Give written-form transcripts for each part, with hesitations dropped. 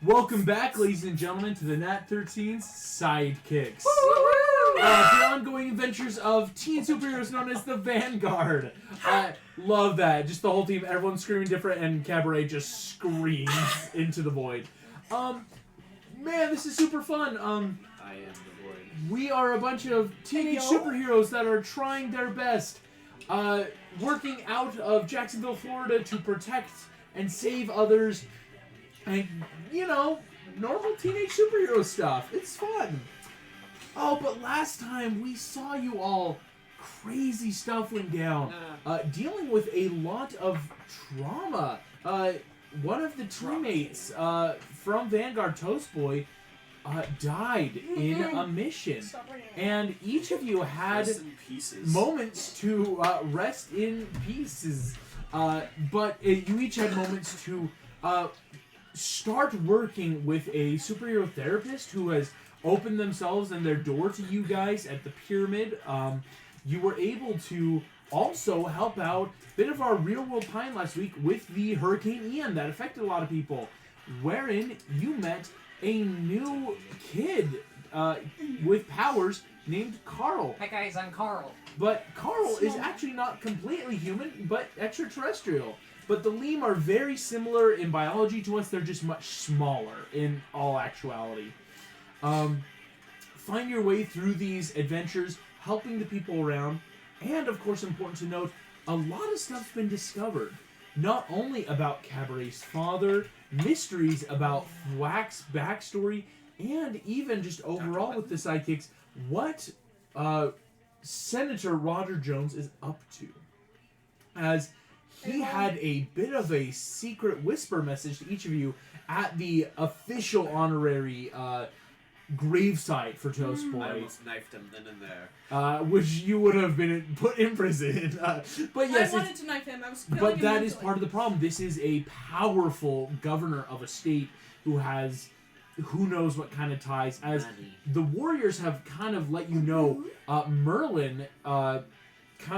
Welcome back, ladies and gentlemen, to the Nat 13's Sidekicks. The ongoing adventures of teen superheroes known as the Vanguard. I love that. Just the whole team, everyone's screaming different, and Cabaret just screams into the void. Man, this is super fun. I am the void. We are a bunch of teenage superheroes that are trying their best, working out of Jacksonville, Florida to protect and save others. And, you know, normal teenage superhero stuff. It's fun. Oh, but last time we saw you all, crazy stuff went down. Dealing with a lot of trauma. One of the teammates from Vanguard, Toast Boy, died in a mission. And each of you had moments to rest in pieces. But you each had moments to start working with a superhero therapist who has opened themselves and their door to you guys at the pyramid. You were able to also help out a bit of our real world time last week with the Hurricane Ian that affected a lot of people, wherein you met a new kid with powers named Carl. Hi guys, I'm Carl. But Carl is actually not completely human, but extraterrestrial. But the Leem are very similar in biology to us. They're just much smaller in all actuality. Find your way through these adventures, helping the people around. And, of course, important to note, a lot of stuff's been discovered. Not only about Cabaret's father, mysteries about Thwack's backstory, and even just overall with the Sidekicks, what Senator Roger Jones is up to. As he had a bit of a secret whisper message to each of you at the official honorary gravesite for Toast Boy. I almost knifed him then and there. Which you would have been put in prison. But yes, I wanted to knife him. I was killing but him that is mentally. part of the problem. This is a powerful governor of a state who has who knows what kind of ties. As the Warriors have kind of let you know, Merlin, kind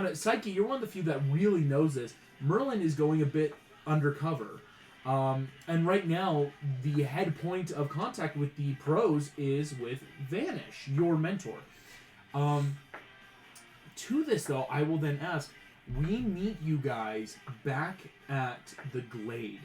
of Psyche, you're one of the few that really knows this. Merlin is going a bit undercover. And right now, the head point of contact with the pros is with Vanish, your mentor. To this, though, I will then ask, we meet you guys back at the Glade.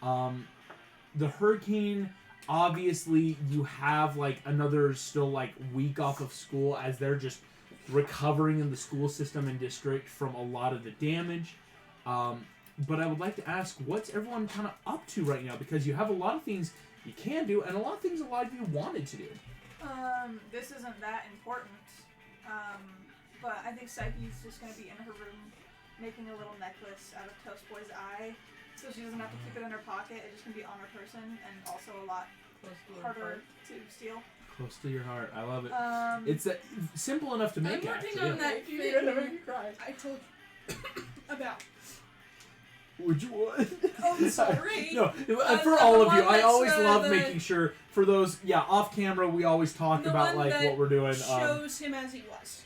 The Hurricane, obviously, you have, like, another still, like, week off of school as they're just recovering in the school system and district from a lot of the damage. But I would like to ask, what's everyone kind of up to right now? Because you have a lot of things you can do, and a lot of things a lot of you wanted to do. This isn't that important. But I think Psyche's just going to be in her room making a little necklace out of Toast Boy's eye. So she doesn't have to keep it in her pocket. It's just going to be on her person, and also a lot harder to steal. Close to your heart. I love it. It's simple enough to make, I'm actually. working on that thing I told you about. Would you want? Oh, sorry. No, for the all of you, one I always that's, love the- making sure, for those, off camera, we always talk The about, one like, that what we're doing. shows him as he was.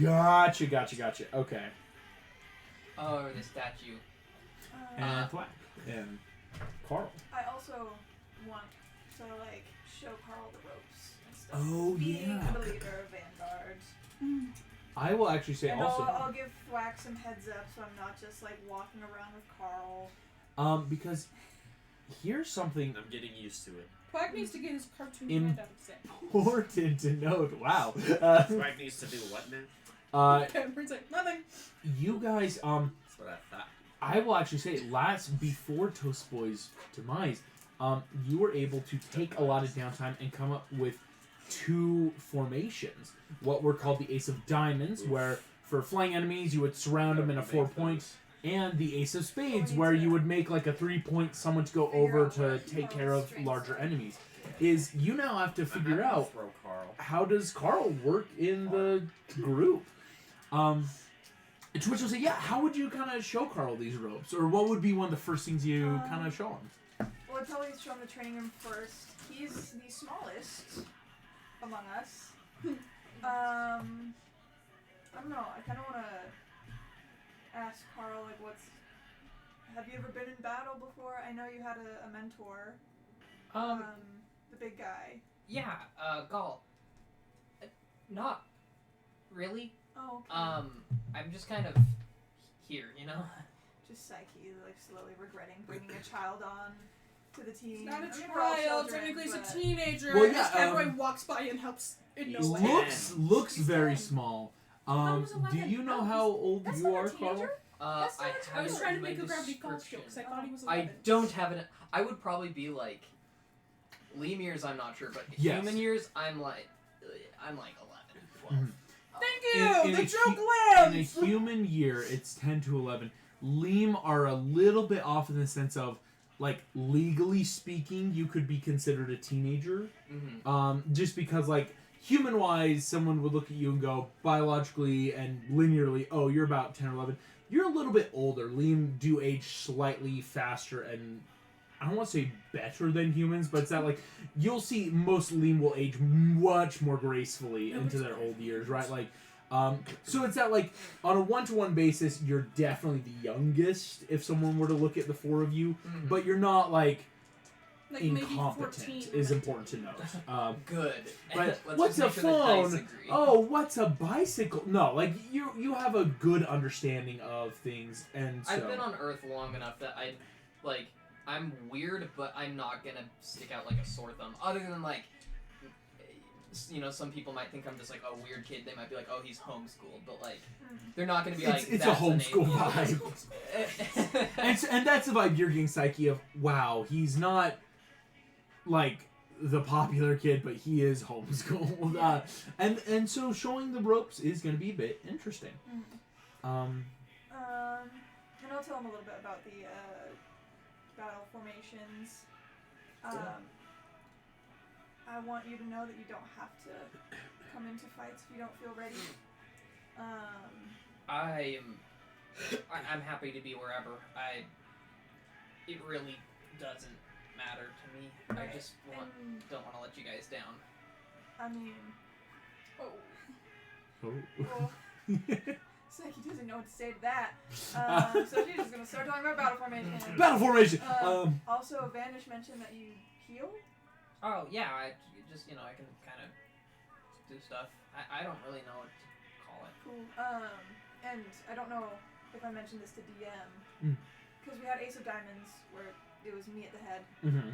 Gotcha. Okay. Oh, the statue. And Thwack. And Carl. I also want to, like, show Carl the ropes and stuff. Oh, Being yeah. the leader of Vanguard. I will actually say And also... I'll give Thwack some heads up so I'm not just, like, walking around with Carl. Because here's something I'm getting used to it. Thwack needs to get his cartoon hand out of set. important to note. Wow. Swag needs to do what now? Pamper's like, nothing. You guys, That's what I thought. I will actually say, before Toast Boy's demise, you were able to take a lot of downtime and come up with two formations. What were called the Ace of Diamonds, where for flying enemies you would surround them in a 4-point, and the Ace of Spades, where you would make like a 3-point someone to go over to take care of larger enemies. Is you now have to figure out Throw Carl. how does Carl work in the group. To which you'll say, how would you kind of show Carl these ropes? Or what would be one of the first things you kind of show him? Well, I'd probably show him the training room first. He's the smallest among us. I don't know. I kind of want to ask Carl, like, have you ever been in battle before? I know you had a mentor. The big guy. Yeah, Gall. Not really. Oh, okay. I'm just kind of here, you know? Just Psyche, like, slowly regretting bringing a child on to the team. It's not a I mean, we're all child, children, technically but- it's a teenager. Well, Well, yeah, Cowboy walks by and helps in no He's way. Looks He's very 10. small. thought he was Do 11. you know Oh, how old that's you not a are, teenager. Carl? That's not I a I have was it trying to in my make a Gravity Falls joke because I description. thought he was I 11. don't have an. I would probably be like. Liam years, I'm not sure, but Yes. human years, I'm like 11, 12. Mhm. Thank you! In The a joke In a lives! human year, it's 10 to 11. Leem are a little bit off in the sense of, like, legally speaking, you could be considered a teenager. Mm-hmm. Just because, like, human-wise, someone would look at you and go, biologically and linearly, oh, you're about 10 or 11. You're a little bit older. Leem do age slightly faster and, I don't want to say better than humans, but it's that, like, you'll see most Leem will age much more gracefully into their old years, right? Like, so it's that, like, on a one-to-one basis, you're definitely the youngest if someone were to look at the four of you, Mm-hmm. but you're not, like Maybe 14 incompetent is important to note. Good. Right? Let's What's just a make sure the dice phone? agree. Oh, what's a bicycle? No, like you have a good understanding of things, and so I've been on Earth long enough that I'm weird, but I'm not gonna stick out like a sore thumb. Other than like, you know, some people might think I'm just like a weird kid. They might be like, oh, he's homeschooled, but like, they're not gonna be like. It's a "That's an homeschool atheist." vibe. and that's the vibe you're getting, Psyche, of, wow, he's not like the popular kid, but he is homeschooled. And so showing the ropes is going to be a bit interesting. And I'll tell them a little bit about the battle formations. I want you to know that you don't have to come into fights if you don't feel ready. I'm happy to be wherever. It really doesn't matter to me. Okay, I just don't want to let you guys down. I mean, Oh. well, Psyche doesn't know what to say to that. So she's just gonna start talking about battle formation. Battle formation! Also, Vanish mentioned that you heal. Oh yeah, I just I can kind of do stuff. I don't really know what to call it. Cool. And I don't know if I mentioned this to DM because we had Ace of Diamonds where it was me at the head. Mm-hmm.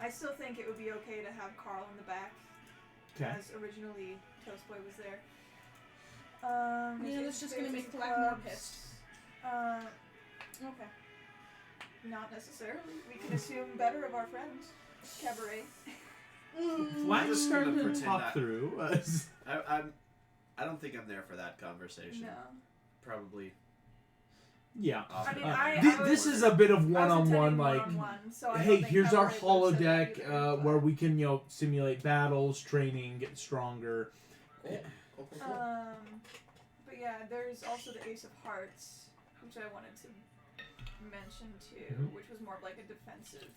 I still think it would be okay to have Carl in the back, as originally Toast Boy was there. That's just gonna make Black more pissed. Okay. Not necessarily. We can assume better of our friends. Cabaret. Black just starting gonna to pretend talk that- through. I don't think I'm there for that conversation. No. Probably. Yeah. I mean, This is a bit of one-on-one, like, one-on-one, so I hey, don't think here's our Cabaret would've said that holodeck either, where but- we can, simulate battles, training, get stronger. Cool. But yeah, there's also the Ace of Hearts, which I wanted to mention too, which was more of like a defensive.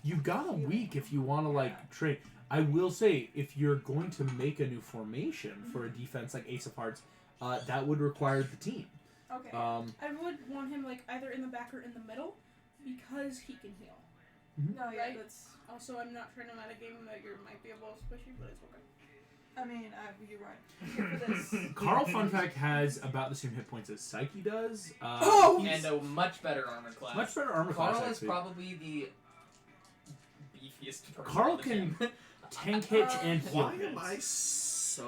You've got a week if you want to, Yeah. train. I will say, if you're going to make a new formation for a defense like Ace of Hearts, that would require the team. Okay. I would want him either in the back or in the middle because he can heal. No, yeah, right? that's. Also, I'm not trying to meta game that you might be a little squishy, but it's okay. I mean, you're right. Here for this. Carl, fun fact, has about the same hit points as Psyche does. And a much better armor class. Much better armor class, Carl is actually. probably the beefiest person Carl on the can team. tank hits and heal Why hits. am I so?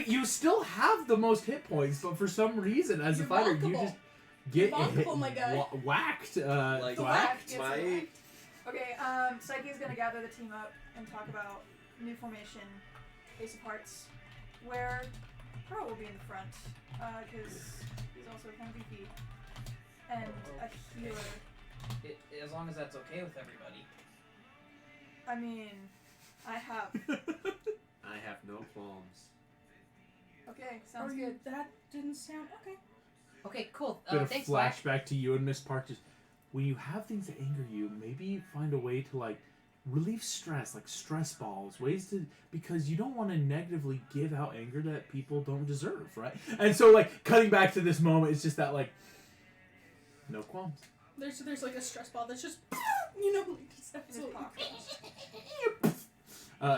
You still have the most hit points, but for some reason, as You're a fighter, you bonkable. just get You're hit, bonkable, my guy. whacked. Like, whacked. Yes, my Okay, Psyche is gonna gather the team up and talk about new formation, Ace of Hearts, where Carl will be in the front, because he's also kind of beefy, and a healer. As long as that's okay with everybody. I mean, I have. I have no qualms. Okay, sounds Or good. That didn't sound okay. Okay, cool. Bit of Thanks, Black. flashback to you and Miss Park. Just when you have things that anger you, maybe find a way to relieve stress, like stress balls, ways to, because you don't want to negatively give out anger that people don't deserve, right? And so cutting back to this moment, it's just that no qualms. There's a stress ball that's just You know, like, just In his absolutely. pocket.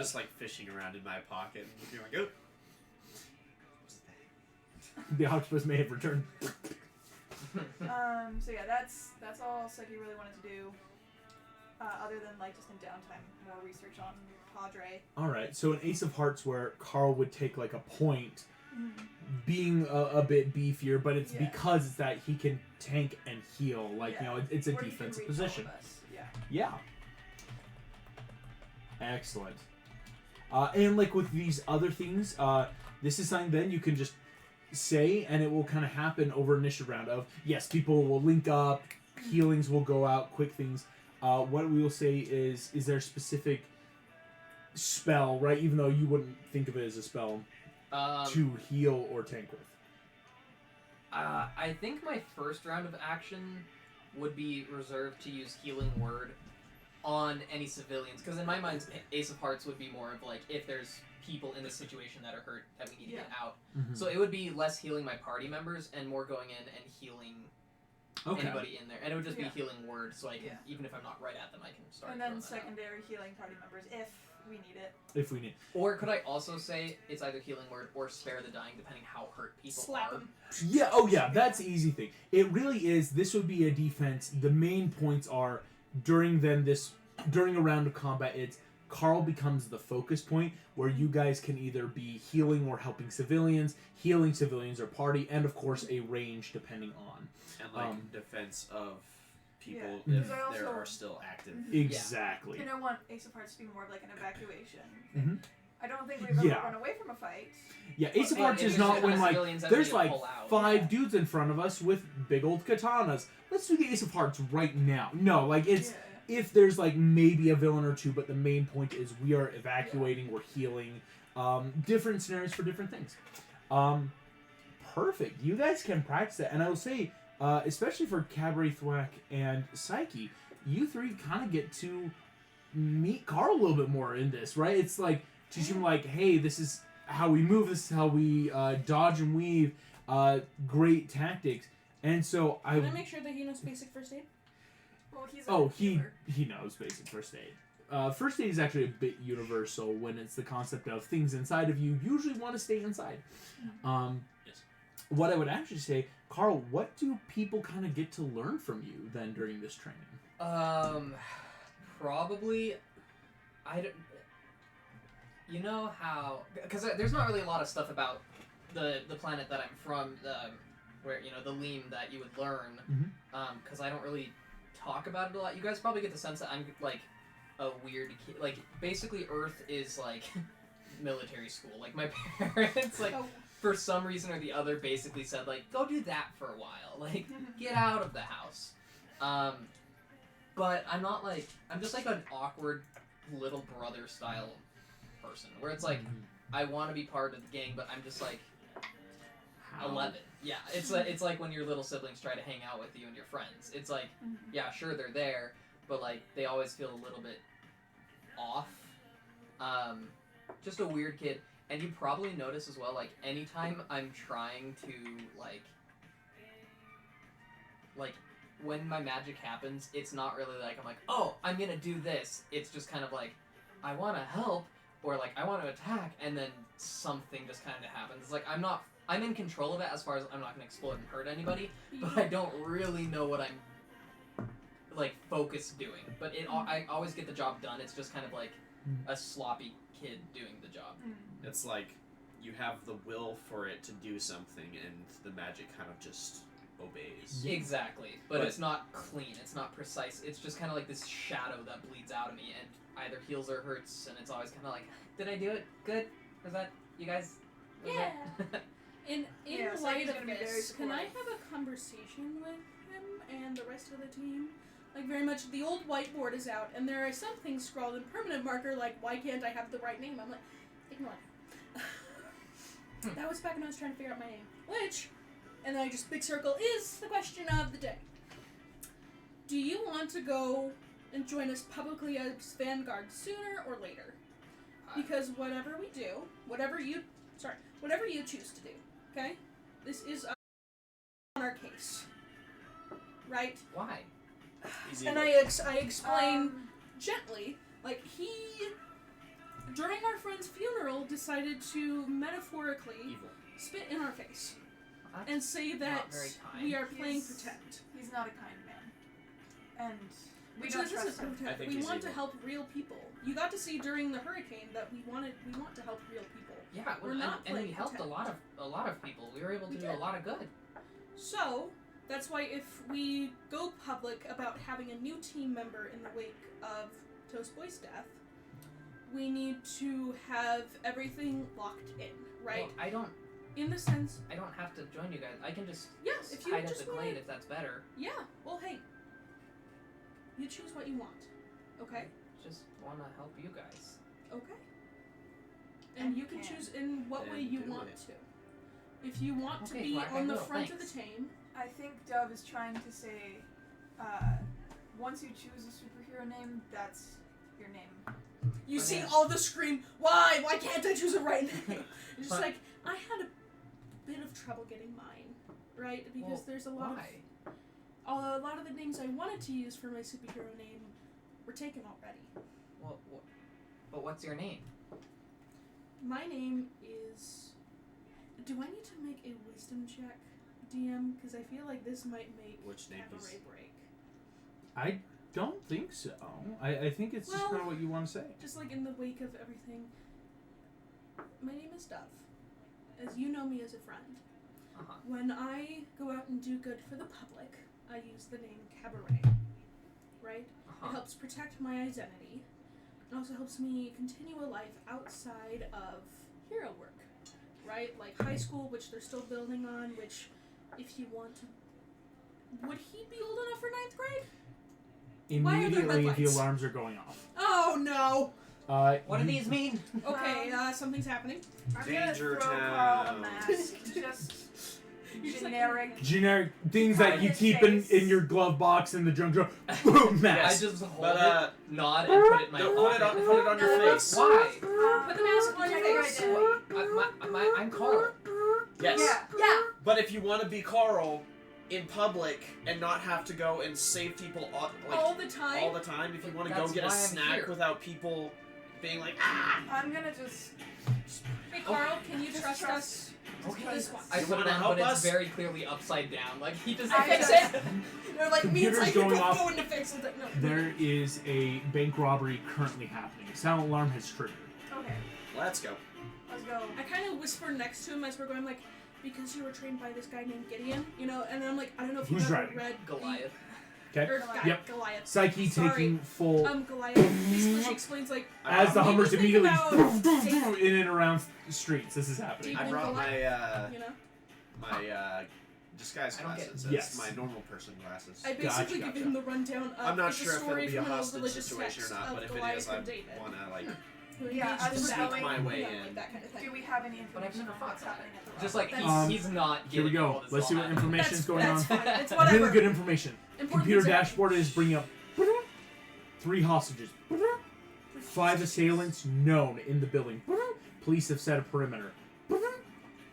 Just like fishing around in my pocket and being like, oh. What's that? The octopus may have returned. So yeah, that's all Seki really wanted to do. Other than like just in downtime, more research on Padre. All right, so an Ace of Hearts where Carl would take like a point, being a bit beefier, but it's Yeah. because it's that he can tank and heal. Like Yeah. you know, it's a Where he can defensive reach all of position. us. Yeah. Yeah. Excellent. And like with these other things, this is something then you can just say, and it will kind of happen over initiative round. Of yes, people will link up, healings will go out, quick things. What we will say is there a specific spell, right? Even though you wouldn't think of it as a spell to heal or tank with. I think my first round of action would be reserved to use Healing Word on any civilians, because in my mind, Ace of Hearts would be more of like if there's people in the situation that are hurt that we need to get out. Mm-hmm. So it would be less healing my party members and more going in and healing anybody in there, and it would just be Healing Word, so I can even if I'm not right at them, I can start. And then throwing that out. secondary healing party members if we need it. If we need. Or could I also say it's either Healing Word or Spare the Dying, depending how hurt people Slap are. him. Yeah, oh yeah, that's the easy thing. It really is, this would be a defense. The main points are, during a round of combat, it's Carl becomes the focus point, where you guys can either be healing or helping civilians, healing civilians or party, and of course a range depending on. And like defense of people Yeah. if Because I they also- are still active. Exactly. And I want Ace of Hearts to be more of like an evacuation. Mhm. I don't think we've ever run away from a fight. Yeah, Ace of Well, Hearts if is there's not no when like civilians that there's we need like to pull out. 5 dudes in front of us with big old katanas. Let's do the Ace of Hearts right now. No, like it's if there's like maybe a villain or two, but the main point is we are evacuating, we're healing. Different scenarios for different things. Perfect. You guys can practice that, and I will say, especially for Cabaret Thwack and Psyche, you three kind of get to meet Carl a little bit more in this, right? It's like teach him like, hey, this is how we move, this is how we dodge and weave. Great tactics, and so Can I make sure that he knows basic first aid? Well, he's he knows basic first aid. First aid is actually a bit universal when it's the concept of things inside of you usually want to stay inside. Yes. What I would actually say, Carl, what do people kind of get to learn from you then during this training? Probably, I don't. You know how? Because there's not really a lot of stuff about the planet that I'm from, where the Leam that you would learn. Because I don't really talk about it a lot. You guys probably get the sense that I'm like a weird kid. Like basically, Earth is like military school. Like my parents, like for some reason or the other, basically said like, go do that for a while. Like get out of the house. But I'm not like I'm just like an awkward little brother style person where it's like I want to be part of the gang, but I'm just like 11. Yeah, it's like when your little siblings try to hang out with you and your friends. It's like yeah, sure they're there, but like they always feel a little bit off. Just a weird kid. And you probably notice as well, like anytime I'm trying to like when my magic happens, it's not really like I'm like, oh, I'm gonna do this. It's just kind of like I want to help or like I want to attack, and then something just kind of happens. It's like I'm in control of it as far as I'm not gonna explode and hurt anybody, but I don't really know what I'm like focused doing. But I always get the job done. It's just kind of like a sloppy kid doing the job. It's like you have the will for it to do something, and the magic kind of just obeys. Exactly, but it's not clean. It's not precise. It's just kind of like this shadow that bleeds out of me and either heals or hurts, and it's always kind of like, did I do it good? Was that you guys? Was Yeah. that- In Yeah, light Psyche's of gonna be very this, can I supportive. have a conversation with him and the rest of the team? Like, very much, the old whiteboard is out, and there are some things scrawled in permanent marker, like, why can't I have the right name? I'm like, ignore that. That was back when I was trying to figure out my name. Which, and then I just big circle, is the question of the day. Do you want to go and join us publicly as Vanguard sooner or later? Because whatever we do, whatever you choose to do, okay? This is on our case. Right? Why? He's And evil. I explain gently, like he, during our friend's funeral, decided to metaphorically Evil. spit in our face That's and say that not very kind. we are playing He's- pretend. He's not a kind man. And we Which don't this trust isn't him. pretend. I think We he's want to evil. help real people. You got to see during the hurricane that we want to help real people. Yeah, We're and, not and we playing helped pretend. a lot of people. We were able to We do did. a lot of good. So, that's why if we go public about having a new team member in the wake of Toast Boy's death, we need to have everything locked in, right? Well, I don't In the sense, have to join you guys. I can just yeah, if you hide at just the want, glade if that's better. yeah. Well, hey, you choose what you want, okay? Just want to help you guys. Okay. And And you you can can. choose in what Then way you do want it. to. If you want to Okay, be Black, I on the will, front thanks. of the team, I think Dove is trying to say, once you choose a superhero name, that's your name. you Oh, see yeah. all the scream, why? Why can't I choose a right name? It's just But- like, I had a bit of trouble getting mine, right? Because Well, there's a lot Why? of, a lot of the names I wanted to use for my superhero name were taken already. Well, but what's your name? My name is, do I need to make a wisdom check, DM? Because I feel like this might make Which name is? Cabaret break. I don't think so. I think it's just Well- kind of what you want to say. Just like in the wake of everything. My name is Dove. As you know me as a friend. Uh-huh. When I go out and do good for the public, I use the name Cabaret. Right? It Uh-huh. helps protect my identity. It also helps me continue a life outside of hero work. Right? Like high school, which they're still building on, which if you want to... Would he be old enough for 9th grade? Why are there Immediately, red the lights? alarms are going off. Oh no! What do these mean? Okay, something's happening. I'm Danger gonna throw Carl a Town. mask. Just You're just like- generic. Generic things that On you his keep face. in your glove box in the junk drawer. Boom, I mask. just hold But, it, nod, and put it in my No, pocket. put it on your No, face. Why? Put the mask on your protect face. identity. I'm Carl. Yes. Yeah. But if you want to be Carl in public and not have to go and save people All the time. all the time, if you want to go That's get a why I'm snack here. without people being like, ah! I'm gonna just. Hey Carl, can you Just trust trust- us? Okay. This one. I You put wanna it on, help but us? it's very clearly upside down. Like he doesn't I fix just- it. They're like me and Computer's Psychic going off. going to fix it. No. There is a bank robbery currently happening. Silent alarm has triggered. Okay, Let's go. let's go. I kind of whisper next to him as we're going, like, because you were trained by this guy named Gideon, you know, and I'm like, I don't know if you've Who's ever driving? read Goliath. Okay. Or guy, Yep. Goliath. Psyche Sorry. taking full Goliath. Basically, she explains like as the I Hummers think immediately about- in and around the streets. This is happening. Deep- I brought my you know. my disguise I don't get- glasses. Yes. It's my normal person glasses. I basically Gotcha. give him the rundown of I'm not it's sure a if it'll story be a from an old hostage religious situation or text not, of but if it Goliath is, I and David, want to like. who Yeah, engaged I'm in just battle, going- my way you know, in. like that kind of thing. Do we have any But I've information never on fought what's happening at the Just rock? like he's not Here we getting go. all this Let's see what all happening. information's going that's on. fine. It's whatever. Really good information. Important Computer things are- dashboard is bringing up 3 hostages. 5 assailants known in the building. Police have set a perimeter.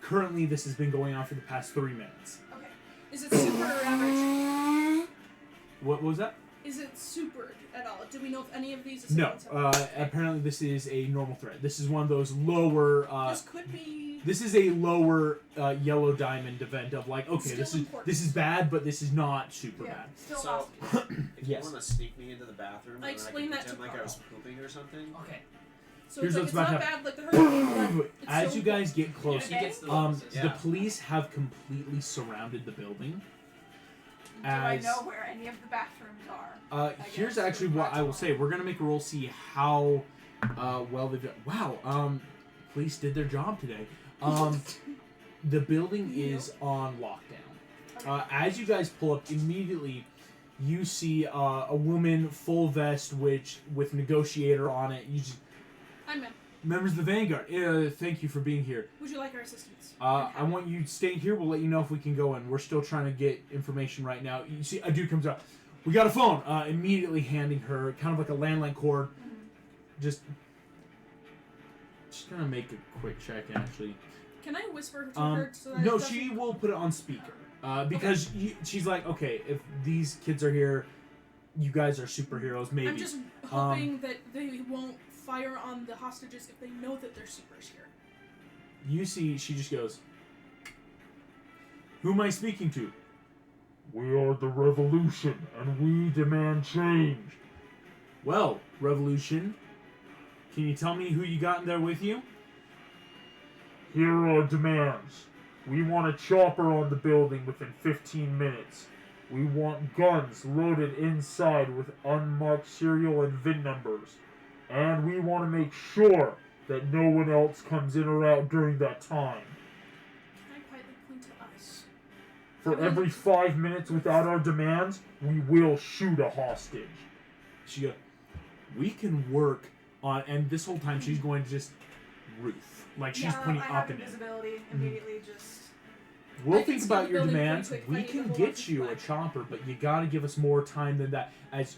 Currently, this has been going on for the past 3 minutes. Okay. Is it super or average? What was that? Is it supered at all? Do we know if any of these No. assailants have Apparently, this is a normal threat. This is one of those lower. this could be. This is a lower yellow diamond event of like, okay, Still this important. is bad, but this is not super Yeah. bad. Still So, hostage. if Yes. you want to sneak me into the bathroom, I and explained I that can to pretend like I was Carl. pooping or something. Okay. So Here's it's what's like, about it's to not bad like the hurricane, but it's As so you guys get closer, He gets the the bonuses. police have completely surrounded the building. Do I As know where any of the bathrooms are? here's guess actually we're what I will back say. We're gonna make a roll, see how well they've done. Wow, police did their job today. The building is on lockdown. As you guys pull up, immediately you see a woman full vest, which with negotiator on it. You just, Hi, ma'am. members of the Vanguard. Thank you for being here. Would you like our assistance? I want you staying here. We'll let you know if we can go in. We're still trying to get information right now. You see, a dude comes up. We got a phone. Immediately handing her kind of like a landline cord. Just gonna make a quick check actually. Can I whisper to her so that No, it doesn't- she will put it on speaker. Because she's like, okay, if these kids are here, you guys are superheroes, maybe. I'm just hoping that they won't fire on the hostages if they know that they're supers here. You see, she just goes, "Who am I speaking to?" "We are the Revolution, and we demand change." "Well, Revolution, can you tell me who you got in there with you?" "Here are our demands. We want a chopper on the building within 15 minutes. We want guns loaded inside with unmarked serial and VIN numbers. And we want to make sure that no one else comes in or out during that time. Can I quietly point to us? For every 5 minutes without our demands, we will shoot a hostage." She goes, "We can work on," and this whole time she's going to just Ruth. Like she's pointing I up have and in. invisibility immediately. Just We'll I can think steal about the your building pretty demands. quick if I We need to can hold on get to you a flag. chopper, but you gotta give us more time than that. As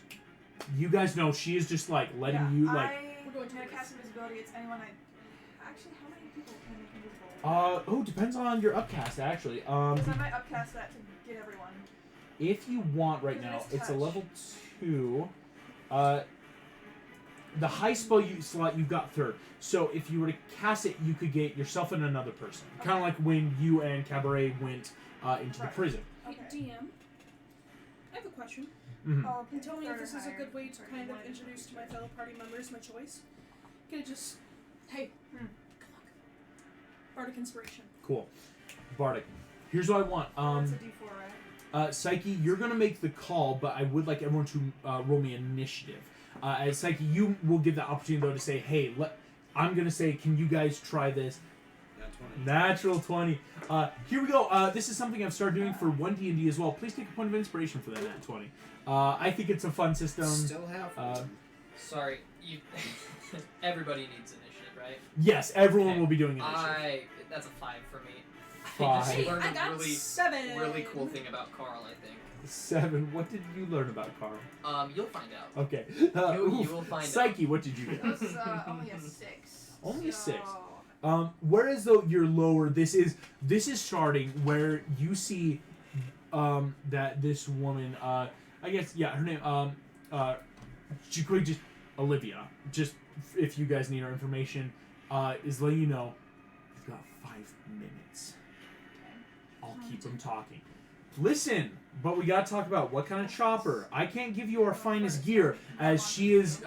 you guys know, she is just like letting yeah, you like. We're going I'm to gonna this. cast invisibility. It's anyone I. Actually, how many people can I make invisible? Depends on your upcast actually. Because I might upcast that to get everyone. If you want right Because now, it is it's a touch. level 2. The high spell slot you've got 3rd. So if you were to cast it, you could get yourself and another person. Kind of Okay. like when you and Cabaret went into the Right. prison. Hey, Okay. DM, I have a question. Mhm. Oh, And tell me if third this is a higher. good way to Sorry, kind of one. introduce to my fellow party members my choice. Can I just, hey, come on, Bardic Inspiration. Cool. Bardic. Here's what I want. That's a D4, right? Psyche, you're gonna make the call, but I would like everyone to roll me initiative. As Psyche, you will give the opportunity though to say, "Hey, I'm gonna say, can you guys try this?" That's 20. Natural 20. Here we go. This is something I've started doing for 1D&D as well. Please take a point of inspiration for that nat 20. I think it's a fun system. Still have Sorry, you. Everybody needs initiative, right? Yes, everyone Okay. will be doing initiative. That's a 5 for me. I 5. just Hey, learned I a got really, 7. really cool thing about Carl. I think. 7. What did you learn about Carl? You'll find out. Okay. You will find out. Psyche, what did you get? It was only a 6. Only a so... 6. Whereas though you're lower, this is starting where you see that this woman, I guess her name, she could just Olivia. Just if you guys need her information, is letting you know you've got 5 minutes. I'll keep them talking. Listen, but we gotta talk about what kind of chopper. I can't give you our finest gear, as she is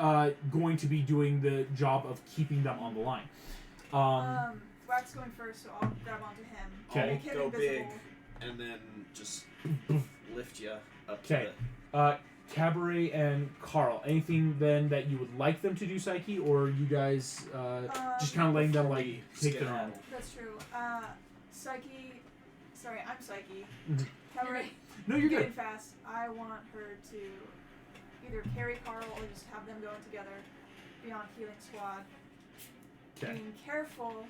going to be doing the job of keeping them on the line. Wax going first, so I'll grab onto him. Okay. Make him Go big, invisible. and then just lift you up. Okay. To Cabaret and Carl, anything then that you would like them to do, Psyche, or you guys just kind of letting them like take their own? That's true. Psyche. Sorry, I'm Psyche. Mhm. Cabaret. No, you're Getting good. fast. I want her to either carry Carl or just have them going together, be on healing squad. Okay. Being careful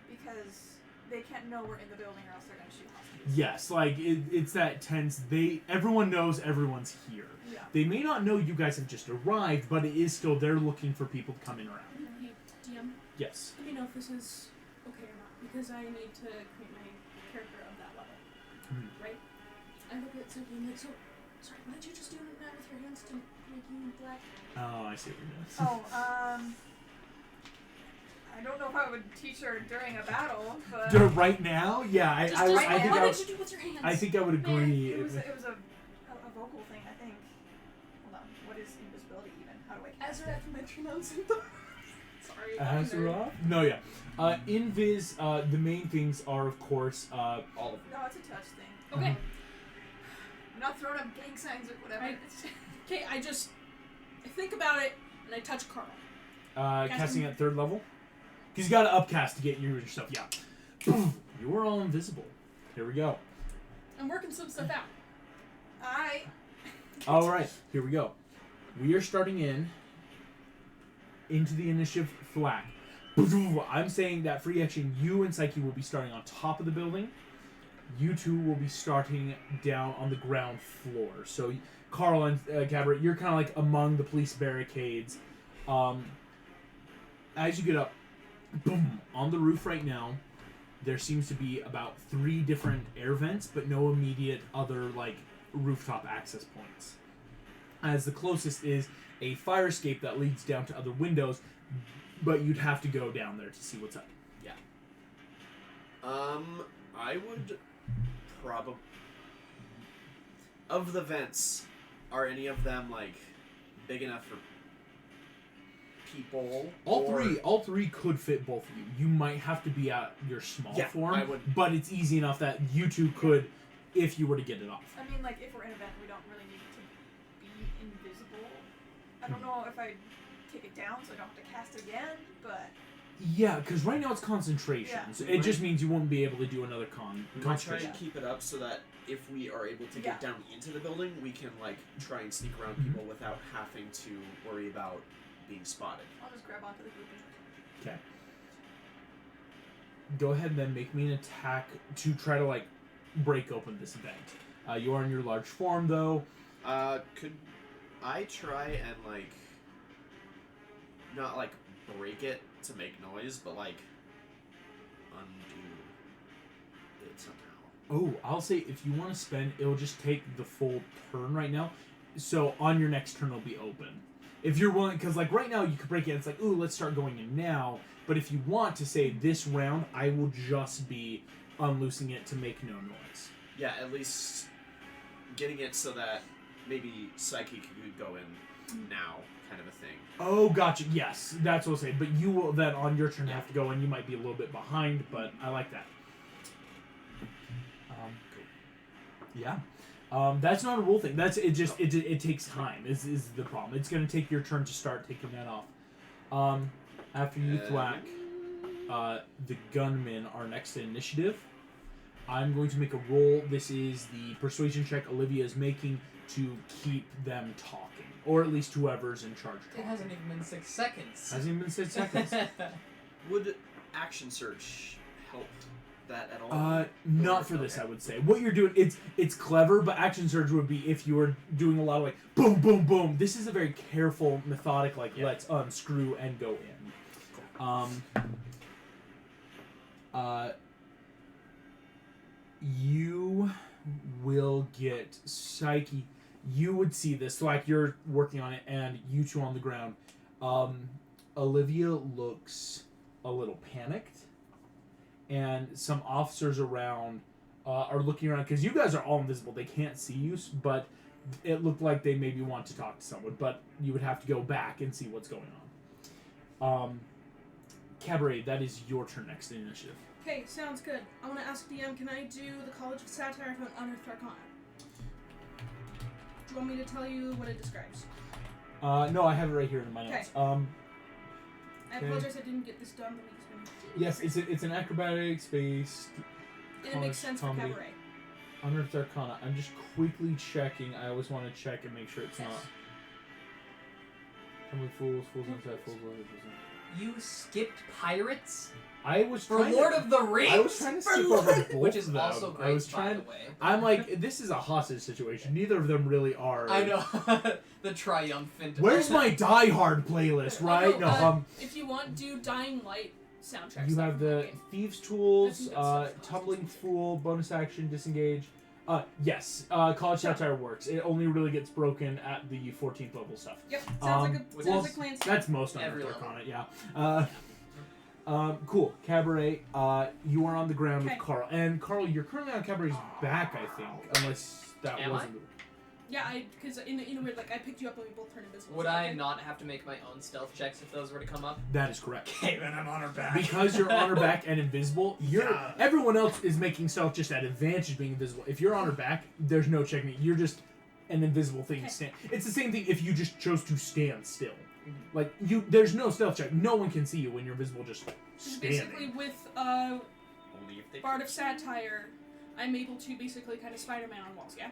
because they can't know we're in the building or else they're gonna shoot hostages. Yes, like it's that tense. Everyone knows everyone's here. Yeah. They may not know you guys have just arrived, but it is still they're looking for people to come in around. Hey, DM, Yes. let me know if this is okay or not, because I need to create my character of that level. Right? I look at Sophie and I'm like, so, sorry, what did you just do that with your hands to make you black? Oh, I see what you're doing. Oh, I don't know if I would teach her during a battle, but Right now, yeah, Just I right think now, I what did you do with your hands? I would Man, agree. it was a vocal thing, I think. Hold on, what is invisibility even? How do I cast Azarath metronomes and sorry. I'm a nerd. Azeroth? No, yeah. Invis, the main things are, of course, all of No, it's a touch thing. Okay. I'm not throwing up gang signs or whatever. Right. Okay, I think about it and I touch Carl. casting at 3rd level. Because you got to upcast to get your stuff. Yeah. You are all invisible. Here we go. I'm working some stuff out. All right. Here we go. We are starting into the initiative flag. I'm saying that free action, you and Psyche will be starting on top of the building. You two will be starting down on the ground floor. So, Carl and Cabaret, you're kind of like among the police barricades. As you get up, boom, on the roof right now, there seems to be about 3 different air vents, but no immediate other, like, rooftop access points. as the closest is a fire escape that leads down to other windows, but you'd have to go down there to see what's up. I would probably... Of the vents, are any of them, like, big enough for people? All three could fit both of you. You might have to be at your small form, I would... but it's easy enough that you two could, if you were to get it off. I mean, like, if we're in an event, we don't really need to be invisible. I don't know if I take it down so I don't have to cast it again, but... Yeah, because right now it's concentration. Yeah. So it just means you won't be able to do another We might try concentration. and keep it up so that if we are able to get down into the building, we can, like, try and sneak around people without having to worry about being spotted. I'll just grab onto the grouping. Okay. Go ahead and then make me an attack to try to, like, break open this vent. You are in your large form, though. Could I try and, like, not, like, break it to make noise, but, like, undo it somehow? Oh, I'll say if you want to spend, it'll just take the full turn right now. So on your next turn, it'll be open. If you're willing, because, like, right now you could break it. It's like, ooh, let's start going in now. But if you want to say this round, I will just be unloosing it to make no noise. Yeah, at least getting it so that maybe Psychic could go in now, kind of a thing. Oh, gotcha. Yes, that's what I'll say. But you will then, on your turn, have to go, and you might be a little bit behind, but I like that. Yeah. That's not a rule thing. That's it. Just it takes time. Is the problem? It's gonna take your turn to start taking that off. After you thwack, the gunmen are next to initiative. I'm going to make a roll. This is the persuasion check Olivia is making to keep them talking, or at least whoever's in charge. It hasn't even been 6 seconds. Hasn't even been 6 seconds. Would action search help that at all? Not for this, I would say. What you're doing, it's clever, but action surge would be if you were doing a lot of, like, boom, boom, boom. This is a very careful, methodic, like, let's unscrew and go in. You will get Psyche. You would see this, so, like, you're working on it, and you two on the ground. Olivia looks a little panicked. And some officers around are looking around because you guys are all invisible. They can't see you, but it looked like they maybe want to talk to someone. But you would have to go back and see what's going on. Cabaret, that is your turn next in initiative. Okay, sounds good. I want to ask DM, can I do the College of Satire from Unearthed Arcana? Do you want me to tell you what it describes? No, I have it right here in my notes. I apologize I didn't get this done the week's been... Yes, it's an acrobatics based. It makes sense comedy. for Cabaret. Unearthed Arcana. I'm just quickly checking. I always want to check and make sure it's not. Comedy fools inside, fools outside. You skipped pirates I was for trying Lord to, of the Rings. I was trying to skip over both which is of them. also great. I was by trying. the way. I'm like, this is a hostage situation. Neither of them really are. I know the triumphant. Where's my Die Hard playlist? Right? No. If you want, do Dying Light soundtrack. You have the Thieves' Tools, I think that's Tumbling Fool, bonus action, disengage. Yes, College Satire works. It only really gets broken at the 14th level stuff. Yep, sounds well, like Clancy. That's most Every Unearthed level. Arcana, yeah. Cool. Cabaret, you are on the ground with Okay. Carl. And Carl, you're currently on Cabaret's back, I think. Unless that Am wasn't... Yeah, because in a weird, like, I picked you up and we both turned invisible. Would so I okay. not have to make my own stealth checks if those were to come up? That is correct. Okay, then I'm on her back. Because you're on her back and invisible, everyone else is making stealth just at advantage being invisible. If you're on her back, there's no checking it. You're just an invisible thing. Okay. It's the same thing if you just chose to stand still. Like, there's no stealth check. No one can see you when you're visible just standing. Basically, with Only if they Bard of Satire, I'm able to basically kind of Spider-Man on walls, yeah?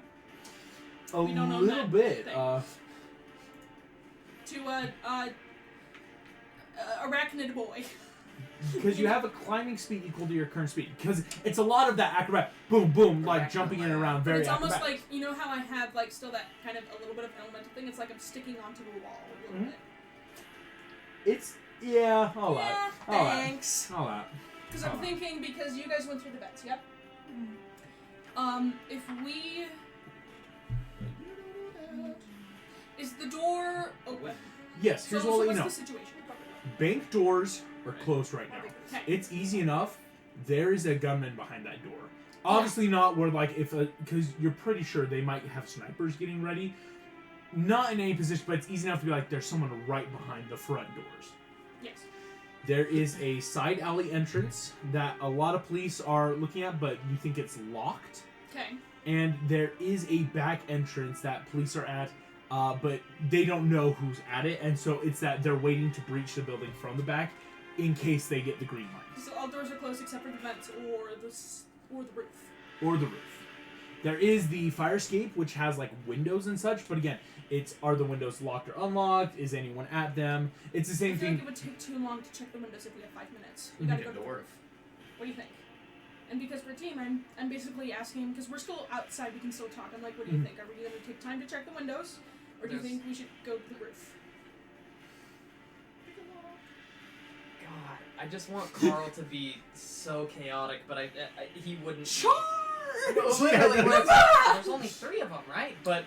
A We don't know little that bit. thing. To, Arachnid Boy. Because you have a climbing speed equal to your current speed. Because it's a lot of that acrobat, boom, boom, like jumping in and around, very It's almost acrobatic. like, you know how I have, like, still that kind of a little bit of elemental thing? It's like I'm sticking onto a wall a little bit. It's, yeah, all Yeah, that. thanks. All that. Because I'm thinking, because you guys went through the vets, yep? Is the door open? Yes, here's what I'll let you know. What's the situation? Bank doors are closed right now. Okay. It's easy enough. There is a gunman behind that door. Obviously not where, like, because you're pretty sure they might have snipers getting ready. Not in any position, but it's easy enough to be like, there's someone right behind the front doors. Yes. There is a side alley entrance that a lot of police are looking at, but you think it's locked. Okay. And there is a back entrance that police are at, but they don't know who's at it, and so it's that they're waiting to breach the building from the back in case they get the green light. So all doors are closed except for the vents or the roof. Or the roof. There is the fire escape, which has like windows and such, but again, are the windows locked or unlocked? Is anyone at them? It's the same I feel thing. like it would take too long to check the windows if we have 5 minutes. We gotta go to the roof. What do you think? And because we're a team, I'm basically asking, because we're still outside, we can still talk. I'm like, what do you think? Are we going to take time to check the windows? Or do you think we should go to the roof? God, I just want Carl to be so chaotic, but he wouldn't. Charge! Literally, there's only 3 of them, right? But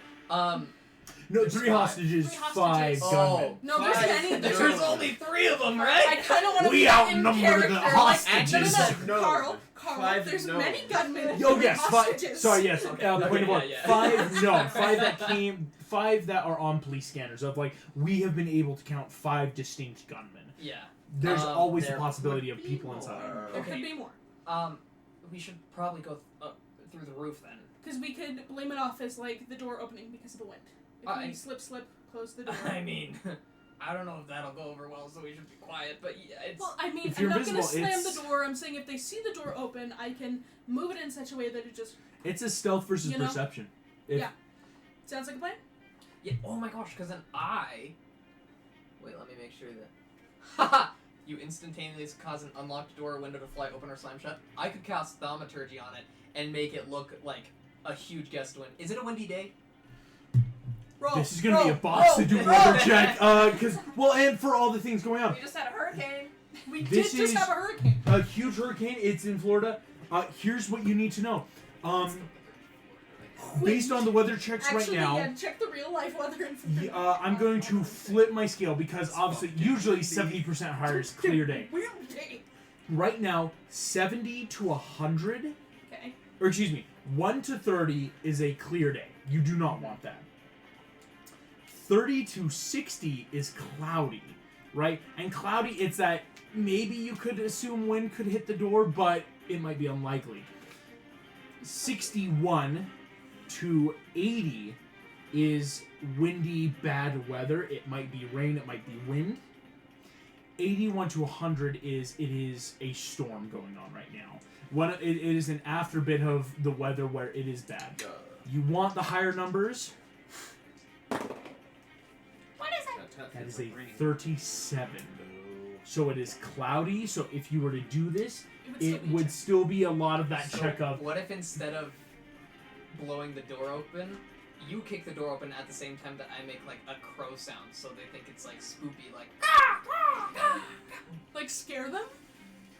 no, 3 hostages, 5 gunmen. No, there's many. There's only 3 of them, right? I kind of want to We be outnumber in character. the Like, hostages. no, Carl, 5 there's no. many gunmen. Oh yes, 5. hostages. Sorry, yes. Okay, Point of order. yeah. 5. No, 5 that came. 5 that are on police scanners. Of like, we have been able to count 5 distinct gunmen. Yeah. There's always the there possibility could of be people more. inside. There Okay. could be more. We should probably go through the roof then. Because we could blame it off as, like, the door opening because of the wind. If we slip, close the door. I mean, I don't know if that'll go over well, so we should be quiet. But yeah, it's. Well, I mean, If I'm you're not going to invisible, slam it's- the door. I'm saying if they see the door open, I can move it in such a way that it just It's a stealth versus You know? perception. Yeah. sounds like a plan. Yeah. Oh my gosh! Because then wait. Let me make sure that. Haha! You instantaneously cause an unlocked door or window to fly open or slam shut. I could cast thaumaturgy on it and make it look like a huge gust wind. Is it a windy day? Roll. This is going to be a box to do weather check. And for all the things going on. We just had a hurricane. We This did just is- have a hurricane. A huge hurricane. It's in Florida. Here's what you need to know. Based on the weather checks Actually, right now, yeah, check the real life weather information. I'm going to flip my scale because obviously usually 70% higher is clear day. Real day. Right now, 70 to 100, Okay. or excuse me, 1 to 30 is a clear day. You do not want that. 30 to 60 is cloudy, right? And cloudy, it's that maybe you could assume wind could hit the door, but it might be unlikely. 61 to 80 is windy, bad weather. It might be rain, it might be wind. 81 to 100 is a storm going on right now. It is an after bit of the weather where it is bad. You want the higher numbers. What is it? That is a 37. So it is cloudy. So if you were to do this, it would still be a lot of that So check of. What if instead of blowing the door open, you kick the door open at the same time that I make like a crow sound, so they think it's like spoopy, like. Like scare them?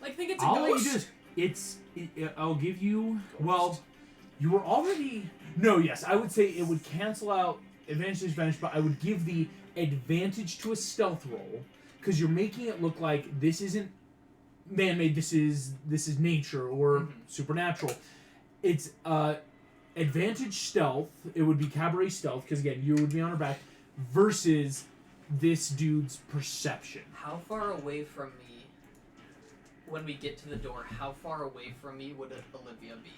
Like think it's a I'll let you ghost? do this. I'll give you. Well, you were already. No, yes, I would say it would cancel out advantage to disadvantage, but I would give the advantage to a stealth roll because you're making it look like this isn't man-made. This is nature or supernatural. It's advantage stealth. It would be cabaret stealth because again, you would be on her back versus this dude's perception. How far away from me, when we get to the door, how far away from me would Olivia be?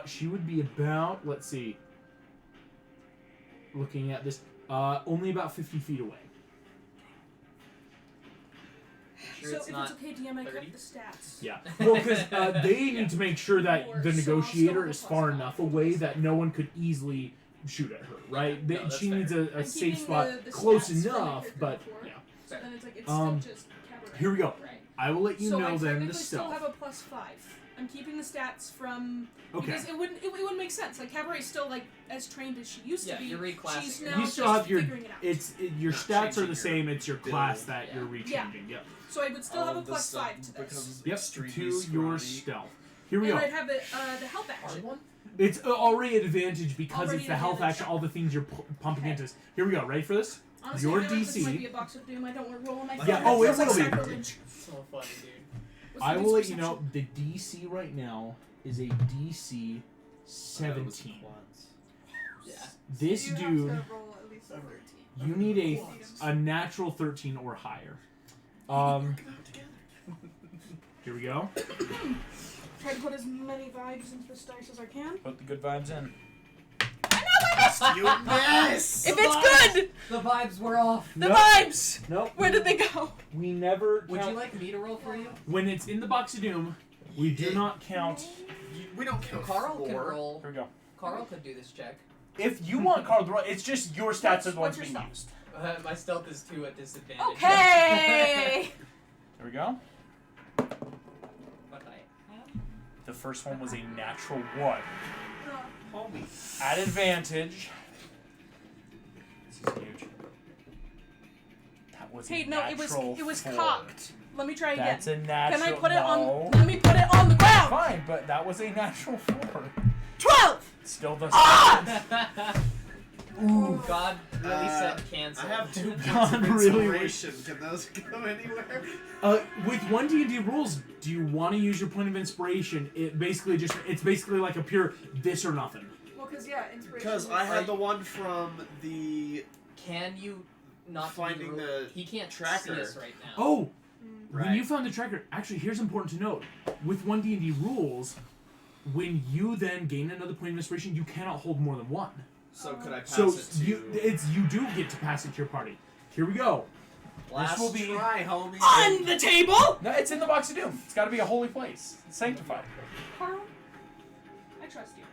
She would be about, let's see, looking at this, only about 50 feet away. Sure So it's if not it's okay, DM, I 30? kept the stats. Yeah. Well, because they need to make sure that Or the so negotiator I'll is still far have a enough +5. away that no one could easily shoot at her, right? Yeah, no, that's She fair. needs a I'm safe keeping spot the close stats from my enough, character but before. yeah. So then it's like it's Um, still just cabaret. Here we go. Right. I will let you So know I then technically the still stealth. have a +5. I'm keeping the stats from Okay. because it wouldn't make sense. Like Cabaret's still like as trained as she used Yeah, to be. you're reclassing She's her. now You still just have your figuring it out. your Not stats are changing the same. your It's your build. class that Yeah. you're rechanging. Yep. So I would still All have a of the stuff +5 to this. becomes Yep. extremely To your scrawny. stealth. Here we And go. I'd have the help action. one? It's already an advantage because Already it's the an health advantage. action, all the things you're pumping into. Here we go. Ready for this? Honestly, Your I feel like this DC. might be a box of doom. I don't want to roll on my phone. Yeah, That oh, it feels like will be. sacrilege. So funny, dude. What's I the will let next you know the DC right now is a DC 17. Yeah. This you dude, have to roll at least a 13. you need a natual 13 or higher. Here we go. Try to put as many vibes into this dice as I can. Put the good vibes in. You miss! If it's good, The vibes were off. the Nope. vibes. Nope. Where did they go? We never Would count. you like me to roll for you? When it's in the box of doom, we do not count. We don't count Carl can 4. roll. Here we go. Carl could do this check. If you want Carl to roll, it's just your stats are the ones What's your being stat? used. My stealth is 2 at disadvantage. Okay. Here we go. But I have. The first one was a natural 1. Homie. At advantage. This is huge. That was Hey, a no, it natural was 4. cocked. Let me try again. That's a natural. Can I put it no. on? Let me put it on the ground. Fine, but that was a natural 4. 12. Still doesn't. Ooh, God really said cancel. I have 2 points God of really inspiration. Can those go anywhere? With 1 D&D rules, do you want to use your point of inspiration? It's basically like a pure this or nothing. Well, because inspiration. Because I had the one from the... Can you not Finding do the He can't tracker. see us right now. Oh, Right. when you found the tracker, actually, here's important to note. With 1 D&D rules, when you then gain another point of inspiration, you cannot hold more than 1. So could I pass So it to... you do get to pass it to your party. Here we go. Last will be- try, homie. On the table. No, it's in the box of doom. It's got to be a holy place. It's sanctified. Carl, I trust you.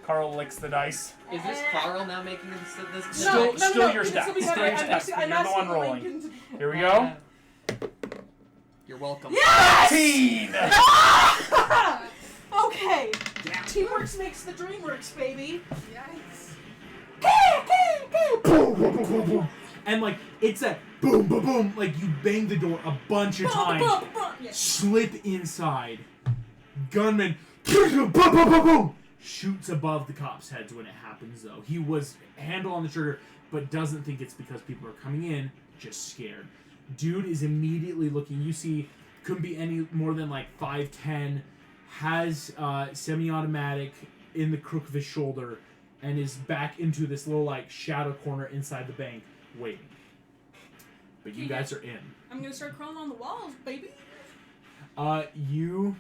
Carl licks the dice. Is this Carl now making this? Still- no, still no, your it can stats. still be Still better. your I'm stats, asking- but I'm you're the one asking rolling. Lincoln to- Here we go. You're welcome. Yes! 18! Okay. Teamwork makes the dream works, baby. Yikes. And like it's a boom, boom, boom. Like you bang the door a bunch of times. Yes. Slip inside. Gunman boom, boom, boom, boom, shoots above the cops' heads when it happens though. He was handle on the trigger, but doesn't think it's because people are coming in, just scared. Dude is immediately looking. You see, couldn't be any more than like 5'10", has semi-automatic in the crook of his shoulder, and is back into this little like shadow corner inside the bank, waiting. But you guys are in. I'm gonna start crawling on the walls, baby. You.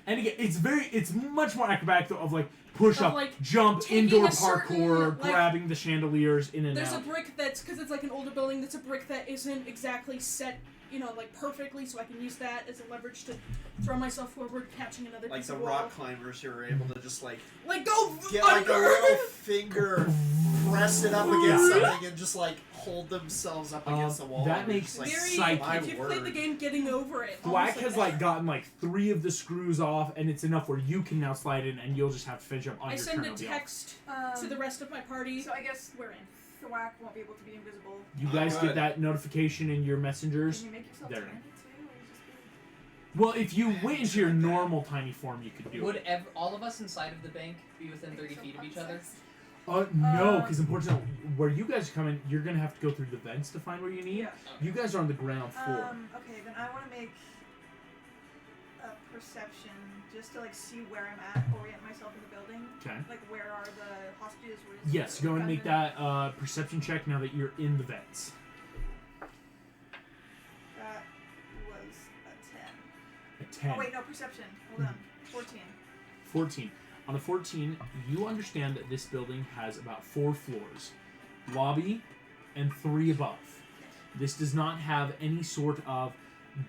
And again, it's much more acrobatic though, of like push Of, up, like, jump, taking indoor a certain, parkour, like- grabbing the chandeliers in and There's a out. brick that's, because it's like an older building, that's a brick that isn't exactly set, like perfectly, so I can use that as a leverage to throw myself forward, catching another Like piece the of wall. rock climbers who were able to just like Go get like a under. little finger, press it up against something, and just like hold themselves up against the wall. that and makes just, like, Very, psychic. my if you played the word. game, getting over it. Thwack almost has that. like gotten like 3 of the screws off, and it's enough where you can now slide in, and you'll just have to finish up on I your send turn. a text Um, to the rest of my party. So I guess We're in. Thwack won't be able to be invisible. You guys Good. get that notification in your messengers. Can you make yourself There. tiny too, or you just be... Well, if you went into your normal tiny form, you could do Would it. all of us inside of the bank be within 30 feet of each other? No, because unfortunately, where you guys come in, you're gonna have to go through the vents to find where you need. Yeah. You guys are on the ground floor. Okay, then I want to make a perception just to like see where I'm at, orient myself in the building. Okay. Like where are the hostages? Where's Yes, the go and make gunman? that perception check now that you're in the vents. That was a 10. A 10. Oh wait, no, perception. Hold on. 14. 14. On a 14, you understand that this building has about 4 floors. Lobby and 3 above. This does not have any sort of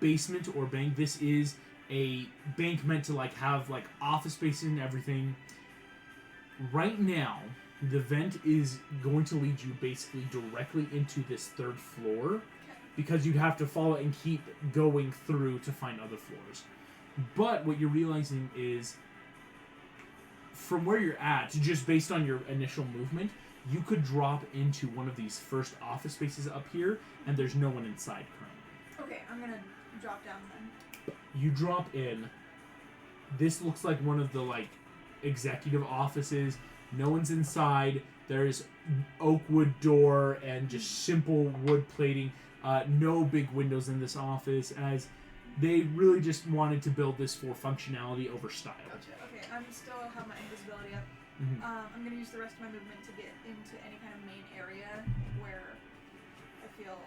basement or bank. This is a bank meant to like have like office space and everything. Right now, the vent is going to lead you basically directly into this 3rd floor because you'd have to follow and keep going through to find other floors. But what you're realizing is from where you're at, just based on your initial movement, you could drop into one of these first office spaces up here, and there's no one inside currently. Okay, I'm gonna drop down then. You drop in, This looks like one of the like executive offices. No one's inside. There's oak wood door and just simple wood plating. No big windows in this office, as they really just wanted to build this for functionality over style. Gotcha. Okay, I'm still have my invisibility up. Mhm. I'm gonna use the rest of my movement to get into any kind of main area where I feel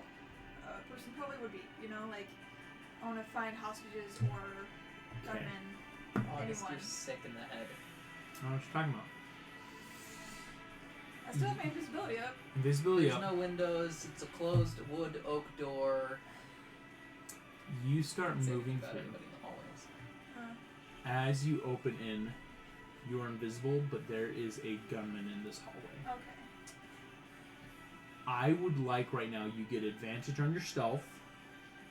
a person probably would be. You know, like I want to find hostages or gunmen. August, Anyone. you're sick in the head. I don't know what you're talking about. I still have my invisibility up. Invisibility There's up. no windows. It's a closed wood oak door. You start Say anything moving about through. anybody in the hallways. As you open in, you are invisible, but there is a gunman in this hallway. Okay. I would like right now you get advantage on your stealth,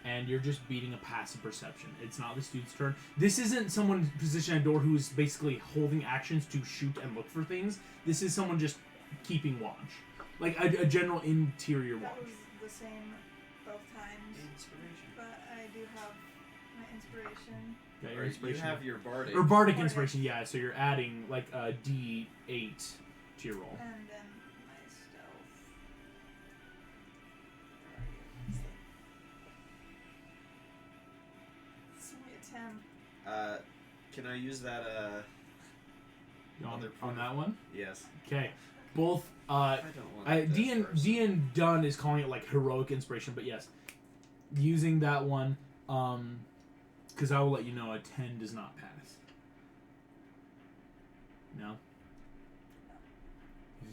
and you're just beating a passive perception. It's not this dude's turn. This isn't someone positioned at a door who is basically holding actions to shoot and look for things. This is someone just keeping watch. Like a general interior That watch. was the same both times, Inspiration. but I do have my inspiration. Got your Or you inspiration. have your bardic. Or bardic Bardic. inspiration, yeah. So you're adding like a D8 to your roll. And then my stealth. It's only a 10. Can I use that? On, Other on that one? Yes. Okay. Both I don't want D and Dunn is calling it like heroic inspiration, but yes, using that one, because I will let you know a 10 does not pass. No.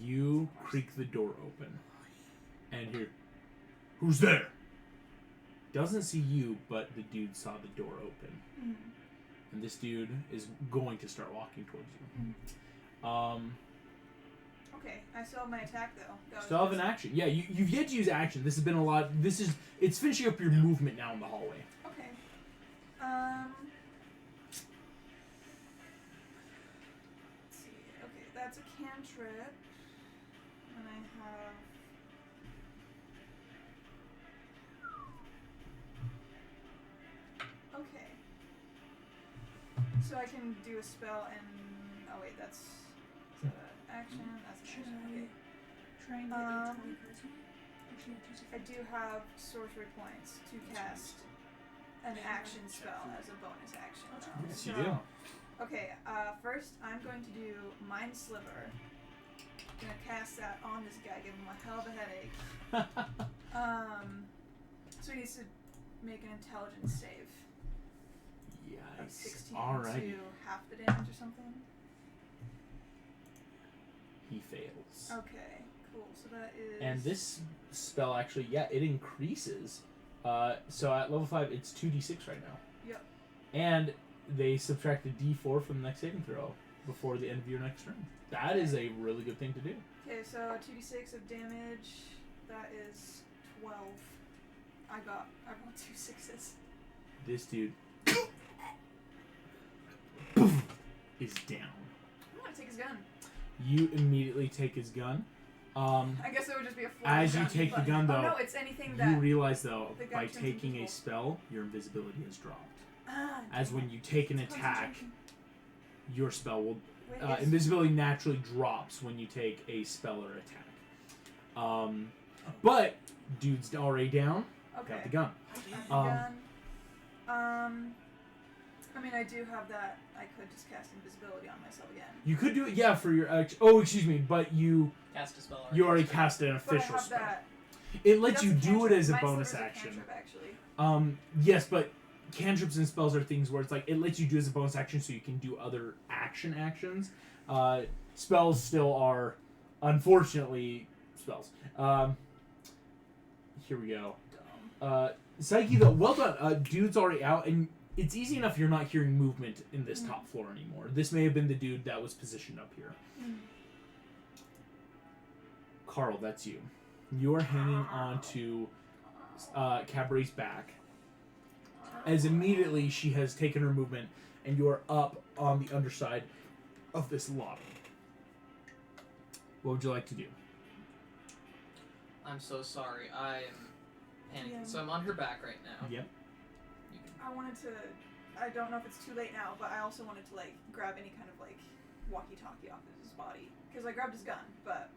You creak the door open, and hear, "Who's there?" Doesn't see you, but the dude saw the door open, and this dude is going to start walking towards you. Okay, I still have my attack though. That was Still have an just- action. Yeah, you've yet to use action. This has been a lot. It's finishing up your movement now in the hallway. Okay. Let's see. Okay, that's a cantrip. And I have. Okay. So I can do a spell and. Oh wait, that's. Is that an action? That's an action. Okay. Try and get Um, Italian charisma. Actually, I choose a I do have sorcery points to cast an action spell as a bonus action. though. Yes, you So- do. Okay, first I'm going to do Mind Sliver. I'm gonna cast that on this guy, give him a hell of a headache. So he needs to make an intelligence save of Yikes. 16 Alrighty. to half the damage or something. He fails. Okay, cool. So that is. And this spell actually, yeah, it increases. So at level 5, it's 2d6 right now. Yep. And they subtract a d4 from the next saving throw before the end of your next turn. That is a really good thing to do. Okay, so 2d6 of damage. That is 12. I rolled 2 6s. This dude is down. I'm gonna take his gun. You immediately take his gun. I guess it would just be a flat As you gun, take the but- gun, Oh though, no, it's anything you that. realize though, the gun by turns taking a invisible. spell, your invisibility is dropped. Ah, As damn when it. you take an It's attack, concentration. your spell will Wait, yes. invisibility naturally drops when you take a spell or attack. But dude's already down. Okay. Got the gun. Got the Um, gun. I mean, I do have that. I could just cast invisibility on myself again. You could do it, yeah, for your action. Oh, excuse me, but you Cast a spell. already cast an But I official have spell. that. It lets That's you a do it cantrip. as a Mind bonus Sliver's a action. cantrip, actually. Yes, but cantrips and spells are things where it's like it lets you do as a bonus action, so you can do other actions. Spells still are, unfortunately, spells. Here we go. Psyche, though, well done. Dude's already out, and it's easy enough you're not hearing movement in this top floor anymore. This may have been the dude that was positioned up here. Carl, that's you. You are hanging on to Cabaret's back. As immediately she has taken her movement, and you are up on the underside of this lobby. What would you like to do? I'm so sorry. I am panicking. Yeah. So I'm on her back right now. Yep. You can, I wanted to I don't know if it's too late now, but I also wanted to like grab any kind of like walkie-talkie off of his body because I grabbed his gun, but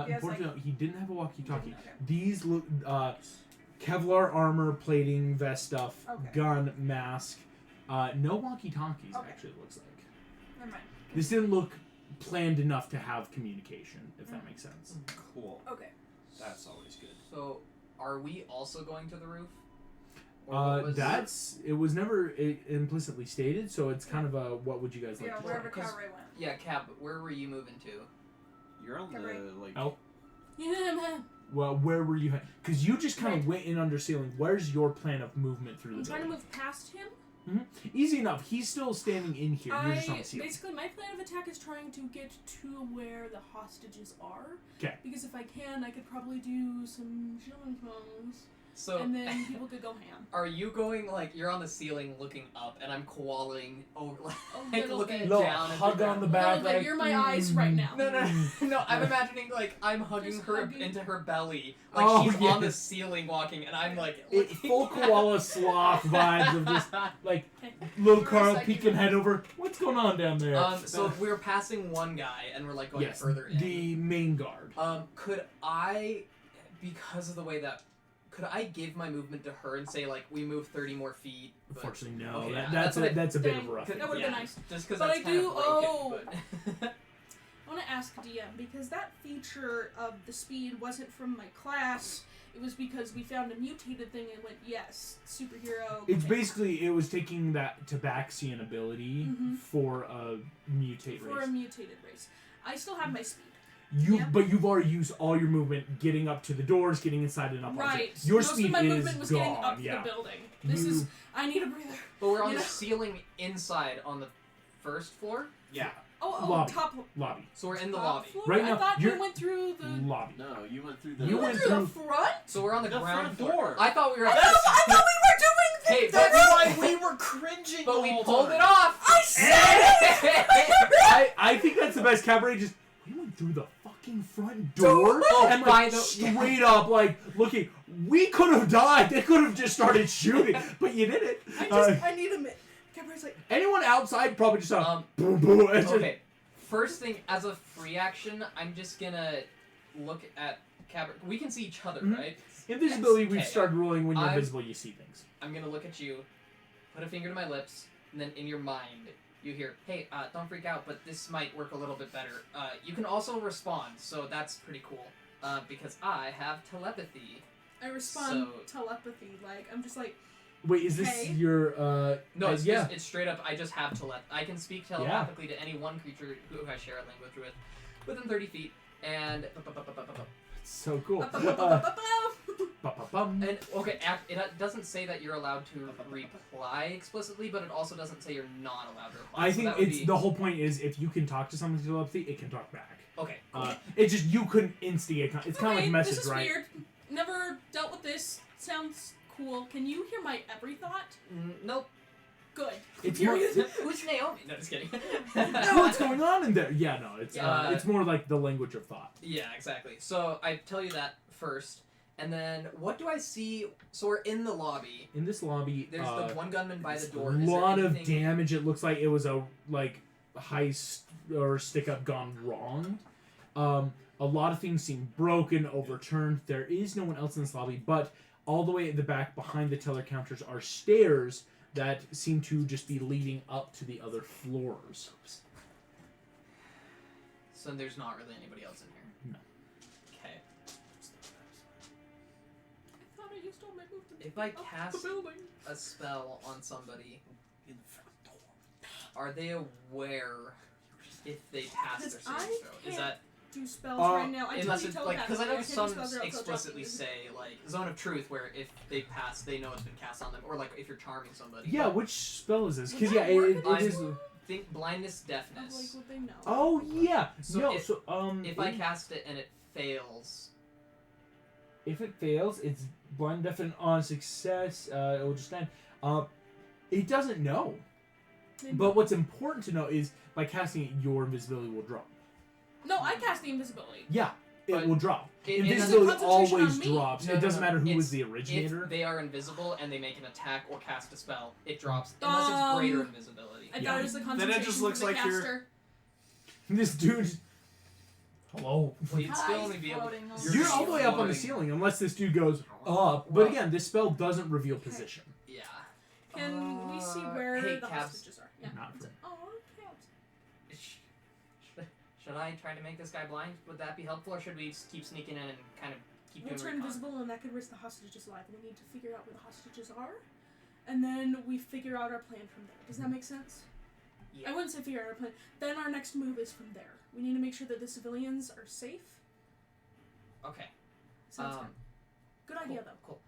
he has, Unfortunately, he didn't have a walkie-talkie. Okay. These look Kevlar armor, plating, vest stuff, Okay. gun, mask. No walkie-talkies. Okay. Actually, it looks like Never mind. this didn't look planned enough to have communication. If that makes sense. Cool. Okay. That's always good. So, are we also going to the roof? Or what was- It was never implicitly stated, so it's kind of a what would you guys like Yeah, to try? wherever 'Cause- Calray went. Yeah, Cab, where were you moving to? You're on the Right. like. Oh. Yeah, man. Well, where were you? Because you just kind of Right. went in under ceiling. Where's your plan of movement through I'm the trying to building? move past him. Easy enough. He's still standing in here. You're just on the ceiling. Basically, my plan of attack is trying to get to where the hostages are. 'Kay. Because if I can, I could probably do some jump-ons, So, and then people could go ham. are you going, like, you're on the ceiling looking up, and I'm koaling over, like, little looking bit. Little down at hug the on the ground? back. Little bit. Like, You're my eyes right now. No, no, I'm imagining, like, I'm hugging Just her hugging. into her belly. Like, Oh, she's on the yes. ceiling walking, and I'm, like, It full koala sloth vibes of just like little For a Carl second. peeking head over. What's going on down there? So we were passing one guy, and we're, like, going yes, further in. the main guard. Could I, because of the way that, could I give my movement to her and say, like, we move 30 more feet? But, Unfortunately, no. Okay, That- yeah, that's that's a, that's a bit of Dang. a rough. That would've been nice. Just because But that's I kind do- of broken, but... I want to ask DM, because that feature of the speed wasn't from my class. It was because we found a mutated thing and went, yes, superhero. It's okay. basically it was taking that Tabaxian ability Mhm. for a mutate For race. a mutated race. I still have my speed. You, but you've already used all your movement getting up to the doors, getting inside and up. onto Right. it. Your Most speed of my is movement was gone. getting up yeah. the building. This You- is. I need a breather. But we're on You the know? ceiling inside on the first floor, Yeah. Oh, Lobby. top lobby. so we're in the top lobby. floor? Right I now, thought we you're- went through the. Lobby. No, you went through the. You We went through the through- front. So we're on the, The ground front floor. door. I thought we were. I thought we were doing the. Hey, That's but why we were cringing. but the we whole pulled time. it off. I said it. I think that's the best cabaret. Just we went through the fucking front door Oh, and by like the- straight up like looking. We could have died. They could have just started shooting, but you did it. I need a minute. Cabaret's like. Anyone outside probably just saw boom boom. And just- Okay. First thing, as a free action, I'm just gonna look at Cabert. We can see each other, Mhm. right? Invisibility, we've Okay. started ruling when you're I'm- invisible, you see things. I'm gonna look at you, put a finger to my lips, and then in your mind, you hear, "Hey, don't freak out, but this might work a little bit better." You can also respond, so that's pretty cool. Because I have telepathy. I respond So- telepathy. Like I'm just like. Wait, is this Okay. your No, it's yeah. just, it's straight up. I just have I can speak telepathically to any one creature who I share a language with, within 30 feet, and It's so cool. Ba-ba-bum. and okay, it doesn't say that you're allowed to reply explicitly, but it also doesn't say you're not allowed to reply. I so think that would it's be, the whole point is if you can talk to someone through telepathy, it can talk back. okay. Cool. It's just you couldn't instigate. It's kind of like message, this is right? weird. Never dealt with this. Sounds cool. Can you hear my every thought? Nope. Good. It's more. Who's Naomi? No, just kidding. What's going on in there? Yeah, no, it's more like the language of thought. Yeah, exactly. So I tell you that first, and then what do I see? So we're in the lobby. In this lobby, There's the one gunman by the a door. Is there lot of anything- damage. It looks like it was a heist or stick up gone wrong. A lot of things seem broken, overturned. There is no one else in this lobby, but all the way at the back behind the teller counters are stairs that seem to just be leading up to the other floors. So there's not really anybody else in here. No. Okay. I thought I used all my movement. If I up cast the building. a spell on somebody, are they aware if they pass their Because saving I throw? Is can't that do spells Uh, right now? I unless do it's like because I know telepathically. can't do some spells or else I'll explicitly drop say like zone of truth where if they pass they know it's been cast on them, or like if you're charming somebody. Yeah, But which spell is this? Would Because that yeah, work it in this is. one? think blindness, Of, deafness. like what they know. Oh yeah. So no. if- So If I cast it and it fails, if it fails, it's blind deafened on success. It will just end. It doesn't know. But what's important to know is by casting it, your invisibility will drop. No, I cast the invisibility. Yeah. it But will drop. it Invisibility doesn't- always concentration on me. drops. No, it no, doesn't no. matter who It's- was the originator. If they are invisible and they make an attack or cast a spell, it drops unless it's greater invisibility. I thought it was the concentration just from looks the like you're- caster. This dude, Hello. Well, you'd still He's only be able. floating on you're all the way up on the floating. ceiling unless this dude goes up. But Well- again, this spell doesn't reveal position. Yeah. Can we see where hey, the Cabs. hostages are? Yeah. Not for Oh, Cabs. Should I try to make this guy blind? Would that be helpful, or should we just keep sneaking in and kind of keep We'll doing turn recon? invisible, and that could risk the hostages alive. We need to figure out where the hostages are, and then we figure out our plan from there. Does that make sense? Yeah. I wouldn't say figure out our plan. Then our next move is from there. We need to make sure that the civilians are safe. Okay. Sounds good. Good idea, though. Cool.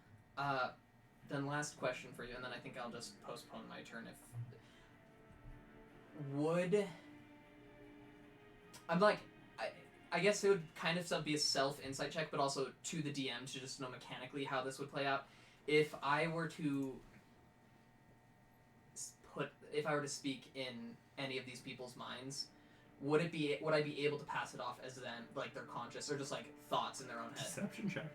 Then last question for you, and then I think I'll just postpone my turn if. Would. I'm like. I guess it would kind of be a self-insight check, but also to the DM to just know mechanically how this would play out. If I were to speak in any of these people's minds, would I be able to pass it off as them, like they're conscious, or just like thoughts in their own head? Deception check.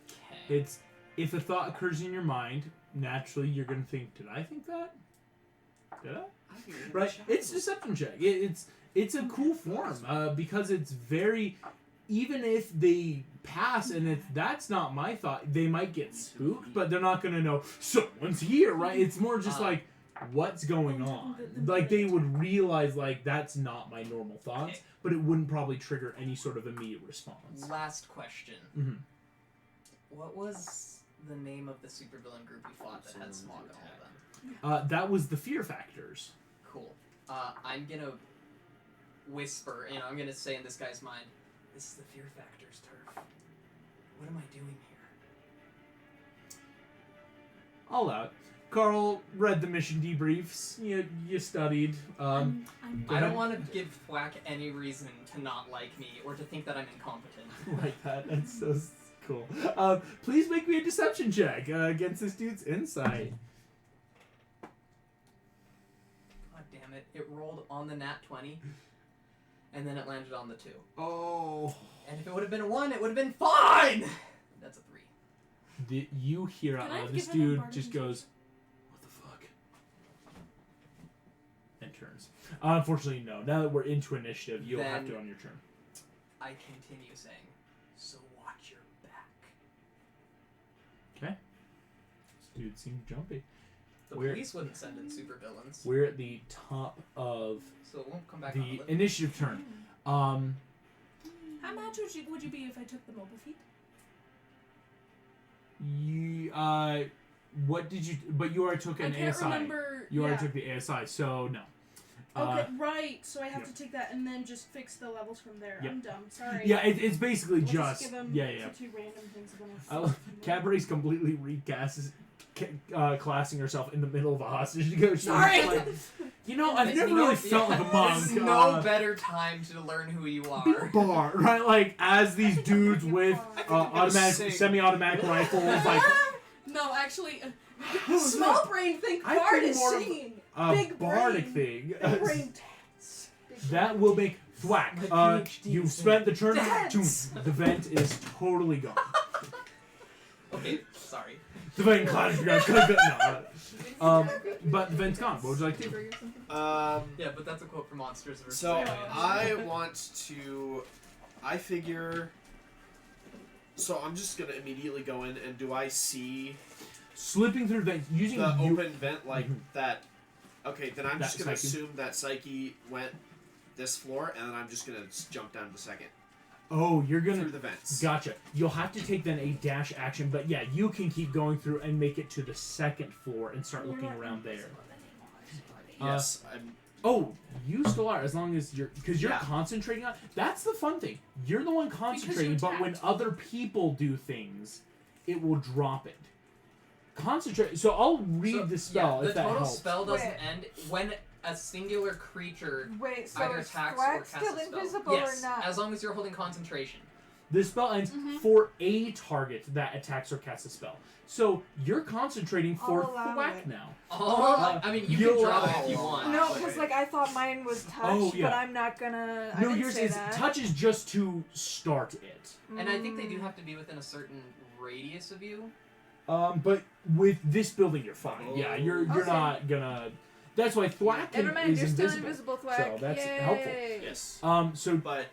Okay. It's if a thought occurs in your mind, naturally you're gonna think, "Did I think that? Did I?" Right? It's deception check. It's a cool form because it's very. Even if they pass and that's not my thought, they might get spooked, but they're not gonna know someone's here, right? It's more just like, what's going on? Like they would realize like that's not my normal thoughts, Okay. but it wouldn't probably trigger any sort of immediate response. Last question. Mm-hmm. What was the name of the supervillain group we fought that had Smog and all of them? That was the fear factors. Cool. I'm gonna whisper, I'm gonna say in this guy's mind, this is the Fear Factor's turf. What am I doing here? All out. Carl read the mission debriefs. You studied. I'm I don't want to give Thwack any reason to not like me or to think that I'm incompetent. Like that. That's so cool. Please make me a deception check against this dude's insight. God damn it. It rolled on the nat 20, and then it landed on the 2. Oh. And if it would have been a 1, it would have been fine! That's a 3. You hear out Can I loud, have this given him dude bardic just inspiration? goes, "What the fuck?" And turns. Unfortunately, no. Now that we're into initiative, you'll have Then- to on your turn. I continue saying, so watch your back. Okay. This dude seems jumpy. The We're- police wouldn't send in supervillains, We're at the top of so it won't come back on the the list. initiative turn. How mad would you be if I took the mobile feat? What did you? But you already took I an can't ASI. remember. You yeah. already took the ASI, so no. Okay, right. So I have yep. to take that and then just fix the levels from there. Yep. I'm dumb. Sorry. Yeah, it's basically We'll just give them yeah. two random things. Cabaret's completely recasts, classing herself in the middle of a hostage negotiation. Sorry! Like, I've There's never no- really felt like a monk. There's no better time to learn who you are. Bar, right? Like as these dudes with automatic, sing. semi-automatic rifles, like No, actually, small brain think I bard think is more of singing. a Big bardic brain. thing. Big brain dance. That will make thwack. My PhD You've is spent the turn. dance. The vent is totally gone. Okay, sorry. The vent clatters. But the vent's gone. What would you like to do? Yeah, but that's a quote from Monsters vs. So Aliens. I want to. I figure. So I'm just gonna immediately go in, and do I see Slipping through the vent using the you. open vent like that? Okay, then I'm That just gonna Psyche. assume that Psyche went this floor, and then I'm just gonna jump down to the second Oh, you're gonna. through the vents. Gotcha. You'll have to take then a dash action, but yeah, you can keep going through and make it to the second floor and start looking around there. Yes, I'm. Oh, you still are, as long as because you're Yeah. concentrating on. That's the fun thing. You're the one concentrating, you're but when tapped. other people do things, it will drop it. Concentrate. So I'll read the spell the if that total helps. spell doesn't Wait. end when a singular creature Wait, so either is attacks or Thwack casts still a spell. invisible Yes, or not? as long as you're holding concentration. This spell ends for a target that attacks or casts a spell. So you're concentrating for I'll allow Thwack it. now. Oh, I mean, you you'll can drop allow it if you it. want. No, because like I thought mine was touch, yeah. but I'm not gonna. I No, didn't yours say is that. touch is just to start it. And I think they do have to be within a certain radius of you. But with this building, you're fine. Yeah, you're Okay. not gonna. That's why Thwack Never mind, is you're still invisible. invisible, Thwack. So that's Yay. helpful. Yes. So But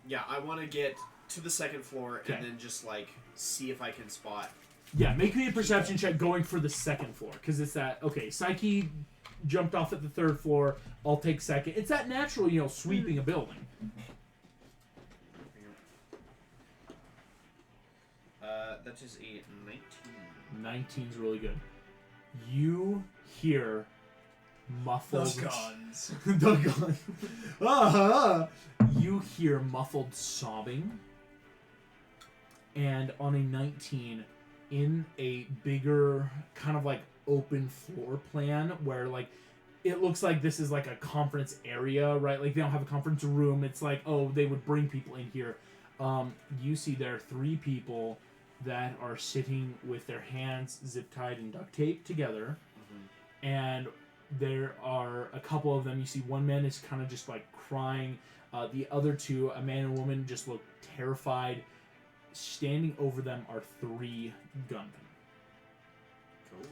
yeah, I want to get to the second floor Okay. and then just like see if I can spot. yeah, make me a perception check going for the second floor because it's that. Okay, Psyche jumped off at the third floor. I'll take second. It's that natural, sweeping a building. That is a 19. 19's really good. You hear muffled guns. the gun. Ah! You hear muffled sobbing, and on a 19, in a bigger kind of like open floor plan where like it looks like this is like a conference area, right? Like they don't have a conference room. It's like, oh, they would bring people in here. You see there are 3 people that are sitting with their hands zip tied and duct taped together, and there are a couple of them. You see one man is kind of just like crying. The other 2, a man and a woman, just look terrified. Standing over them are 3 gunmen. Cool.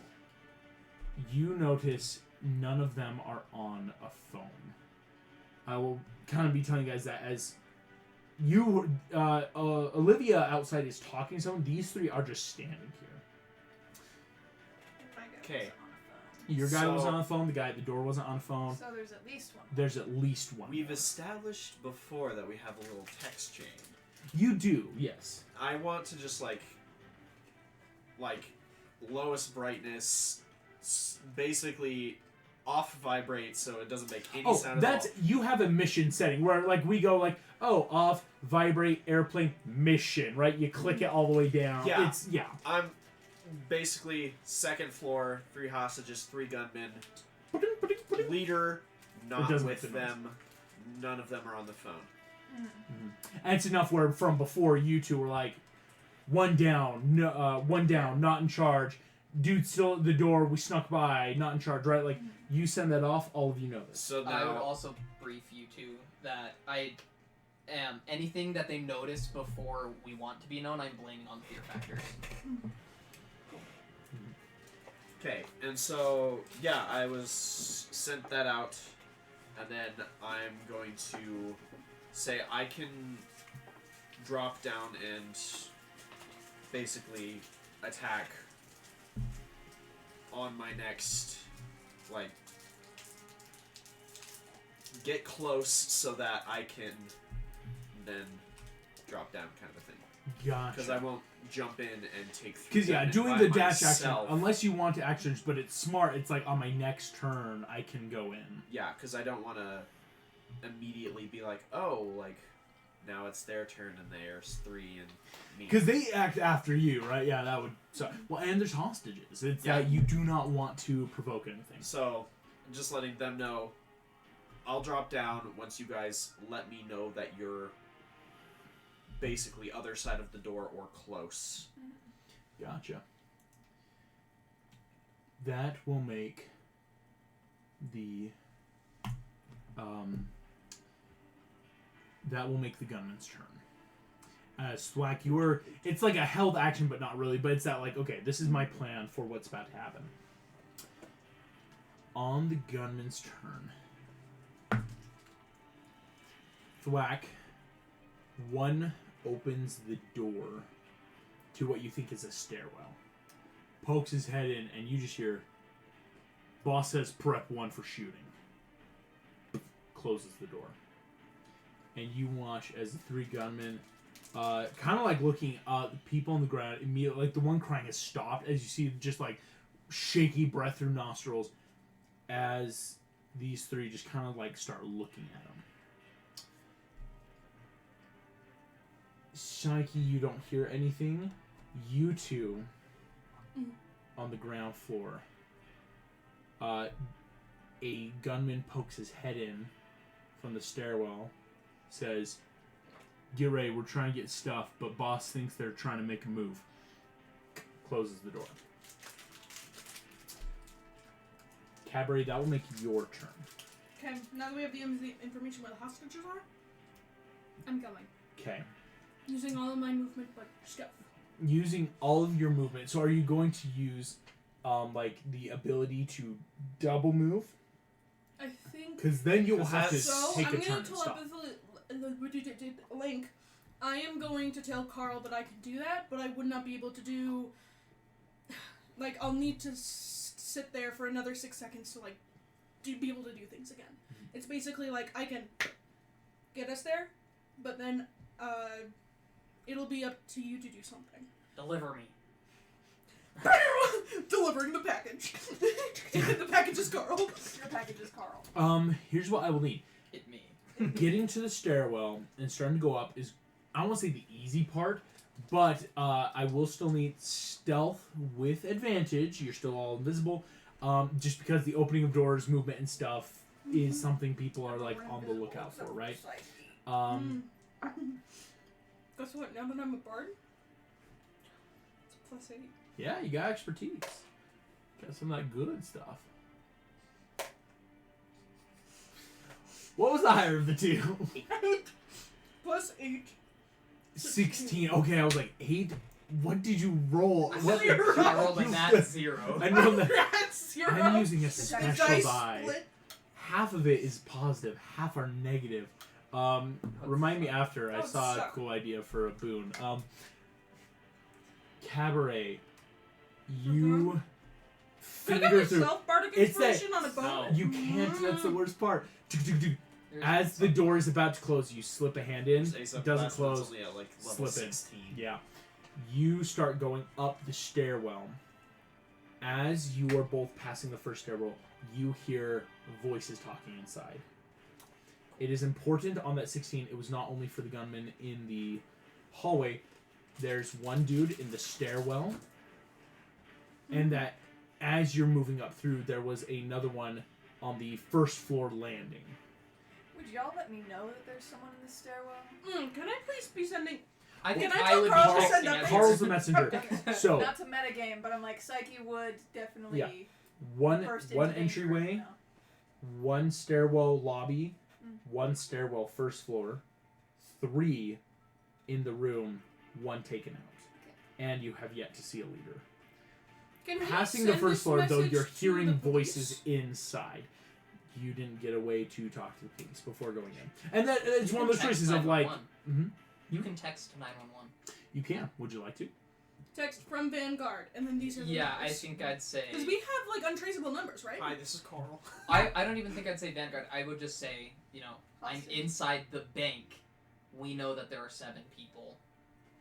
You notice none of them are on a phone. I will kind of be telling you guys that as you, Olivia outside is talking to someone. These 3 are just standing here. My guy was Okay. on a phone. Your guy was So- on the phone. The guy at the door wasn't on the phone. So there's at least one. There's at least one. We've more. established before that we have a little text chain. You do, yes. I want to just like lowest brightness, basically off vibrate so it doesn't make any sound that's at all. you have a mission setting where like we go like, oh, off, vibrate, airplane, mission, right? You click it all the way down. Yeah. It's I'm basically second floor, 3 hostages, 3 gunmen. Leader, not doesn't with make the noise. them. None of them are on the phone. And it's enough where from before you 2 were like, one down, no, one down, not in charge. Dude still at the door, we snuck by, not in charge, right? Like, you send that off, all of you know this. So I would now, also brief you too that I am anything that they notice before we want to be known, I'm blaming on fear factors. okay, and so yeah, I was sent that out, and then I'm going to say I can drop down and basically attack on my next, like, get close so that I can then drop down kind of a thing. Gotcha. Because I won't jump in and take 3 Because, yeah, gunmen doing by the dash myself. action, unless you want to actions, but it's smart, it's like, on my next turn, I can go in. Yeah, because I don't want to immediately be like, oh, like, now it's their turn and there's 3 and me. Because they act after you, right? Yeah, that would... So, well, and there's hostages. It's that you do not want to provoke anything. So, just letting them know, I'll drop down once you guys let me know that you're basically other side of the door or close. Gotcha. That will make the gunman's turn. Thwack, it's like a held action, but not really. But it's that like, okay, this is my plan for what's about to happen. On the gunman's turn, Thwack, one opens the door to what you think is a stairwell. Pokes his head in, and you just hear, boss says prep 1 for shooting. Closes the door. And you watch as the 3 gunmen, kind of like looking people on the ground, immediately, like the one crying has stopped, as you see just like shaky breath through nostrils, as these 3 just kind of like start looking at him. Psyche, you don't hear anything. You 2 on the ground floor. A gunman pokes his head in from the stairwell, says, get ready. We're trying to get stuff, but boss thinks they're trying to make a move. Closes the door. Cabaret, that will make your turn. Okay, now that we have the information where the hostages are, I'm going. Okay. Using all of my movement, but stuff. Using all of your movement. So are you going to use, like, the ability to double move? I think... Because then you will have to So, take I'm a turn going and to stop. Link. I am going to tell Carl that I can do that, but I would not be able to do... Like, I'll need to sit there for another 6 seconds to, like, be able to do things again. Mm-hmm. It's basically like, I can get us there, but then, it'll be up to you to do something. Deliver me. Delivering the package. The package is Carl. Your package is Carl. Here's what I will need. Hit me. Getting to the stairwell and starting to go up is, I don't want to say the easy part, but I will still need stealth with advantage. You're still all invisible. Just because the opening of doors, movement, and stuff is something people are like on the lookout for, right? Guess what? Now that I'm a bard, it's a +8. Yeah, you got expertise. Got some of that good stuff. What was the higher of the two? +8. 16. Okay, I was like 8. What did you roll? What? I rolled like that 0. I know that. That's 0. I'm using a The special dice die. split. Half of it is positive, half are negative. Remind me after. I That saw a suck. cool idea for a boon. Cabaret, you Can I get finger through. myself bardic It's that- inspiration on a bone? No. You can't. That's the worst part. There's As the door is about to close, you slip a hand in. Ace up Doesn't last close. one's only at like level Slip in. 16. Yeah. You start going up the stairwell. As you are both passing the first stairwell, you hear voices talking inside. It is important on that 16, it was not only for the gunman in the hallway. There's one dude in the stairwell. And that as you're moving up through, there was another one on the first floor landing. Would y'all let me know that there's someone in the stairwell? Can I please be sending... I think Can I I tell would Carl be to send texting that as Carl's the messenger. So, Not to metagame, but I'm like, Psyche would definitely Yeah. one burst one into danger, entryway, you know? one stairwell lobby, one stairwell first floor, 3 in the room, 1 taken out. And you have yet to see a leader. Can we Passing the send first this floor, though, message you're to hearing the police? voices inside. You didn't get away to talk to the police before going in. And that it's You one of can those text choices of like, 911. You can text 911. you can. Would you like to? Text from Vanguard, and then these are the Yeah, I numbers. think I'd say... Because we have, like, untraceable numbers, right? Hi, this is Carl. I don't even think I'd say Vanguard. I would just say, you know, I'm Hostage. inside the bank. We know that there are 7 people.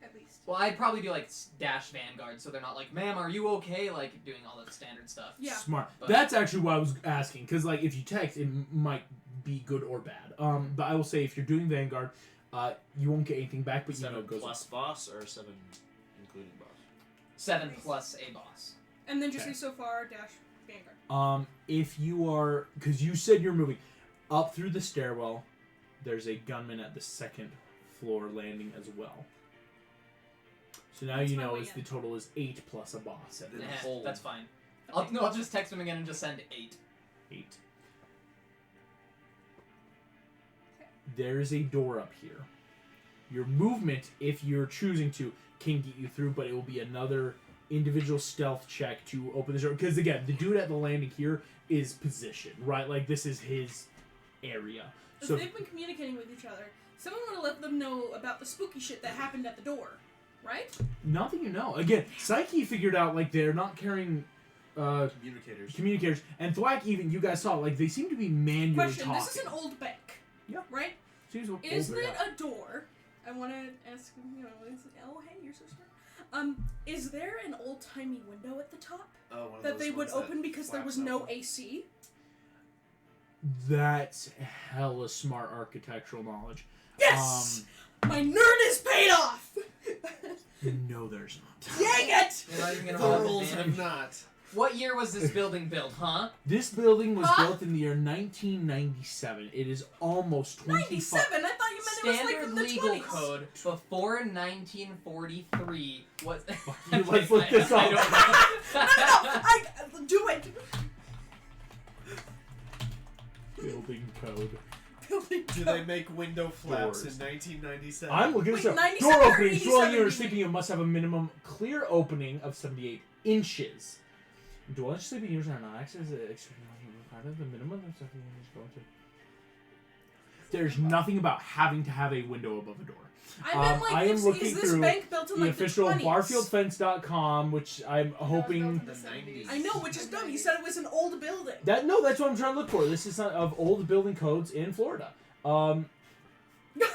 At least. Well, I'd probably do like dash Vanguard, so they're not like, "Ma'am, are you okay?" Like doing all that standard stuff. Yeah. Smart. But- That's actually what I was asking, because like if you text, it might be good or bad. But I will say if you're doing Vanguard, you won't get anything back, but you know 7 it goes plus up. boss or 7 including boss? 7 plus a boss. And then just Okay. say so far dash Vanguard. If you are, because you said you're moving up through the stairwell, there's a gunman at the second floor landing as well. So now That's you my know way is in. the total is 8 plus a boss at Then least. hold. That's fine. I'll just text him again and just send 8. 8. There's a door up here. Your movement, if you're choosing to, can get you through, but it will be another individual stealth check to open this door. Because again, the dude at the landing here is positioned, right? Like this is his area. If So they've been communicating with each other, someone would have let them know about the spooky shit that happened at the door, right? not that you know. Again, Psyche figured out like they're not carrying communicators, and Thwack even you guys saw like they seem to be manually Question: talking. This is an old bank. Yeah. Right? Seems Isn't older, it yeah. a door? I want to ask. Oh hey, your sister. Is there an old timey window at the top Oh, one of that those they would ones that open because there flaps was no open. AC? That's hella smart architectural knowledge. Yes. My nerd is paid off. No, there's not. Dang it! You're not even gonna The roll rules advantage. have not. What year was this building built, huh? This building was Huh? built in the year 1997. It is almost 25. 97. I thought you meant it was like standard from the legal 20s. code before 1943 was. Let's look this I up. don't know. Do it. Building code. Building Do they make window flaps Doors. in 1997? I'm looking Wait, this up. 97 Door or openings. Dwelling 87 unit or you sleeping mean? unit must have a minimum clear opening of 78 inches. Dwelling sleeping units are not access the minimum of 78 inches going to. There's nothing about having to have a window above a door. I meant I am is looking this through bank built in The like official the 20s? barfieldfence.com, which I'm hoping. The 90s. I know, which is dumb. You said it was an old building. That's what I'm trying to look for. This is of old building codes in Florida.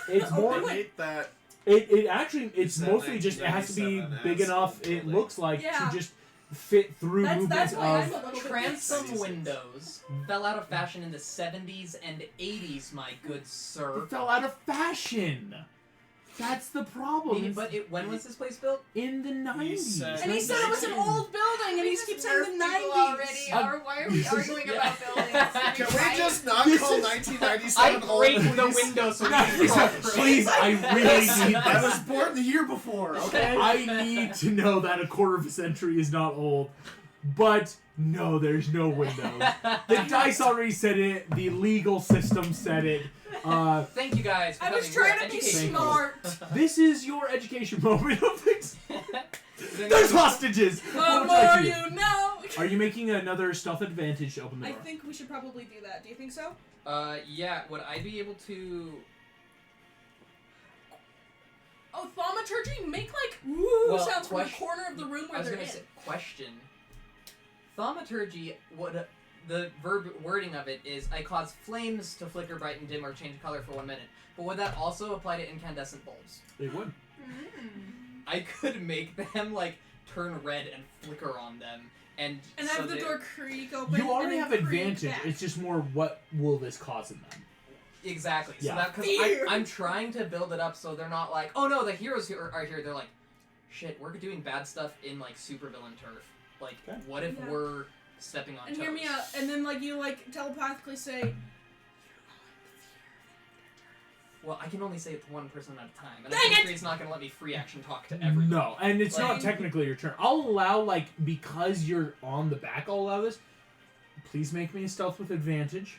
It's more. Oh, I hate that. It actually it's said mostly just it has to be 1997 big as enough. old It building. looks like Yeah. to just fit through That's movements why I'm of. a little bit Transom 96. windows fell out of fashion in the 70s and 80s, my good sir. It fell out of fashion. That's the problem. But when was this place built? In the 90s. said- And he said it was an old building, and he keeps saying the 90s. already. I'm- Or why are we arguing about buildings? Can we just not This call is- 1997 I old, break the please? window so we No, can please, crawl please, I really need I was this. born the year before, okay? I need to know that a quarter of a century is not old. But no, there's no windows. The dice already said it. The legal system said it. Thank you guys for I was coming. trying We're to be educated. smart. This is your education moment of things. Then There's you- hostages. The What would you like more to do? you know. Are you making another stealth advantage to open the I door? think we should probably do that. Do you think so? Yeah, would I be able to... Oh, thaumaturgy? Make like woo Well, sounds from the question- corner of the room I where was they're gonna in. say, question. Thaumaturgy, the verb wording of it is, I cause flames to flicker, brighten, dim, or change color for 1 minute. But would that also apply to incandescent bulbs? They would. I could make them, like, turn red and flicker on them, and And so have the they- door creak open. You already and have then creak advantage. back. It's just more what will this cause in them. Exactly. Yeah. So that, because Fear. I'm trying to build it up so they're not like, oh no, the heroes are here. They're like, shit, we're doing bad stuff in, like, supervillain turf. Like, Okay. what if Yeah. we're stepping on And toes? hear me out. And then like you like telepathically say, Well, I can only say it to one person at a time, and Dang I think it! it's not going to let me free action talk to everyone. No, and it's not Like- technically your turn. I'll allow, like, because you're on the back, I'll allow this. Please make me a stealth with advantage.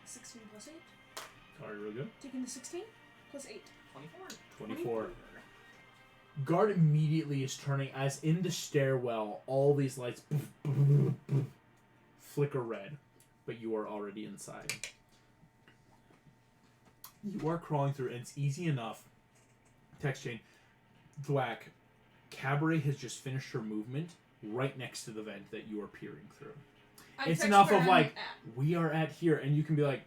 16 plus 8. Sorry, real good. Taking the 16 plus 8. 24. 24. Guard immediately is turning as in the stairwell, all these lights flicker red, but you are already inside. You are crawling through, and it's easy enough. Text chain. Thwack. Cabaret has just finished her movement right next to the vent that you are peering through. I It's text enough where of I'm like, at. we are at here, and you can be like,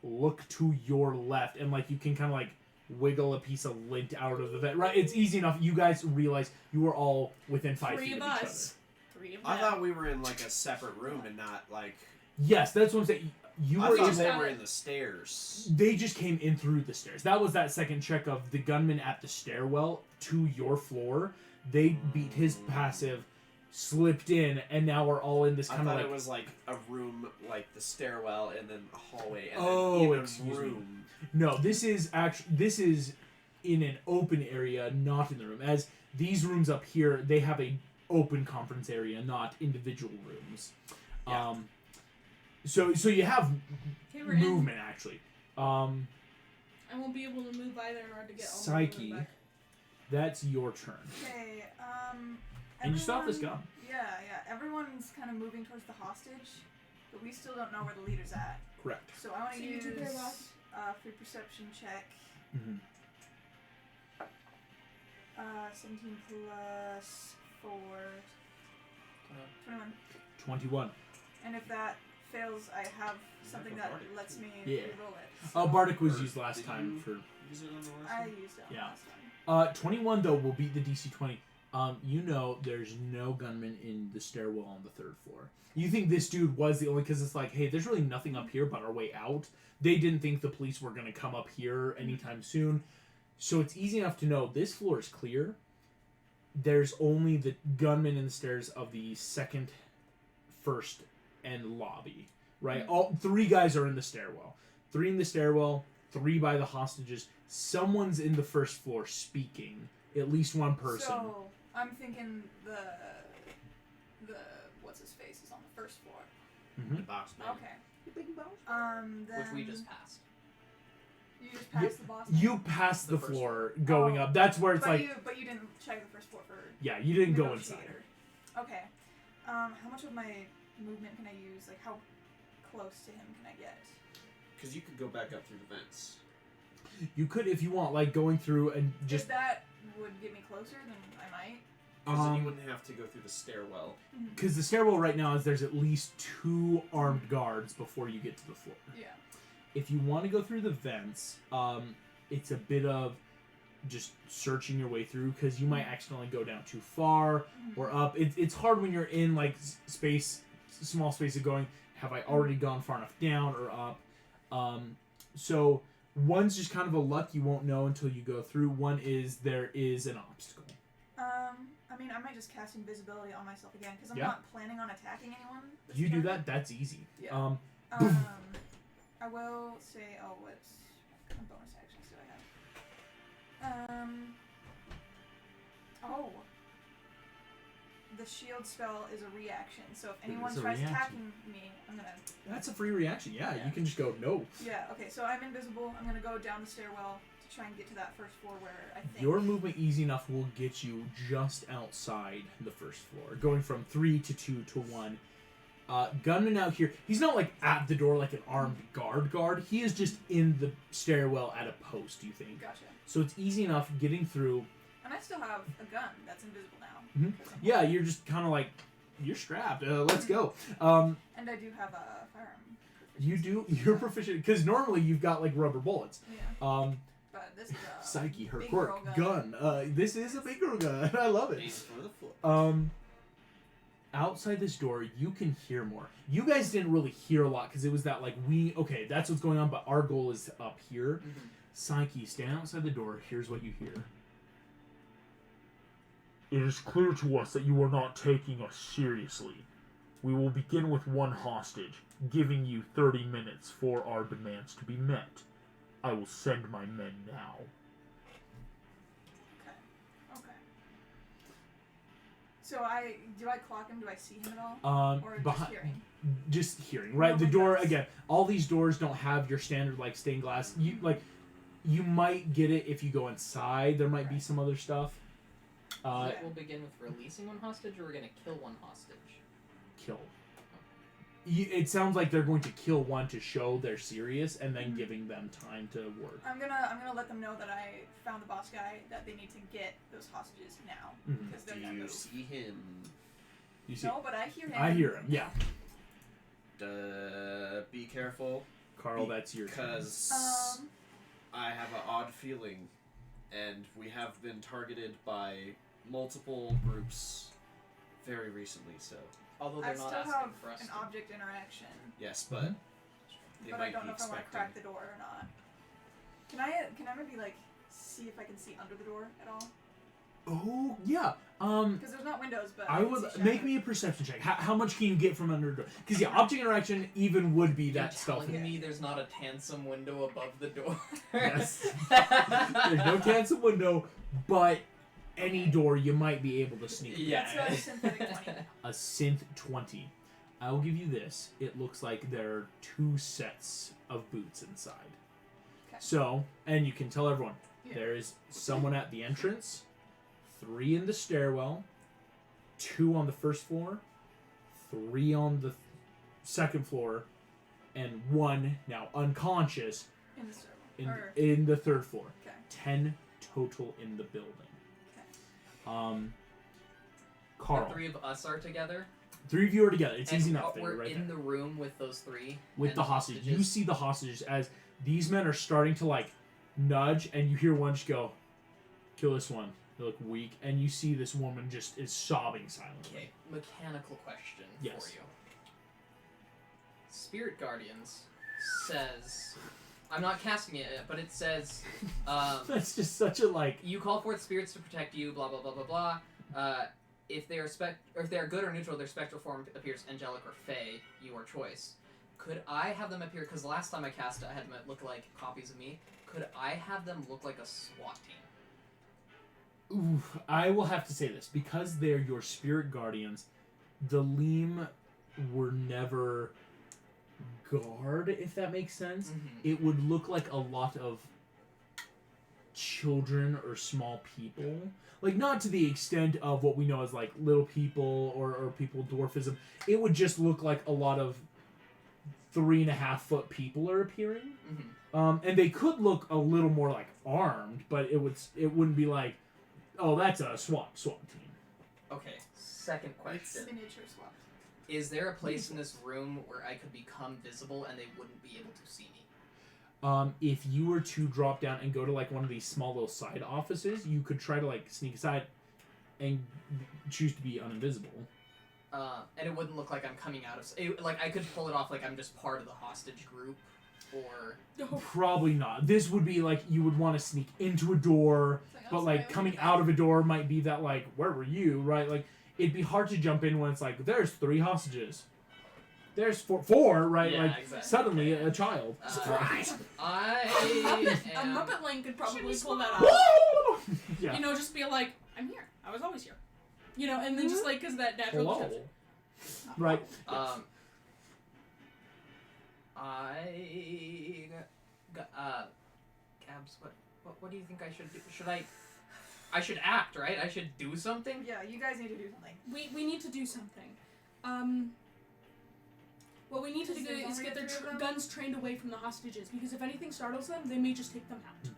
look to your left, and like you can kind of like wiggle a piece of lint out of the vent. Right? It's easy enough. You guys realize you are all within 5 3 feet of of each us. 3 of them. I thought we were in like a separate room and not like. other. Yes, that's what I'm saying. You I were. thought In, they got were it. in the stairs. they just came in through the stairs. That was that second check of the gunman at the stairwell to your floor. They beat his passive, slipped in, and now we're all in this I kind of thought like. it was like a room, like the stairwell, and then a hallway, and Oh, then in excuse a me. room. No, this is in an open area, not in the room. As these rooms up here, they have a open conference area, not individual rooms. Yeah. So you have Okay, we're in. movement actually. I won't be able to move either in order to get all my movement Psyche, back. that's your turn. Okay, And you still have this everyone- gun. Yeah. Everyone's kind of moving towards the hostage, but we still don't know where the leader's at. Correct. So I want So to you use took their last- free perception check. Mm-hmm. 17 plus 4. 21. 21. And if that fails, I have something that Bardic, lets too. me Yeah. reroll it. Oh, Bardic was Or used last did time you- for. Use it on the last I one? used it on Yeah. last time. 21 though will beat the DC 20. You know there's no gunman in the stairwell on the 3rd floor. You think this dude was the only, because it's like, hey, there's really nothing up here but our way out. They didn't think the police were going to come up here anytime soon. So it's easy enough to know this floor is clear. There's only the gunman in the stairs of the 2nd, 1st, and lobby. right? All 3 guys are in the stairwell. 3 in the stairwell, 3 by the hostages. Someone's in the first floor speaking. At least one person. So I'm thinking the what's his face is on the first floor. The box man. Okay. Then Which we just passed. You just passed the boss. You passed the first floor going up. That's where it's but like. but you didn't check the first floor for. Yeah, you didn't go inside. negotiator. Okay. How much of my movement can I use? Like, how close to him can I get? Because you could go back up through the vents. You could, if you want, like going through and just. If that would get me closer, then I might. Because then you wouldn't have to go through the stairwell. Because the stairwell right now is there's at least 2 armed guards before you get to the floor. Yeah. If you want to go through the vents, it's a bit of just searching your way through because you might accidentally go down too far or up. It's hard when you're in like small space of going, have I already gone far enough down or up? So one's just kind of a luck you won't know until you go through. One is there is an obstacle. I mean, I might just cast invisibility on myself again because I'm not planning on attacking anyone. You do that, that's easy. Yeah. I will say, what kind of bonus actions do I have? The shield spell is a reaction, so if anyone tries attacking me, I'm gonna... That's a free reaction, yeah. Yeah. You can just go, no. Yeah, okay, so I'm invisible. I'm gonna go down the stairwell to try and get to that first floor where I think... Your movement easy enough will get you just outside the first floor, going from 3 to 2 to 1. Gunman out here, he's not like at the door like an armed guard. He is just in the stairwell at a post, you think. Gotcha. So it's easy enough getting through. And I still have a gun that's invisible now. Yeah, you're just kind of like, you're strapped. Let's go. And I do have a firearm. You do? You're proficient. Because normally you've got like rubber bullets. Yeah. But this is a Psyche, her big quirk, girl gun. This is a big girl gun. I love it. Aim for the foot. Outside this door, you can hear more. You guys didn't really hear a lot because it was that like okay, that's what's going on, but our goal is up here. Psyche, stand outside the door. Here's what you hear. It is clear to us that you are not taking us seriously. We will begin with one hostage, giving you 30 minutes for our demands to be met. I will send my men now. Okay. So do I clock him? Do I see him at all? Or just hearing? Just hearing, right? The door again. All these doors don't have your standard like stained glass. You might get it if you go inside. There might be some other stuff. We'll begin with releasing one hostage, or we're gonna kill one hostage. Kill. It sounds like they're going to kill one to show they're serious, and then giving them time to work. I'm gonna let them know that I found the boss guy. That they need to get those hostages now. Because they're gonna Do you move. see him? You see? No, but I hear him. I hear him. Yeah. Be careful, Carl, that's your turn. because I have an odd feeling, and we have been targeted by multiple groups very recently. So Although I they're still not have asking for us an to. object interaction, yes, but they but might I don't be know if I want to expecting. crack the door or not. Can I maybe like see if I can see under the door at all? Oh yeah. Because there's not windows, but I can would see make shadows. me a perception check. How much can you get from under the door? Because yeah, object interaction even would be that You're stealthy. telling me there's not a transom window above the door? Yes. There's no transom window, but any door you might be able to sneak. Yeah. It's a synthetic 20. A synth 20. I will give you this. It looks like there are 2 sets of boots inside. Okay. So, and you can tell everyone, Yeah. there is someone at the entrance, 3 in the stairwell, 2 on the first floor, 3 on the second floor, and 1 now unconscious In the server. in the third floor. Okay. 10 total in the building. Okay. Carl, The 3 of us are together. 3 of you are together. It's and easy enough. We're Right in there. the room with those 3. With and the hostages. You see the hostages as these men are starting to like nudge, and you hear one just go, "Kill this one." They look weak, and you see this woman just is sobbing silently. Okay, mechanical question Yes. for you. Spirit Guardians says, I'm not casting it yet, but it says, That's just such a like. you call forth spirits to protect you, blah blah blah blah blah. If they are good or neutral, their spectral form appears angelic or fey, your choice. could I have them appear? Because the last time I cast it, I had them look like copies of me. Could I have them look like a SWAT team? Oof, I will have to say this. Because they're your spirit guardians, the Leem were never guard, if that makes sense. Mm-hmm. It would look like a lot of children or small people. Like, not to the extent of what we know as, like, little people or people dwarfism. It would just look like a lot of 3.5 foot people are appearing. Mm-hmm. And they could look a little more, like, armed, but it wouldn't be like, oh, that's a SWAT team. Okay, second question. Miniature swap. Is there a place in this room where I could become visible and they wouldn't be able to see me? If you were to drop down and go to like one of these small little side offices, you could try to like sneak aside and choose to be uninvisible. And it wouldn't look like I'm coming out of... like, I could pull it off like I'm just part of the hostage group, or... Probably not. This would be like you would want to sneak into a door, but like coming out of a door might be that like, where were you, right? Like, it'd be hard to jump in when it's like, there's 3 hostages. There's four, right? Yeah, like, exactly. suddenly a child. Surprise! A Muppet Lane could probably pull that off. Woo! Yeah. You know, just be like, I'm here. I was always here. You know, and then just like, because that natural Hello. perception. Right. Gabs, what do you think I should do? I should act, right? I should do something? Yeah, you guys need to do something. We need to do something. What we need to do is get their guns trained away from the hostages, because if anything startles them, they may just take them out.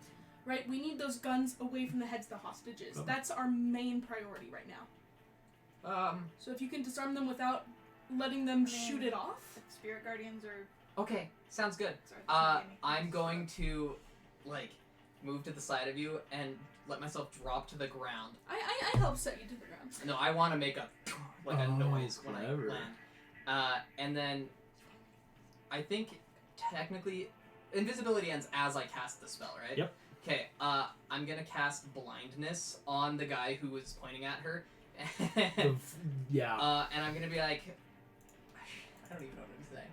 Right? We need those guns away from the heads of the hostages. That's our main priority right now. So if you can disarm them without letting them shoot it off. Spirit guardians are. Okay, sounds good. Sorry, I'm going to, like, move to the side of you and let myself drop to the ground. I help set you to the ground. No, I want to make a noise when I clever. land. And then I think technically invisibility ends as I cast the spell, right? Yep. Okay, I'm gonna cast blindness on the guy who was pointing at her. Yeah. And I'm gonna be like, I don't even know what I'm saying.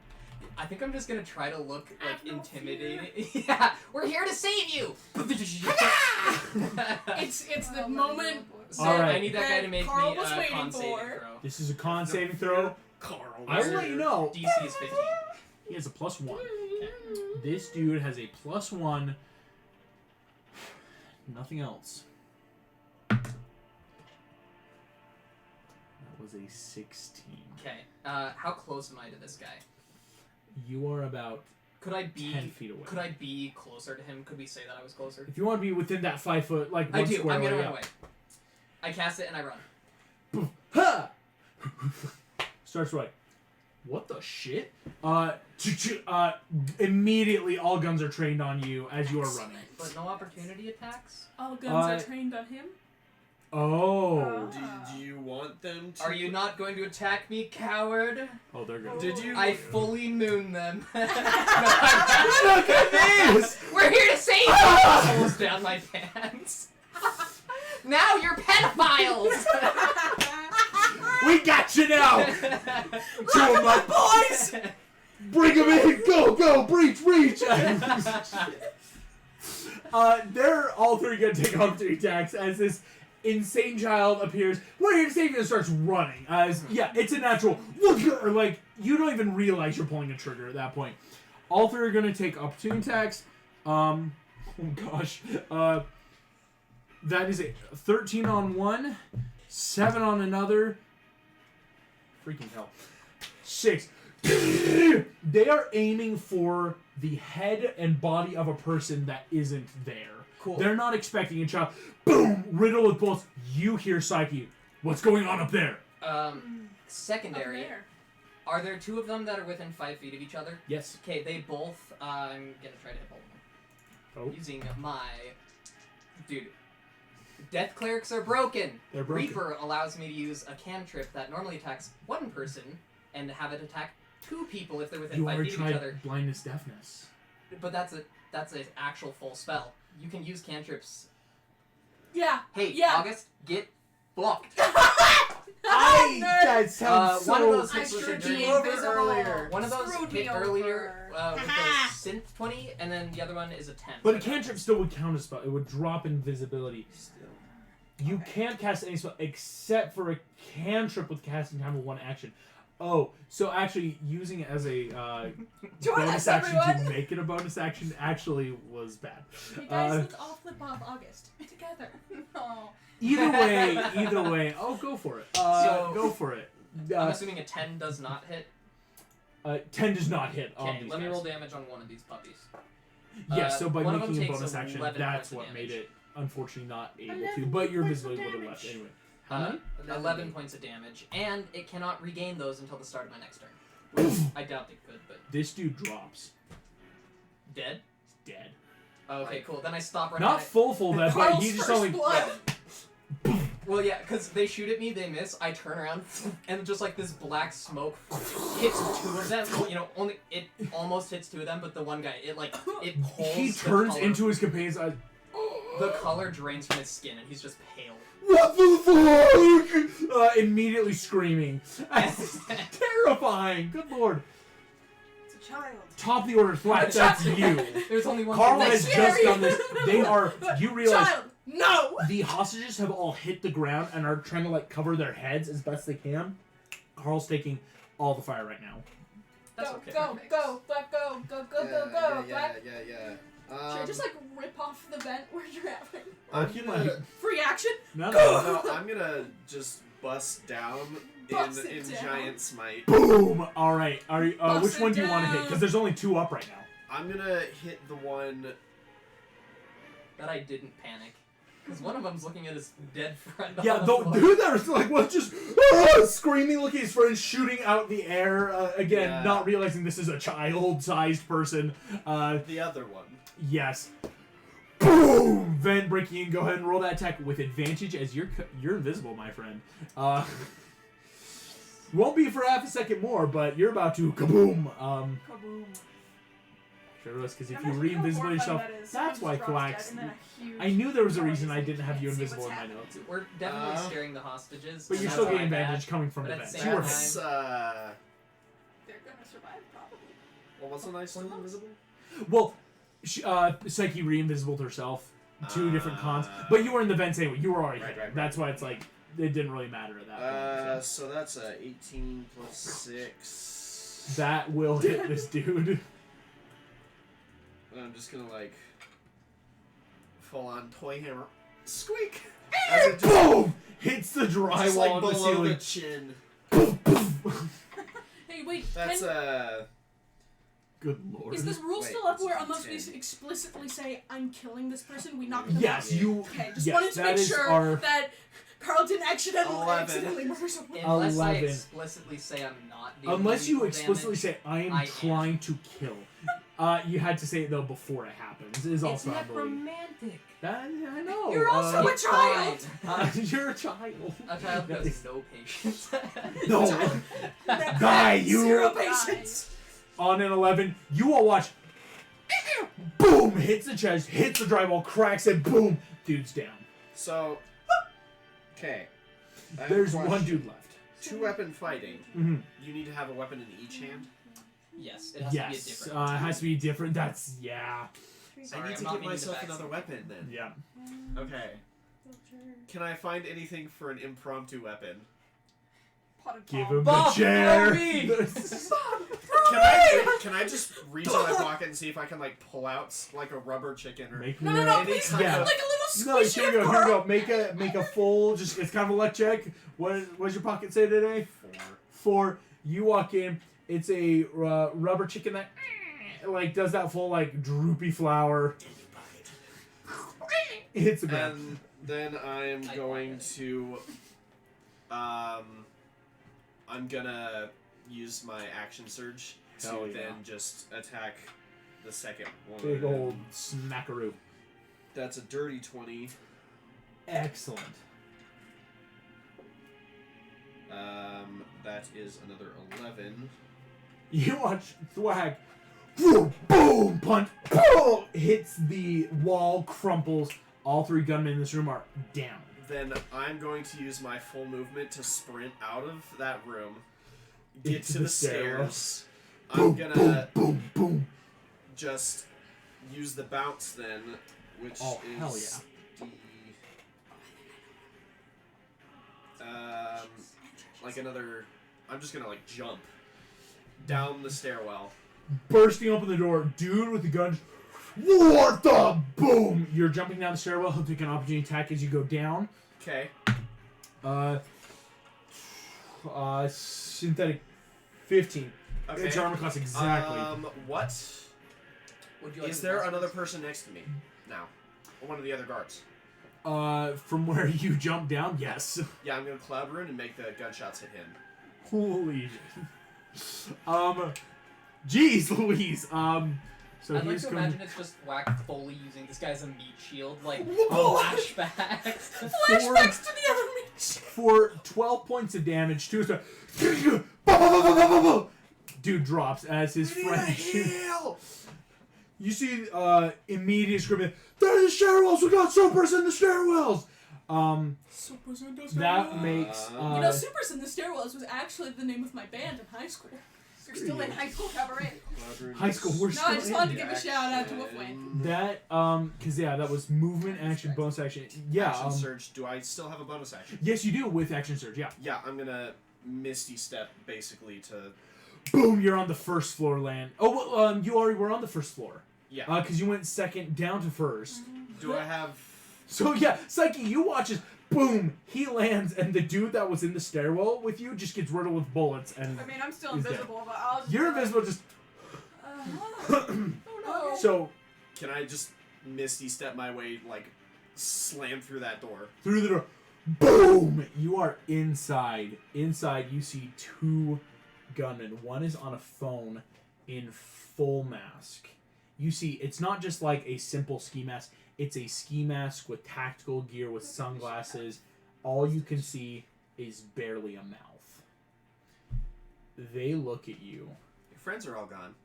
I think I'm just gonna try to look like intimidating. Yeah, we're here to save you. It's the moment. So All right. I need that guy to make Carl me was a waiting con saving for. throw. This is a con saving throw. Carl. I will let you know. DC is 15. He has a +1. This dude has a +1. Nothing else. That was a 16. Okay. How close am I to this guy? You are about Could I be 10 feet away. Could I be closer to him? Could we say that I was closer? If you want to be within that 5 foot, like I one do. square I'm gonna way, run away. I cast it and I run. Ha! Starts right. What the shit? Immediately all guns are trained on you as you are running. But no opportunity attacks? All guns are trained on him. Oh. Do you want them to? Are you not going to attack me, coward? Oh, they're good. Did you? I fully moon them. Look at this! We're here to save you! Pulls down my pants. Now you're pedophiles! We got you now! Two of my boys! Bring them in! Go! Breach! They're all 3 gonna take opportunity attacks as this insane child appears. We're here to save you and starts running. Yeah, it's a natural. Like, you don't even realize you're pulling a trigger at that point. All 3 are gonna take opportunity attacks. Oh gosh. That is a 13 on one, 7 on another. Freaking hell. 6. They are aiming for the head and body of a person that isn't there. Cool. They're not expecting a child. Boom! Riddled with bullets. You hear Psyche. What's going on up there? Secondary. Up there. Are there 2 of them that are within 5 feet of each other? Yes. Okay, they both. I'm gonna try to hit both of them. Oh. Using my. Dude. Death clerics are broken. They're broken. Reaper allows me to use a cantrip that normally attacks 1 person and have it attack 2 people if they're within You 5 already feet of each other. tried blindness, deafness. But that's an actual full spell. You can use cantrips. Yeah. Hey, Yeah. August, get fucked. right! That sounds so... One of those I hits was a screwed dirty. you over. One of those Screwed hit me earlier over. with a synth 20, and then the other one is a 10. But a cantrip still would count as spell. It would drop invisibility. Still. You Okay. can't cast any spell except for a cantrip with casting time of 1 action. Oh, so actually using it as a Join bonus us, action everyone. to make it a bonus action actually was bad. Hey guys, Uh, let's all flip off August together. No. Either way. Oh, go for it. So- Go for it. I'm assuming a 10 does not hit. 10 does not hit on Okay, these let me guys. roll damage on one of these puppies. Yes, so by one of them making a takes bonus action, 11 that's points of what made damage. it unfortunately not able to. 11 But your points of visibility would have left damage. anyway. How many? 11 points of damage, and it cannot regain those until the start of my next turn. Which I doubt it could, but This dude drops. dead. He's dead. Okay, cool. Then I stop right Not at full dead, but Carl's he just first only... blood. Well, yeah, because they shoot at me, they miss. I turn around, and just like this black smoke hits 2 of them. You know, only it almost hits 2 of them, but the one guy, it pulls. He the turns color- into his companion's eyes. the color drains from his skin, and he's just pale. What the fuck? Immediately screaming. That's terrifying. Good lord. It's a child. Top of the order threat. That's you. There's only one. Carl thing has left. just done this. They are. You realize Child, no. the hostages have all hit the ground and are trying to like cover their heads as best they can. Carl's taking all the fire right now. That's Go, okay. go, Black, go, Black. Yeah. Should I just like rip off the vent where you're at? I'm You gonna, might- Free action? No. no, I'm gonna just bust down Bust in it down. giant smite. Boom. All right. Are you, Bust which it one do you want to hit? down. Because there's only 2 up right now. I'm gonna hit the one. That I didn't panic. Because one of them's looking at his dead friend. Yeah, on the the floor. dude that was like was just screaming, looking at his friend, shooting out the air. Again, Yeah. not realizing this is a child-sized person. The other one. Yes. Boom! Van breaking in. Go ahead and roll that attack with advantage as you're invisible, my friend. Won't be for half a second more, but you're about to kaboom. Kaboom. Sure was, because if Imagine you how re-invisible horrifying yourself, that is. that's why Someone drops Thwax. dead and then a huge I knew there was a noise reason I and didn't you have you can't see invisible in what's my happening. notes. We're definitely scaring the hostages. But and you're that's still my getting bad. advantage coming from But the at vents. the You same were time- That's They're gonna survive, probably. well, wasn't I still invisible? well, Psyche re-invisible herself. 2 different cons, but you were in the vents anyway. You were already Right, hit. right. That's why it's like it didn't really matter at that point. So. So that's 18 plus 6. That will hit this dude. And I'm just gonna like full on toy hammer squeak as it just Boom! Hits the just, drywall like on the below ceiling. the chin. Hey, wait. That's Good lord. Is this rule Wait, still up it's where unless we 10. explicitly say I'm killing this person, we knock them Yes, out? you. Okay, just yes, wanted to that make is sure our. that Carl didn't accidentally 11. murder someone. Unless I 11. explicitly say I'm not doing Unless you lethal explicitly damage. say I am I am. trying to kill. You had to say it though before it happens. Is It's also I not believe. romantic. That, I know. You're also a It's child. fine. You're a child. A child who has no patience. No. That Die, has you. 0 patience. On an 11, you all watch. Boom! Hits the chest, hits the drywall, cracks it. Boom! Dude's down. so. Okay. I have a There's one question. dude left. 2-weapon fighting. Mm-hmm. You need to have a weapon in each hand. Yes, it has to be a Yes, different. it has to be different. That's yeah. Sorry, I need I'm to not give meaning to myself backseat. another weapon then. Yeah. Okay. Can I find anything for an impromptu weapon? Potted Give palm. him Bob, the chair. help me! Can I just reach in my pocket and see if I can like pull out like a rubber chicken or Make No, me no, a- no, Any please, kind like a of- little No, squishy here we go. Here we Carl. go. Make a full. Just it's kind of a luck check. What does your pocket say today? 4. You walk in. It's a rubber chicken that like does that full like droopy flower. It hits the ground. And then I'm I going like it. to I'm gonna use my action surge to Hell yeah. then just attack the second one. Big old smackaroo. That's a dirty 20. Excellent. That is another 11. You watch Thwag. Boom, boom, punch, boom, hits the wall, crumples. All 3 gunmen in this room are down. then I'm going to use my full movement to sprint out of that room, get Into to the the stairwell. stairs. Boom, I'm gonna boom, boom. just use the bounce then, which Oh, is hell yeah. like another. I'm just gonna like jump down the stairwell. Bursting open the door, dude with the gun. What the boom? You're jumping down the stairwell. He'll take an opportunity attack as you go down. Okay. Synthetic 15. Okay. Its armor class exactly. What? Would you like Is to there press another this? person next to me now? Or one of the other guards? From where you jump down, yes. Yeah, I'm gonna cloud rune and make the gunshots hit him. Holy. Jeez, Louise. So I'd like he's to going. imagine it's just Whack fully using this guy as a meat shield, like Whoa. flashbacks. Flashbacks to the other meat. For 12 points of damage, to his dude drops as his friend shoots. You see immediate screaming, there's the stairwells, we got supers in the stairwells! That makes... You know, Supers in the Stairwells was actually the name of my band in high school. You're still in high school cabaret. high school, we're No, still I just in wanted to there. give a shout out to Wolfwayne. That, because, yeah, that was movement, action, bonus action. Yeah, Action surge. Do I still have a bonus action? yes, you do with action surge, yeah. Yeah, I'm gonna Misty Step basically to. Boom, you're on the first floor land. Oh, well, you already were on the first floor. Yeah. Because you went second down to first. Do I have? So yeah, Psyche, you watch as boom, he lands, and the dude that was in the stairwell with you just gets riddled with bullets, and I mean, I'm still He's dead. invisible, but I'll just. you're invisible. Just Oh no. so Can I just Misty Step my way, like slam through that door? through the door, boom, you are inside. Inside, you see two gunmen. One is on a phone in full mask. You see, it's not just like a simple ski mask. It's a ski mask with tactical gear with sunglasses. All you can see is barely a mouth. They look at you. Your friends are all gone.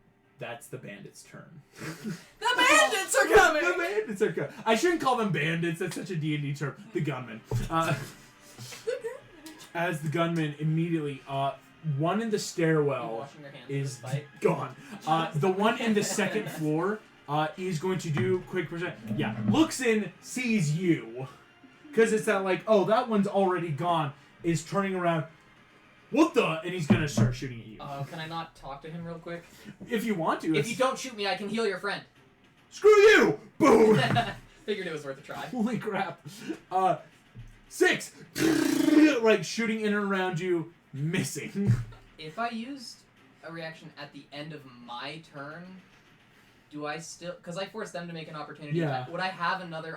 That's the bandits' turn. The bandits are coming! The bandits are coming. I shouldn't call them bandits. That's such a D&D term. The gunmen. As the gunmen immediately, one in the You stairwell washing your hands is for this fight? gone. The one in the second floor is going to do quick percent. Yeah, looks in, sees you, because it's that like, oh, that one's already gone. Is turning around. What the? And he's gonna start shooting at you. Can I not talk to him real quick? If you want to. If it's- you don't shoot me, I can heal your friend. Screw you! Boom! Figured it was worth a try. Holy crap. 6! Like shooting in and around you, missing. If I used a reaction at the end of my turn, do I still... Because I forced them to make an opportunity Yeah. attack. Would I have another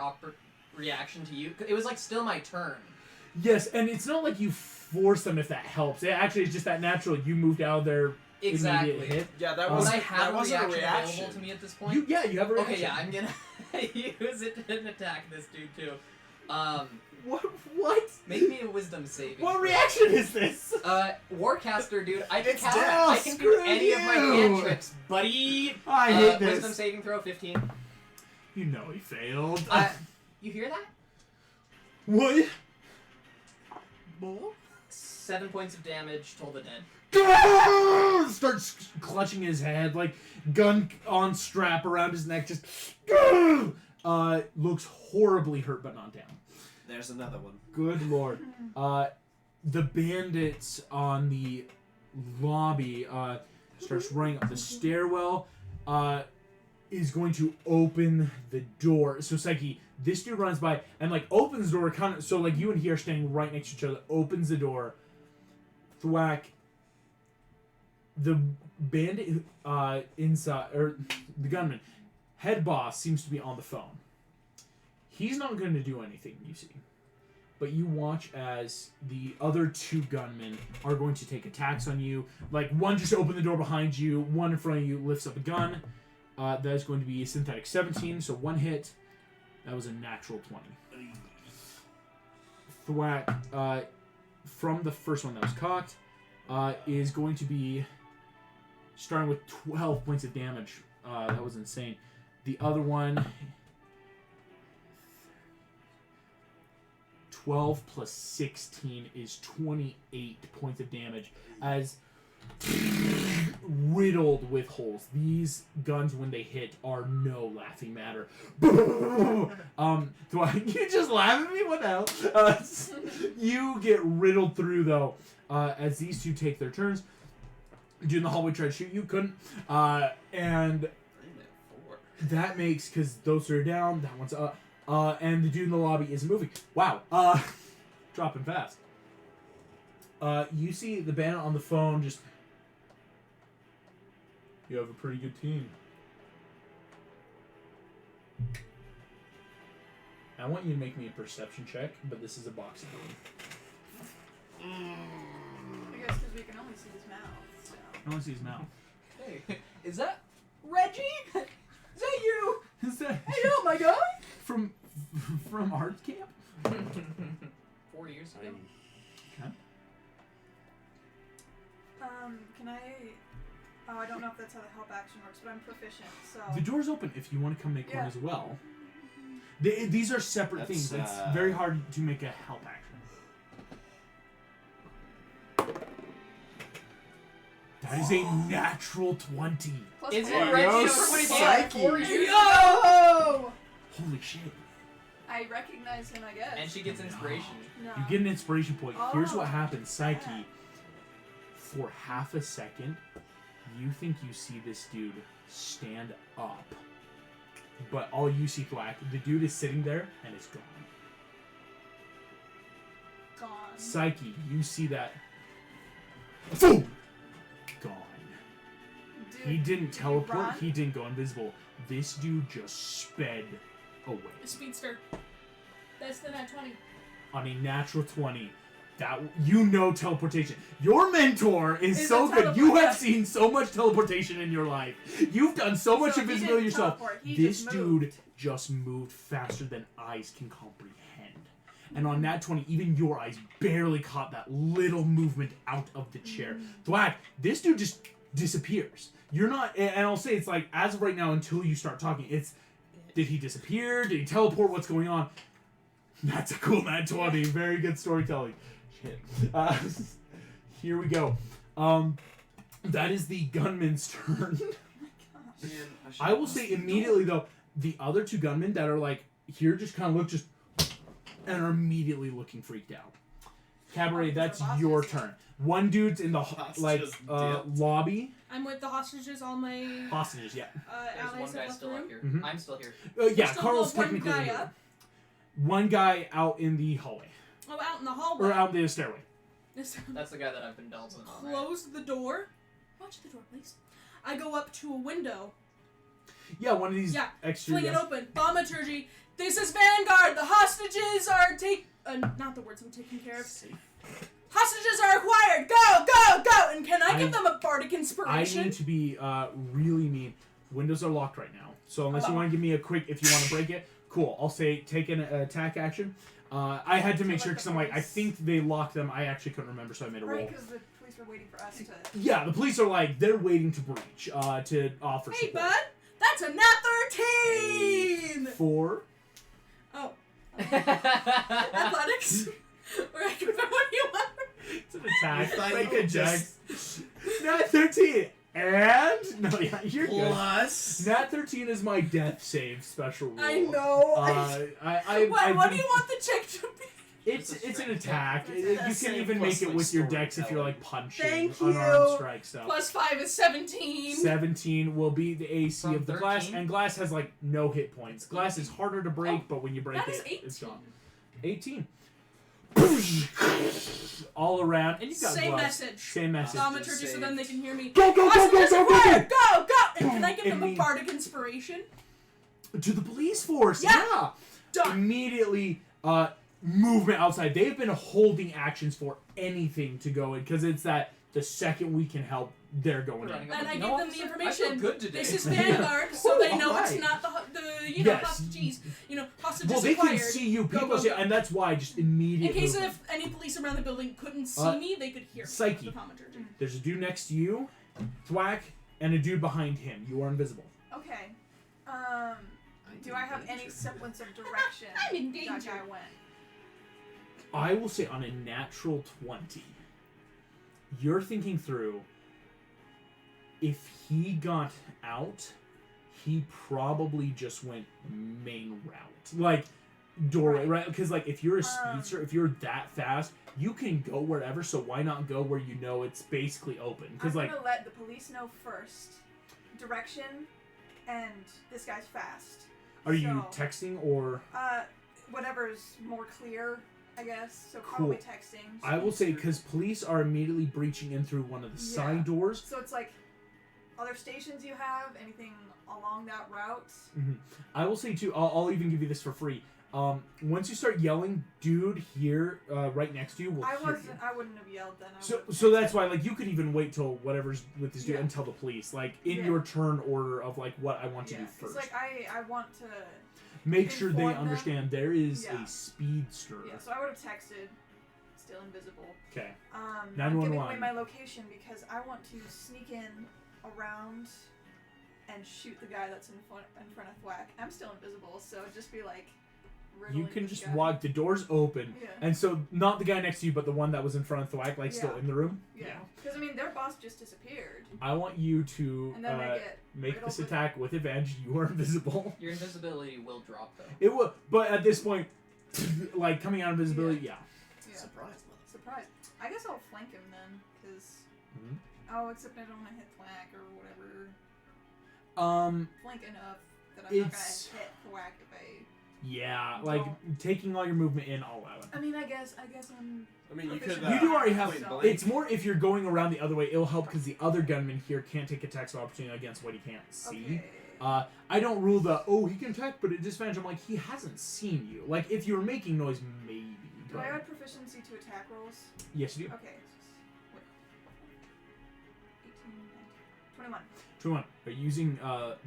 reaction to you? 'Cause it was like still my turn. Yes, and it's not like you force them if that helps. It actually is just that natural. You moved out of their Exactly. immediate hit. Yeah, that Would was. Would I have that a wasn't reaction available to me at this point? You have a reaction. Okay, yeah, I'm gonna use it to attack this dude too. What? Make me a wisdom saving. What throw. reaction is this? Warcaster, dude. I can It's cast. death, I can do screw any of my you. cantrips, buddy. I hate this. Wisdom saving throw 15. You know he failed. You hear that? What? 7 points of damage. Toll the dead. Starts clutching his head, like gun on strap around his neck, just looks horribly hurt but not down. There's another one. Good lord. The bandits on the lobby starts running up the stairwell, is going to open the door. So Psyche, this dude runs by and like opens the door kind of so like you and he are standing right next to each other, opens the door. Thwack. The bandit inside, or the gunman, head boss seems to be on the phone. He's not going to do anything, you see. But you watch as the other two gunmen are going to take attacks on you. Like, one just opened the door behind you, one in front of you lifts up a gun. That is going to be a synthetic 17, so one hit. That was a natural 20. Thwack, from the first one that was cocked, is going to be starting with 12 points of damage. That was insane. The other one, 12 plus 16 is 28 points of damage as riddled with holes. These guns, when they hit, are no laughing matter. You just laugh at me? What the hell? You get riddled through, though, as these two take their turns. Dude in the hallway tried to shoot you, couldn't. And that makes, because those are down, that one's up. And the dude in the lobby isn't moving. Wow. Dropping fast. You see the bandit on the phone just... You have a pretty good team. I want you to make me a perception check, but this is a boxing game. I guess because we can only see his mouth. So. I want to see his mouth. Hey, is that Reggie? Is that you? Is that Hey, oh my god! from art camp? 4 years ago. Okay. Can I... Oh, I don't know if that's how the help action works, but I'm proficient, so... The door's open if you want to come make one Yeah. as well. These are separate things. It's very hard to make a help action. That is a natural 20. Plus Is it four. Reggie yo, from Psyche. 4 years ago? Yo! Holy shit. I recognize him, I guess. And she gets inspiration. No. You get an inspiration point. Here's Oh. what happens, Psyche. For half a second, you think you see this dude stand up. But all you see, Thwack, the dude is sitting there and is gone. Gone. Psyche, you see that. Boom! Gone. Dude, He didn't did you teleport, run? he didn't go invisible. This dude just sped away. A speedster. That's the nat 20. On a natural 20. That you know teleportation. Your mentor is Is so a good. You teleport, have yeah. seen so much teleportation in your life. You've done so much So he invisibility didn't yourself. teleport, he This just dude moved. just moved faster than eyes can comprehend. And on nat 20, even your eyes barely caught that little movement out of the chair. Thwack, this dude just disappears. You're not, and I'll say it's like, as of right now, until you start talking, it's, did he disappear? Did he teleport? What's going on? That's a cool nat 20. Very good storytelling. Shit. Here we go. That is the gunman's turn. I will say immediately, though, the other two gunmen that are like, here just kind of look just, and are immediately looking freaked out. Cabaret, that's your turn. One dude's in the Boss like just dipped. lobby. I'm with the hostages, all my Hostages, yeah. There's allies one have guy left the still up room. here. Mhm. I'm still here. Yeah, There's still Carl's one technically guy in the room. up. One guy out in the hallway. Oh, out in the hallway. Or out the stairway. That's the guy that I've been belting on. Right? Close the door. Watch the door, please. I go up to a window. Yeah, one of these Yeah, extra Fling it guys. open. Thaumaturgy. This is Vanguard. The hostages are not the words I'm taking care of. Hostages are acquired. Go, go, go. And can I give them a bardic I inspiration? need to be really mean. Windows are locked right now. So unless you want to give me a quick, if you want to break it, cool. I'll say take an attack action. I had to make sure because I'm like, I think they locked them. I actually couldn't remember, so I made a roll. Right, because the police were waiting for us to... Yeah, the police are like, they're waiting to breach, to offer Hey, support. bud. That's a nat 13. 4. Oh. Athletics. Or I can what do you want? It's an attack. I thought Like you a could jack. just- Nat 13. And no, yeah, you're good. Plus. Nat 13 is my death save special rule. I know. What do you want the check to be? It's It's a an strength attack. check. You It's a can save even plus, make it like, with your dex if you're storytelling. like punching Thank unarmed you. strike stuff. Plus 5 is 17. 17 will be the AC From of the glass, 13? and glass has like no hit points. Glass is harder to break, but when you break That is it, 18. it's gone. 18. All around, and you've got Same gloves. message. Same message. Thaumaturgy, so then they can hear me. Go, go, go, go, Hostages go, go, acquired. go! Go, go! And can I give them And a me- bardic inspiration? To the police force, Yeah. yeah. Done. Immediately, movement outside. They've been holding actions for anything to go in because it's that the second we can help, they're going in. And I You give know, them the officer, information. I feel good today. This is Vanguard, so they know it's Alright. not the Yes. hostages. Hostages Well, they acquired. can see you, Go, people go, see, go. and that's why just immediate In case movement. if any police around the building couldn't see me, they could hear me. Psyche. The thaumaturgy. There's a dude next to you, Thwack, and a dude behind him. You are invisible. Okay. Do I have any semblance of direction I'm in that danger. guy went? I will say on a natural 20, you're thinking through, if he got out, he probably just went main route. Like, doorway, right? Because, like, if you're a speedster, if you're that fast, you can go wherever, so why not go where you know it's basically open? Because, I'm like, gonna let the police know first. Direction, and this guy's fast. are you texting or... Whatever's more clear, I guess. So probably texting. I will say, because police are immediately breaching in through one of the side doors. So it's like, other stations you have, anything along that route? Mm-hmm. I will say, too, I'll even give you this for free. Once you start yelling, dude here, right next to you will hear you. I wouldn't have yelled then. So that's why, like, you could even wait till whatever's with this dude and tell the police, like, in your turn order of, like, what I want to do first. It's like, I want to... Make sure they them. understand there is a speedster. Yeah, so I would have texted, still invisible. Okay. I'm 911. giving away my location because I want to sneak in around and shoot the guy that's in front of Thwack. I'm still invisible, so just be like... You can just walk, the door's open, and so not the guy next to you, but the one that was in front of Thwack, like still in the room. Yeah, because I mean their boss just disappeared. I want you to make this attack with advantage. You are invisible. Your invisibility will drop though. It will, but at this point, like coming out of invisibility, Yeah. Surprise. I guess I'll flank him then, because except I don't want to hit Thwack or whatever. Flank enough that I'm not gonna hit Thwack if I. Yeah, like taking all your movement in, I'll allow it. I mean, I guess I'm. I mean, you could. You do already have. So. It's more if you're going around the other way. It'll help because the other gunman here can't take attacks of opportunity against what he can't see. Okay. I don't rule the he can attack, but at disadvantage. I'm like he hasn't seen you. Like if you were making noise, maybe. Do I add proficiency to attack rolls? Yes, you do. Okay. 18, 21. 21. Are you using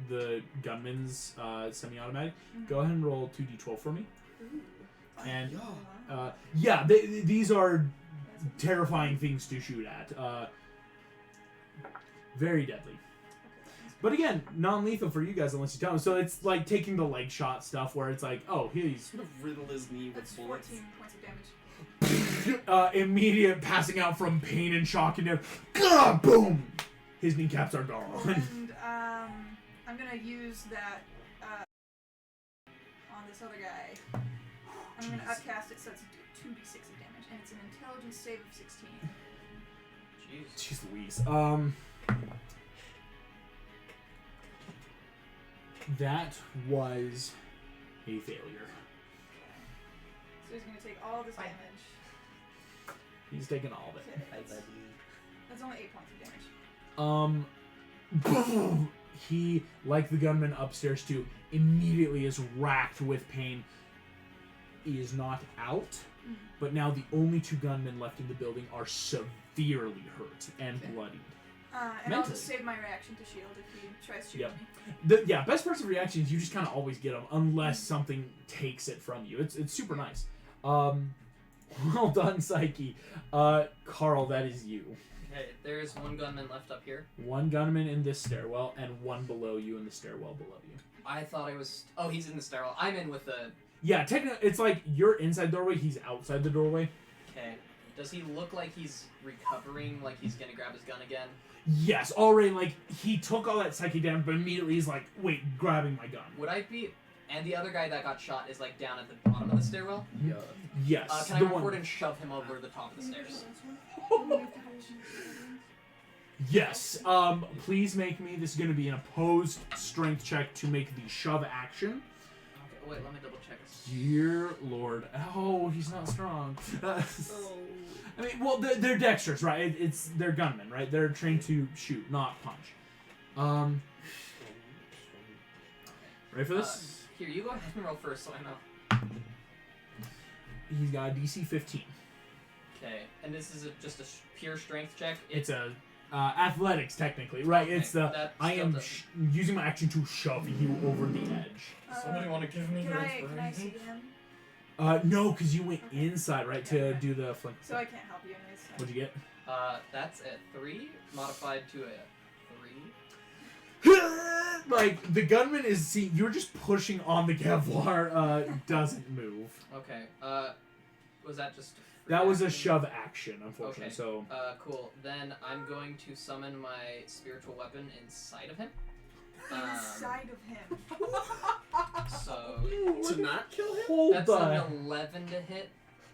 the gunman's semi-automatic? Go ahead and roll 2d12 for me. Ooh. And these are terrifying things to shoot at. Very deadly. But again, non-lethal for you guys unless you tell them. So it's like taking the leg shot stuff where it's like, he's riddle his knee with bullets. 14 points of damage. Immediate passing out from pain and shock and boom! His kneecaps are gone. And I'm gonna use that on this other guy. I'm gonna upcast it so it's 2d6 of damage, and it's an intelligence save of 16. Jeez Louise. That was a failure. So he's gonna take all this damage. He's taking all of it. That's only 8 points of damage. Boom! He, like the gunman upstairs too, immediately is racked with pain. He is not out, but now the only two gunmen left in the building are severely hurt and bloodied. And I'll just save my reaction to shield if he tries shooting me. Best person reaction is you just kind of always get them unless something takes it from you. It's super nice. Well done, Psyche. Carl, that is you. Okay, there is one gunman left up here. One gunman in this stairwell and one below you in the stairwell below you. I thought I was... Oh, he's in the stairwell. I'm in with the... Yeah, technically, it's like you're inside the doorway, he's outside the doorway. Okay. Does he look like he's recovering, like he's gonna grab his gun again? Yes, already, like, he took all that psychic damage, but immediately he's like, wait, grabbing my gun. Would I be... And the other guy that got shot is, like, down at the bottom of the stairwell? Yeah. Yes. Can I record and shove him over the top of the stairs? Yes. Please make me, this is going to be an opposed strength check to make the shove action. Okay, wait, let me double check this. Dear Lord. Oh, he's not strong. I mean, well, they're dexterous, right? They're gunmen, right? They're trained to shoot, not punch. Ready for this? Here, you go ahead and roll first so I know. He's got a DC 15. Okay, and this is just a pure strength check? It's a athletics, technically, right? Okay, it's the I am using my action to shove you over the edge. Somebody want to give me Can I see him? No, because you went inside, right, to do the flank. So I can't help you anyways. So. What'd you get? That's a 3, modified to a 3. Like, the gunman is, you're just pushing on the Kevlar, doesn't move. Okay, Was that just? That was a action? shove action, unfortunately. Okay. So Cool. Then I'm going to summon my spiritual weapon inside of him. Inside of him. So To not kill him? hold that's the an 11 to hit.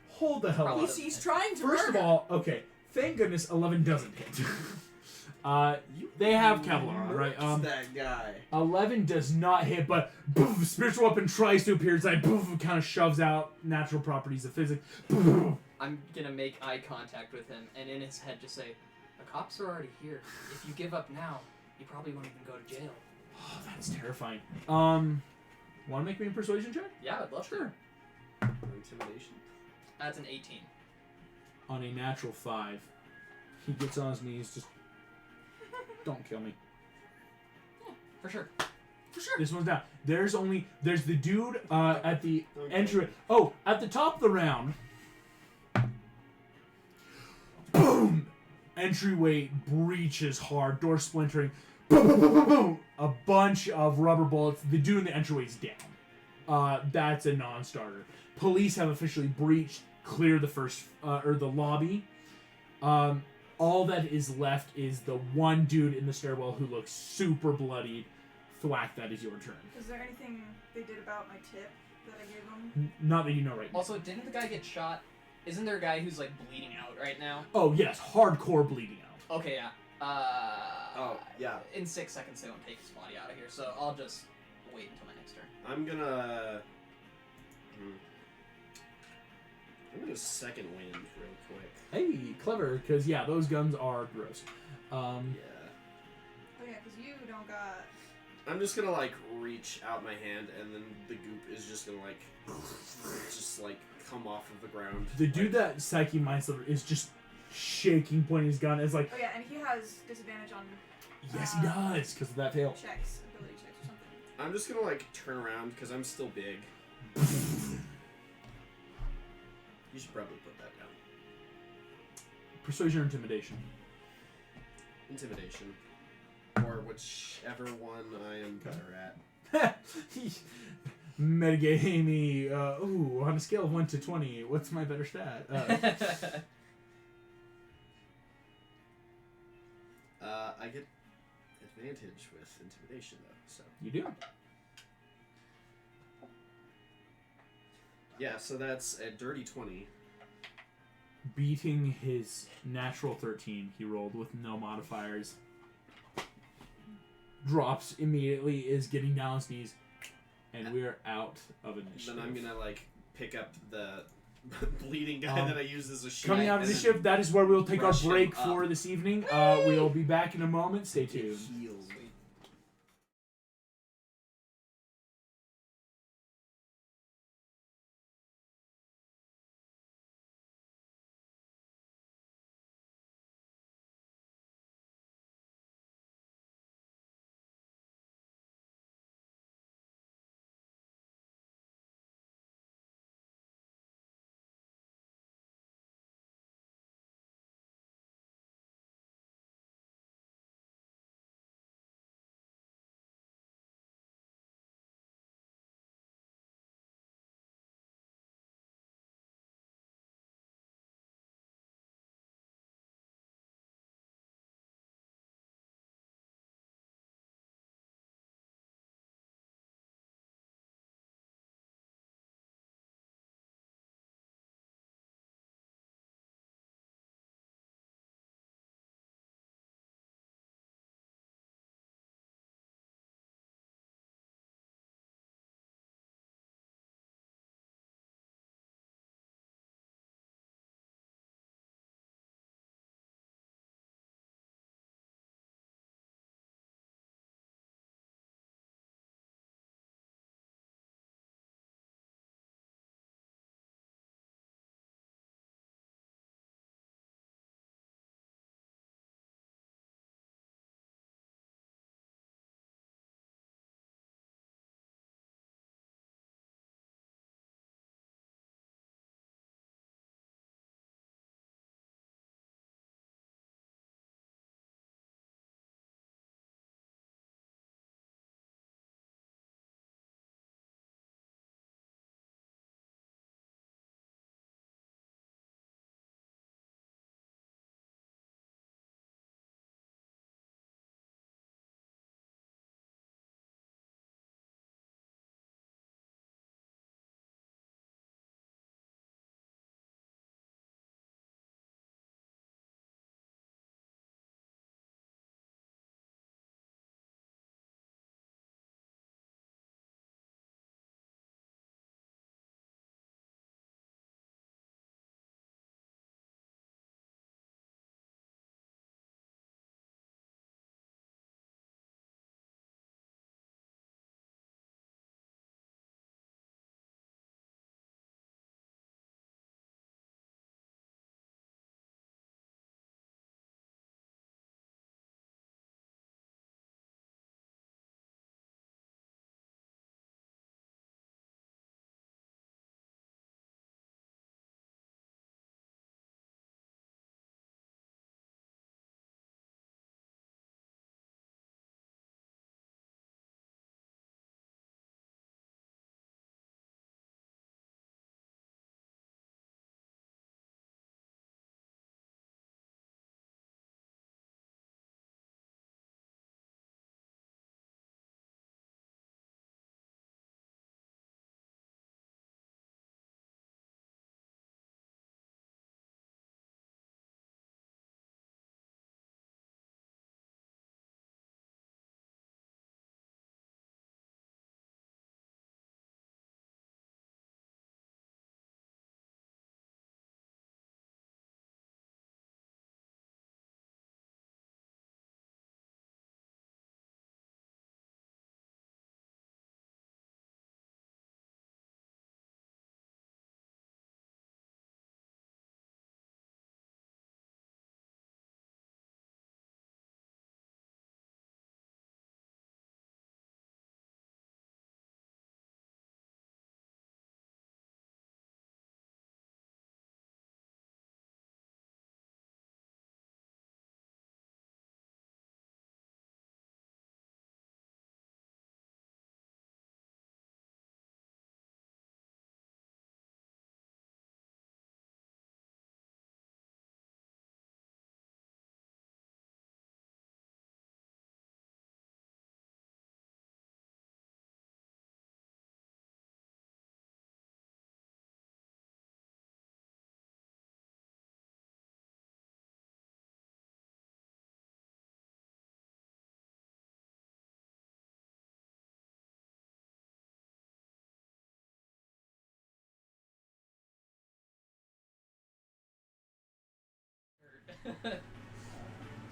hold the hell Probably. up. He's trying to First of murder. all, okay. Thank goodness 11 doesn't hit. They have Kevlar, right? That guy. 11 does not hit, but boof, spiritual weapon tries to appear inside. Boof, kind of shoves out natural properties of physics. Boof. I'm gonna make eye contact with him, and in his head just say, "The cops are already here. If you give up now, you probably won't even go to jail." Oh, that's terrifying. Want to make me a persuasion check? Yeah, I'd love Sure. Intimidation. That's an 18. On a natural 5, he gets on his knees. Just don't kill me. For sure. For sure. This one's down. There's the dude at the entry. Oh, at the top of the round. Boom! Entryway breaches hard. Door splintering. Boom, boom, boom, boom, boom. A bunch of rubber bullets. The dude in the entryway's down. That's a non-starter. Police have officially breached. Clear the first or the lobby. All that is left is the one dude in the stairwell who looks super bloodied. Thwack, that is your turn. Is there anything they did about my tip that I gave them? Not that you know right now. Also, didn't the guy get shot? Isn't there a guy who's like bleeding out right now? Oh yes, hardcore bleeding out. Okay, yeah. Oh, yeah. In 6 seconds, they won't take his body out of here, so I'll just wait until my next turn. I'm gonna second wind real quick. Hey, clever, because yeah, those guns are gross. Yeah. Oh yeah, because you don't got. I'm just gonna like reach out my hand and then the goop is just gonna like come off of the ground. The dude that Psyche Mindsliver is just shaking, pointing his gun. It's like, Oh yeah, and he has disadvantage on yes, he does, because of that fail. checks, ability checks or something. I'm just gonna like turn around because I'm still big. You should probably put that down. Persuasion or intimidation? Intimidation. Or whichever one I am better at. Metagamey. Ooh, on a scale of 1 to 20, what's my better stat? I get advantage with intimidation though, so. You do. Yeah, so that's a dirty 20. Beating his natural 13, he rolled with no modifiers. Drops immediately, is getting down on his knees, and we're out of initiative. Then I'm gonna like pick up the bleeding guy that I used as a shield. Coming out of and initiative, that is where we'll take our rush him break up. for this evening. We'll be back in a moment. Stay then tuned. heals.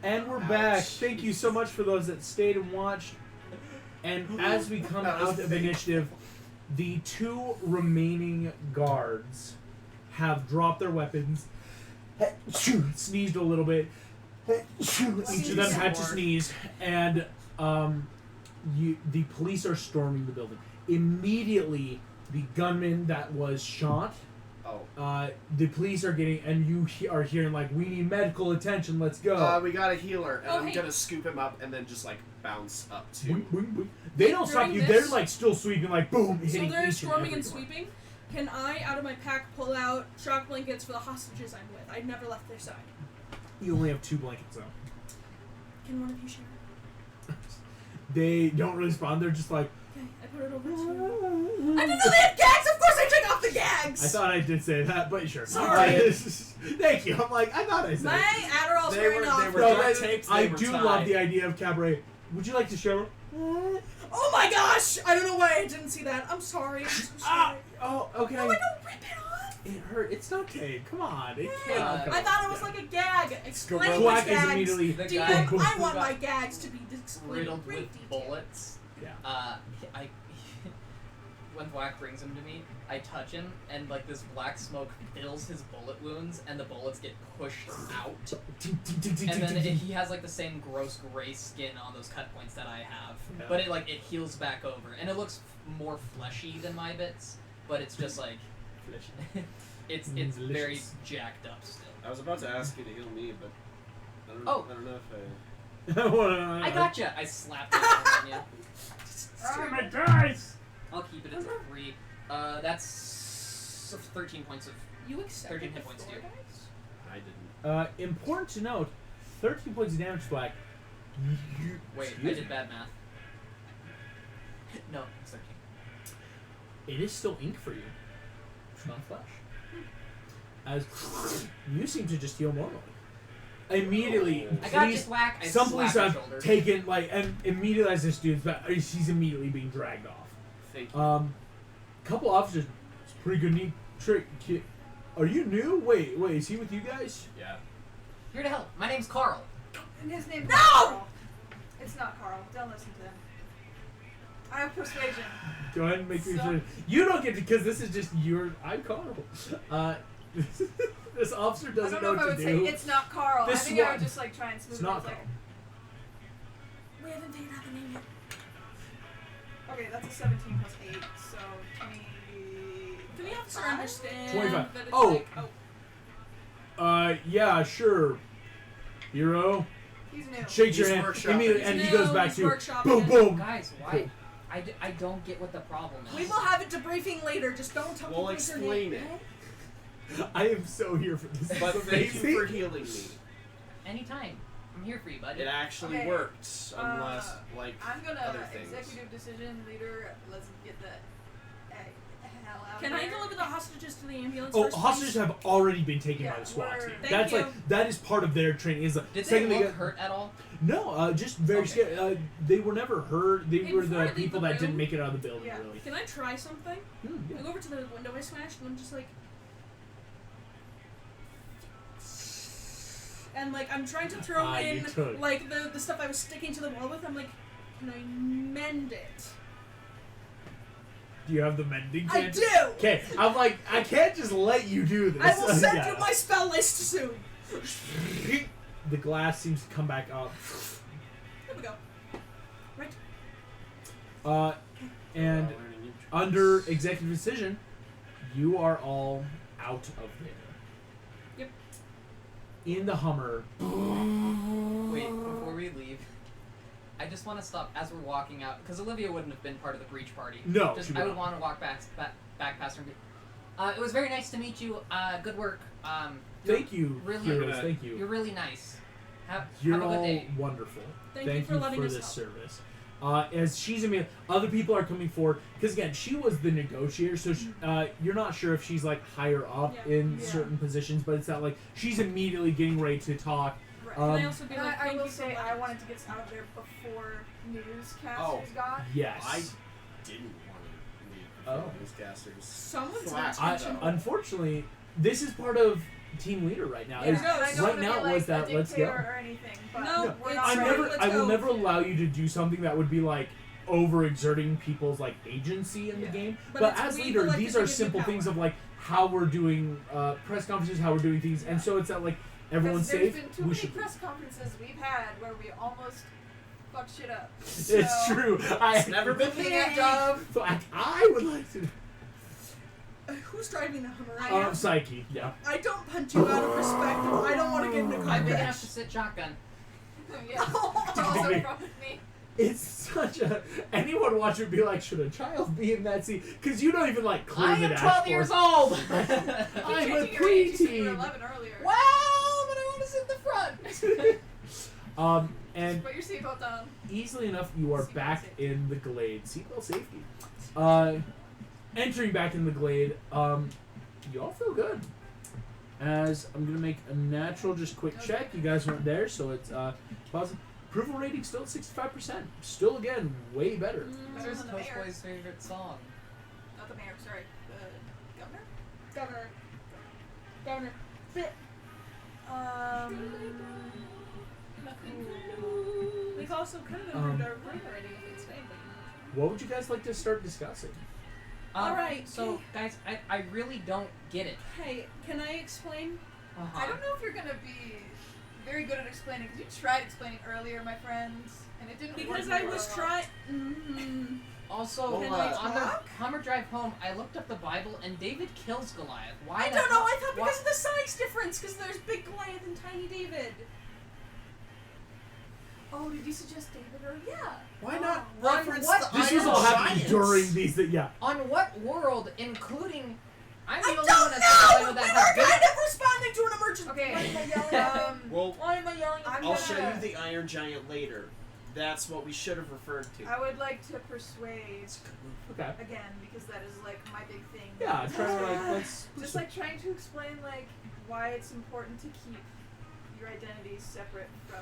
And we're back. Thank you so much for those that stayed and watched. And as we come That was out of fake. initiative, the 2 remaining guards have dropped their weapons, sneezed a little bit. Each of them had to sneeze, and the police are storming the building. Immediately, the gunman that was shot. Oh. The police are getting, and you are hearing like, "We need medical attention. Let's go." We got a healer, and Oh, I'm hey. gonna scoop him up and then just like bounce up to. Boing, boing, boing. They don't stop During you. this- They're like still sweeping, like boom, So hitting they're each storming and and every one. sweeping. Can I, out of my pack, pull out shock blankets for the hostages I'm with? I've never left their side. You only have 2 blankets though. Can one of you share? They don't respond. They're just like. Okay, I put it over to you. I didn't know they had gags! Of course I took off the gags! I thought I did say that, but sure. Sorry. Thank you. I'm like, I thought I said My it. Adderall's They wearing were- off. they were No, duct I, taped, I they were do tied. love the idea of cabaret. Would you like to share? Oh my gosh! I don't know why I didn't see that. I'm sorry. I'm so sorry. Oh, okay. No, I don't rip it off! It hurt. It's not tape. Come on. It Hey, can't. I thought it was like a gag. Explain Gorilla. which Quack is gags. immediately. The DM, guy boom, I boom, want got my gags to be explained in riddled great with detail. bullets. Yeah. I when Black brings him to me, I touch him, and like this black smoke fills his bullet wounds, and the bullets get pushed out. And then he has like the same gross gray skin on those cut points that I have, Yeah. but it heals back over, and it looks more fleshy than my bits, but it's just like it's Delicious. very jacked up still. I was about to ask you to heal me, but I don't Oh. know. I don't know if I. I gotcha. I slapped it on you. Damn it, guys! I'll keep it at 3. That's 13 points of. You accepted 13 hit the points to floor you. dice? I didn't. Important to note, 13 points of damage, Black. Wait, Excuse I did me. bad math. No, it's 13. It is still ink for you. It's not flesh. As you seem to just heal normally. Immediately, I got police- just whack. I some slapped police his have shoulder. taken like, and immediately as this dude's back, he's immediately being dragged off. Thank you. Couple officers. It's a pretty good neat trick. Kid. Are you new? Wait, is he with you guys? Yeah. Here to help. My name's Carl. And his name's No! not Carl. It's not Carl. Don't listen to him. I have persuasion. Go ahead and make me So- sure. You don't get to, because this is just your. I'm Carl. This officer I doesn't don't know know if I what would to say do. it's not Carl. This I think I one- would just like try and smooth It's it. not It's like, Carl. We haven't figured out the name yet. okay, that's a 17 plus 8, so 20. Can the officer understand 25. that it's Oh. like, Yeah, sure. Hero. He's new. Shakes your He's hand. workshopping. Immediately, and he goes back he's to workshopping boom, it. boom. Guys, why? I don't get what the problem is. We will have a debriefing later. Just don't tell We'll me what's your explain name. it. I am so here for this. But This is thank you amazing. for healing me. Anytime. I'm here for you, bud. It actually Okay, worked, unless like I'm gonna other things. executive decision leader. Let's get the hell out. Can of I here. deliver the hostages to the ambulance Oh, first, hostages please? have already been taken Yeah, by the SWAT we're- team. Thank That's you. like that is part of their training. Is Did they second look get hurt at all? no, just very Okay. scared. They were never hurt. They Hey, were before I the leave people the that didn't room- make it out of the building. Yeah. Really. Can I try something? Yeah. I go over to the window I smashed and I'm just like, and like I'm trying to throw Ah, you in could. like the stuff I was sticking to the wall with. I'm like, can I mend it? Do you have the mending I kit? do. Okay, I'm like, I can't just let you do this. I will send Yeah. you my spell list soon. The glass seems to come back up. There we go. Right. And Learning new tricks. under executive decision, you are all out of there. Yep. In the Hummer. Wait, before we leave, I just want to stop as we're walking out because Olivia wouldn't have been part of the breach party. No, Just, she would I would not. want to walk back past her. And be, it was very nice to meet you. Good work. Thank you, really- heroes. Thank you. You're really nice. Have You're a good all day. wonderful. Thank you for letting us this help. service. As she's other people are coming forward because again, she was the negotiator, so you're not sure if she's like higher up Yeah. in Yeah. certain positions, but it's not like she's immediately getting ready to talk. Right. Can I Um, also be And like, I thank will you for say I letting wanted us- to get us out of there before newscasters Oh. got. Yes. I didn't want to leave Oh. before newscasters. Someone's Flat. I, attention. unfortunately, this is part of team leader right now. Yeah, Is- and I don't right wanna now be, like, was that a let's go. dictator or anything, but No, we're it's not I Sorry, never, let's I will go. never allow you to do something that would be like overexerting people's like agency in the Yeah. game. But But it's as we leader, elected these to are give you simple power. things of like how we're doing press conferences, how we're doing things, and so it's that like everyone's Because safe. there's been too We many should. press conferences we've had where we almost fucked shit up. It's So, true. It's never been Looking me. at Dove, So I would like to. Who's driving the Hummer? I am. Psyche. Yeah. I don't punch you out of respect. I don't want to get into I'm big combat. enough to sit shotgun. Yeah. Also in front of me. It's such a. Anyone watch it would be like, should a child be in that scene? Because you don't even like clear I the am dashboard. 12 years old! I'm a Changing your age, you said you were preteen. 11 earlier. Well, but I want to sit in the front. And Put your seatbelt on. easily enough, you are Seatbelt back safety. in the glade. Seatbelt safety. Entering back in the glade, you all feel good. As I'm gonna make a natural, just quick check. You guys weren't there, so it's positive. Approval rating still at 65%. Still, again, way better. Better Who's than the Toast mayor. Boy's favorite song? Not the mayor, sorry. The governor? Governor. We've also kind of improved our approval rating if it's staying. What would you guys like to start discussing? Alright, So, guys, I really don't get it. Hey, can I explain? I don't know if you're gonna be very good at explaining, because you tried explaining earlier, my friends, and it didn't work. Because I very was well. trying. Mm-hmm. Also, Can on I the talk? Hummer drive home, I looked up the Bible, and David kills Goliath. Why I the don't know. hell- I thought why- because of the size difference. Because there's big Goliath and tiny David. Oh, did you suggest David or yeah? Why not On reference what- the This was Iron all happening Giants? during these. Yeah. On what world, including... I'm the I only don't one that's I know know. that We has were good... kind of responding to an emergency. Okay. Why am I yelling? Well, Why am I yelling? I'm I'll gonna- show you the Iron Giant later. That's what we should have referred to. I would like to persuade Okay. again because that is like my big thing. Yeah. Try to like let's. Just like trying to explain like why it's important to keep your identities separate from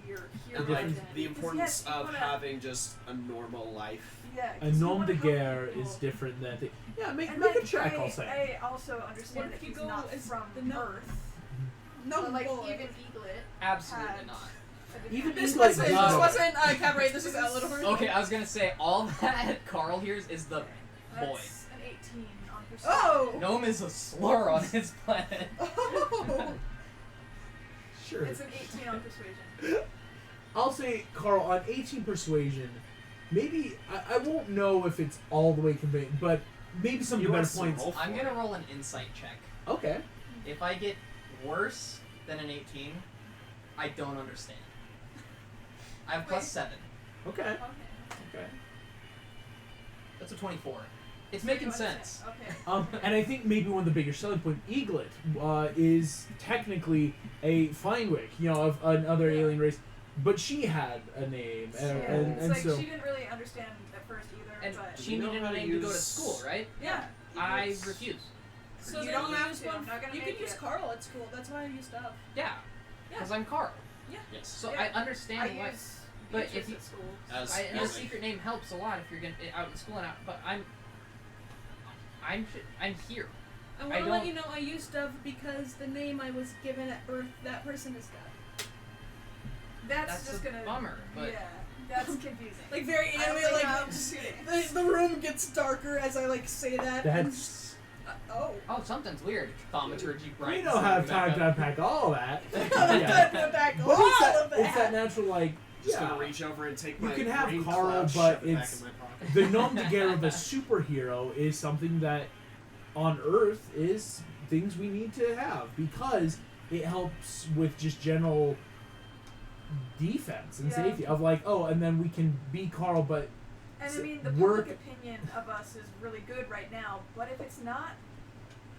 your hero And like identity. the 'Cause, importance yes, you of wanna- having just a normal life. yeah, A 'cause you nom wanna de help guerre people. is different than the. Yeah, make And make like, a check. I'll say. I also understand What that if you he's go not as from the no- Earth. No, But, like boy. even Eaglet. Absolutely had not. a Even different- This Eaglet wasn't. does This not. wasn't Cabaret. This is Outlet Horn. Okay, I was gonna say, all that Carl hears is the boy. That's an 18 on perception. Oh. Gnome is a slur on his planet. Oh. Sure. It's an 18 on persuasion. I'll say, Carl, on 18 persuasion, maybe I won't know if it's all the way convincing, but maybe some of You the better want some points. roll for I'm gonna it. roll an insight check. Okay. If I get worse than an 18, I don't understand. I have plus Wait. 7. Okay. Okay. Okay. That's a 24. It's making You understand. sense. Okay. And I think maybe one of the bigger selling points, Eaglet, is technically a Flyingwick, of another alien race, but she had a name, Yeah, and it's like so she didn't really understand at first either, And but she You know needed how a to name to go to use- school, right? yeah. I Eaglet's- refuse. So You then don't have use to. one. I'm not gonna You make could use you. Carl at school. That's why I used Dove. Yeah. Because I'm Carl. Yes. So Yeah. I understand I why. use But Beatrice if you- at school. As And a as secret name helps a lot if you're gonna out in school and out. But I'm here. I I want to let don't- you know I used Dove because the name I was given at birth, that person is Dove. That's That's just a gonna. bummer. But Yeah, that's confusing. Like very I anime, only like have 2 names. the room gets darker as I like say that. that's. Oh. oh, something's weird. Thaumaturgy bright. We don't have time to unpack all that. I'm Yeah. gonna back But all it's that, of it's that natural, like, just yeah. gonna reach over and take You my can have brain Carl, cloud, but shove it back it's- in my pocket. The nom de guerre of a superhero is something that on Earth is things we need to have because it helps with just general defense and Yeah. safety of like, oh, and then we can be Carl, but And I So mean, the work- public opinion of us is really good right now, but if it's not,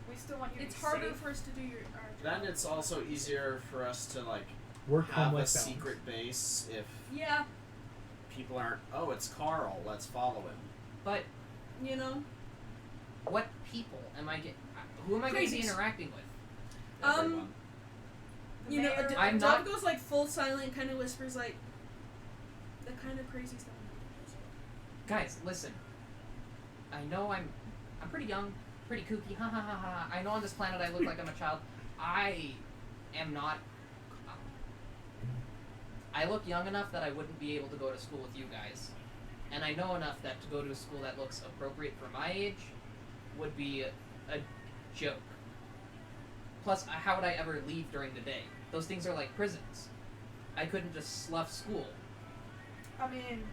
we still want you to It's be harder safe. for us to do our job. Then it's also easier for us to like work home have a life balance. secret base if Yeah, people aren't. Oh, it's Carl. Let's follow him. But you know. what people am I get? Who am I going to be Crazies. interacting with? Everyone. The You know, mayor- I'm Dove not- goes like full silent, kind of whispers like the kind of crazy stuff. Guys, listen. I know I'm pretty young. pretty kooky. Ha ha ha ha. I know on this planet I look like I'm a child. I am not. I look young enough that I wouldn't be able to go to school with you guys. And I know enough that to go to a school that looks appropriate for my age would be a joke. Plus, how would I ever leave during the day? Those things are like prisons. I couldn't just slough school. I mean,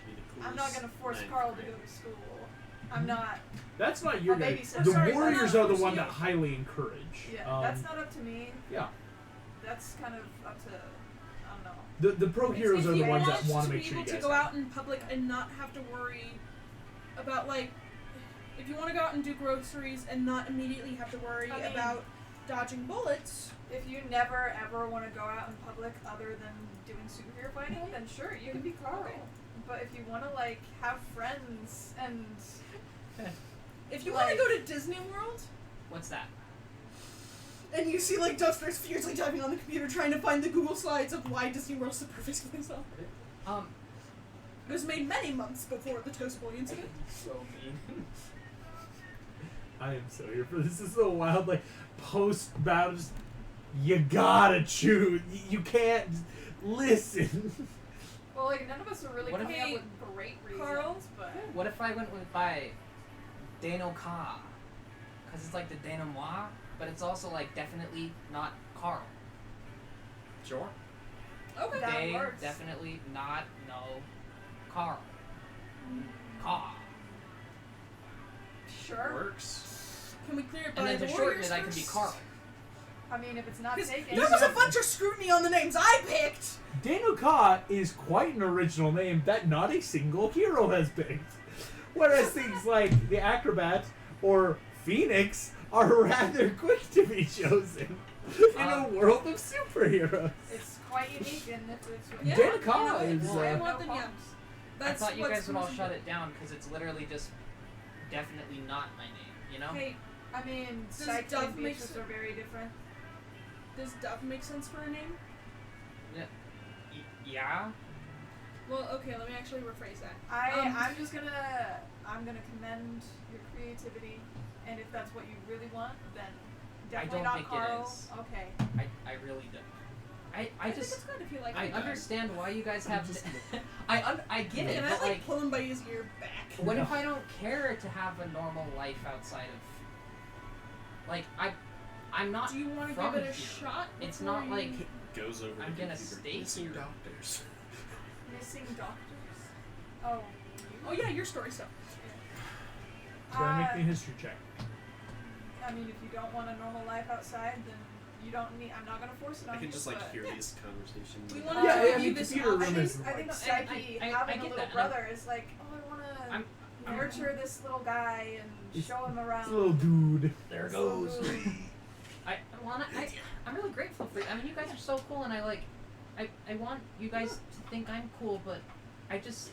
Be the I'm not coolest gonna force ninth Carl to grade. go to school. I'm not. That's not your A guy. babysitter. The Sorry, Warriors I'm are the not one forcing that you. highly encourage. Yeah, that's not up to me. Yeah. That's kind of up to, I don't know. The pro heroes If are the you ones want that want to to be make sure able you to guys go have out in public and not have to worry about, like, if you want to go out and do groceries and not immediately have to worry I mean- about dodging bullets, If you never ever want to go out in public other than doing superhero fighting, then sure, you can be Carl. Okay. But if you want to, like, have friends and if you want to Like- go to Disney World What's that? and you see, like, Duster's fiercely typing on the computer trying to find the Google Slides of why Disney World's the perfect place to operate. It was made many months before the Toast Boy incident. So mean. I am so here for this. This is so wild. Like post battle, just you gotta choose. You can't listen. well, like none of us are really What if coming up he- with great reasons. Carl? But What if I went with by Dano Ka? Because it's like the denouement, but it's also like definitely not Carl. Sure. Okay. That They works. definitely not no Carl. Ka. sure. Works. Can we clear it And by then the to shorten Warriors it, I can be first? Carl. I mean, if it's not 'Cause taken, there was a bunch of scrutiny on the names I picked. Dano Ka is quite an original name that not a single hero has picked. Whereas things like the Acrobat or Phoenix are rather quick to be chosen in a world of superheroes. it's quite unique, and if it's Yeah, Dana you Ka know, is, well, I uh, want them, yeah. I That's thought you what's guys would all most shut important. it down because it's literally just definitely not my name, you know? Hey, I mean, Does Psyche Dove and make Beatrice sen- are very different. does Dove make sense for a name? Yeah? Well, okay, let me actually rephrase that. I'm gonna commend your creativity, and if that's what you really want, then definitely don't not think it Carl. is. Okay. I really don't. I think just it's good if you like I it. understand why you guys have I get it, Can I, but like, pull him by his ear back? what if I don't care to have a normal life outside of like I'm not Do you want to from give it a here. shot? It's before not like you- Goes over. I'm the gonna computer. stay Missing here. doctors. Missing doctors. Oh. Oh yeah, your story stuff. It's gonna make me a history check. I mean, if you don't want a normal life outside, then you don't need. I'm not gonna force it on I can you. just like but hear this conversation. We with- wanted Yeah, to I give mean, you this computer room option. is- I think No, Psyche I having a get little that, and brother is like, oh, I wanna I'm- nurture this little guy and He's- show him around. It's a little dude. there This little dude. I'm really grateful for you. I mean you guys are so cool and I want you guys to think I'm cool, but I just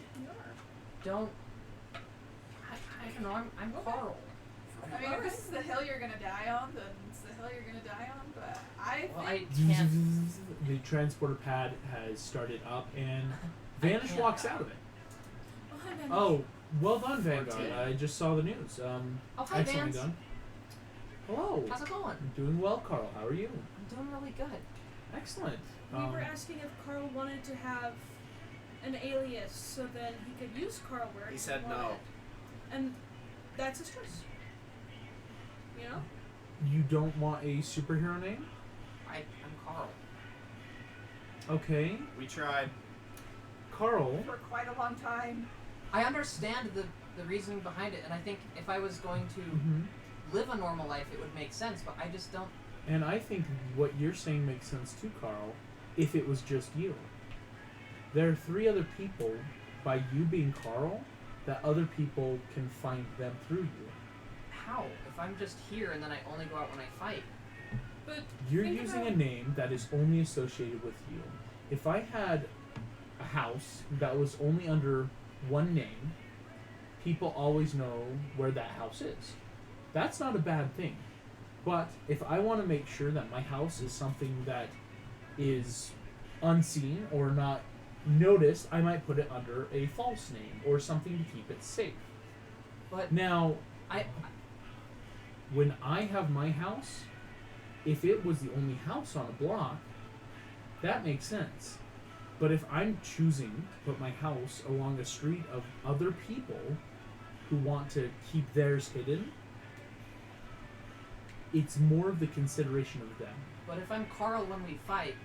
don't I don't know, I'm Carl. I mean, if this is the hill you're gonna die on, then it's the hill you're gonna die on. But I Well think I can't The transporter pad has started up and I Vanish can't. walks out of it. Oh, hi, Ben. Oh, well done, Vanguard. 14. I just saw the news. Oh hi Excellently Vance. done. Hello. How's it going? I'm doing well, Carl. How are you? I'm doing really good. Excellent. We were asking if Carl wanted to have an alias so then he could use Carl where He said no. wanted. And that's his choice. You know? You don't want a superhero name? I'm Carl. Okay. We tried. Carl. for quite a long time. I understand the reasoning behind it, and I think if I was going to Mhm. live a normal life, it would make sense. But I just don't. And I think what you're saying makes sense too, Carl, if it was just you. There are 3 other people, by you being Carl, that other people can find them through you. How? If I'm just here and then I only go out when I fight. But You're think using about- a name that is only associated with you. If I had a house that was only under one name, people always know where that house is. That's not a bad thing. But if I want to make sure that my house is something that is unseen or not noticed, I might put it under a false name or something to keep it safe. But Now, I when I have my house, if it was the only house on a block, that makes sense. But if I'm choosing to put my house along a street of other people who want to keep theirs hidden, it's more of the consideration of them. But if I'm Carl when we fight,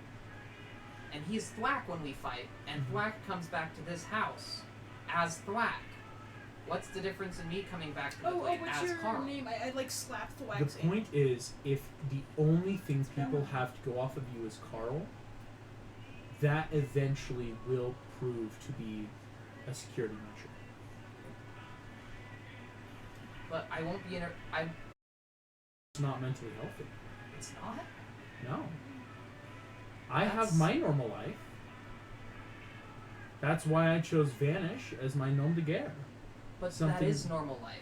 and he's Thwack when we fight, and Thwack comes back to this house as Thwack, what's the difference in me coming back to the plate what's as your Carl? name? I like slapped the The wax in. point is, if the only thing people have to go off of you is Carl, that eventually will prove to be a security measure. But I won't be It's not mentally healthy. It's not? No. I have That's- my normal life. That's why I chose Vanish as my nom de guerre. But Something- that is normal life.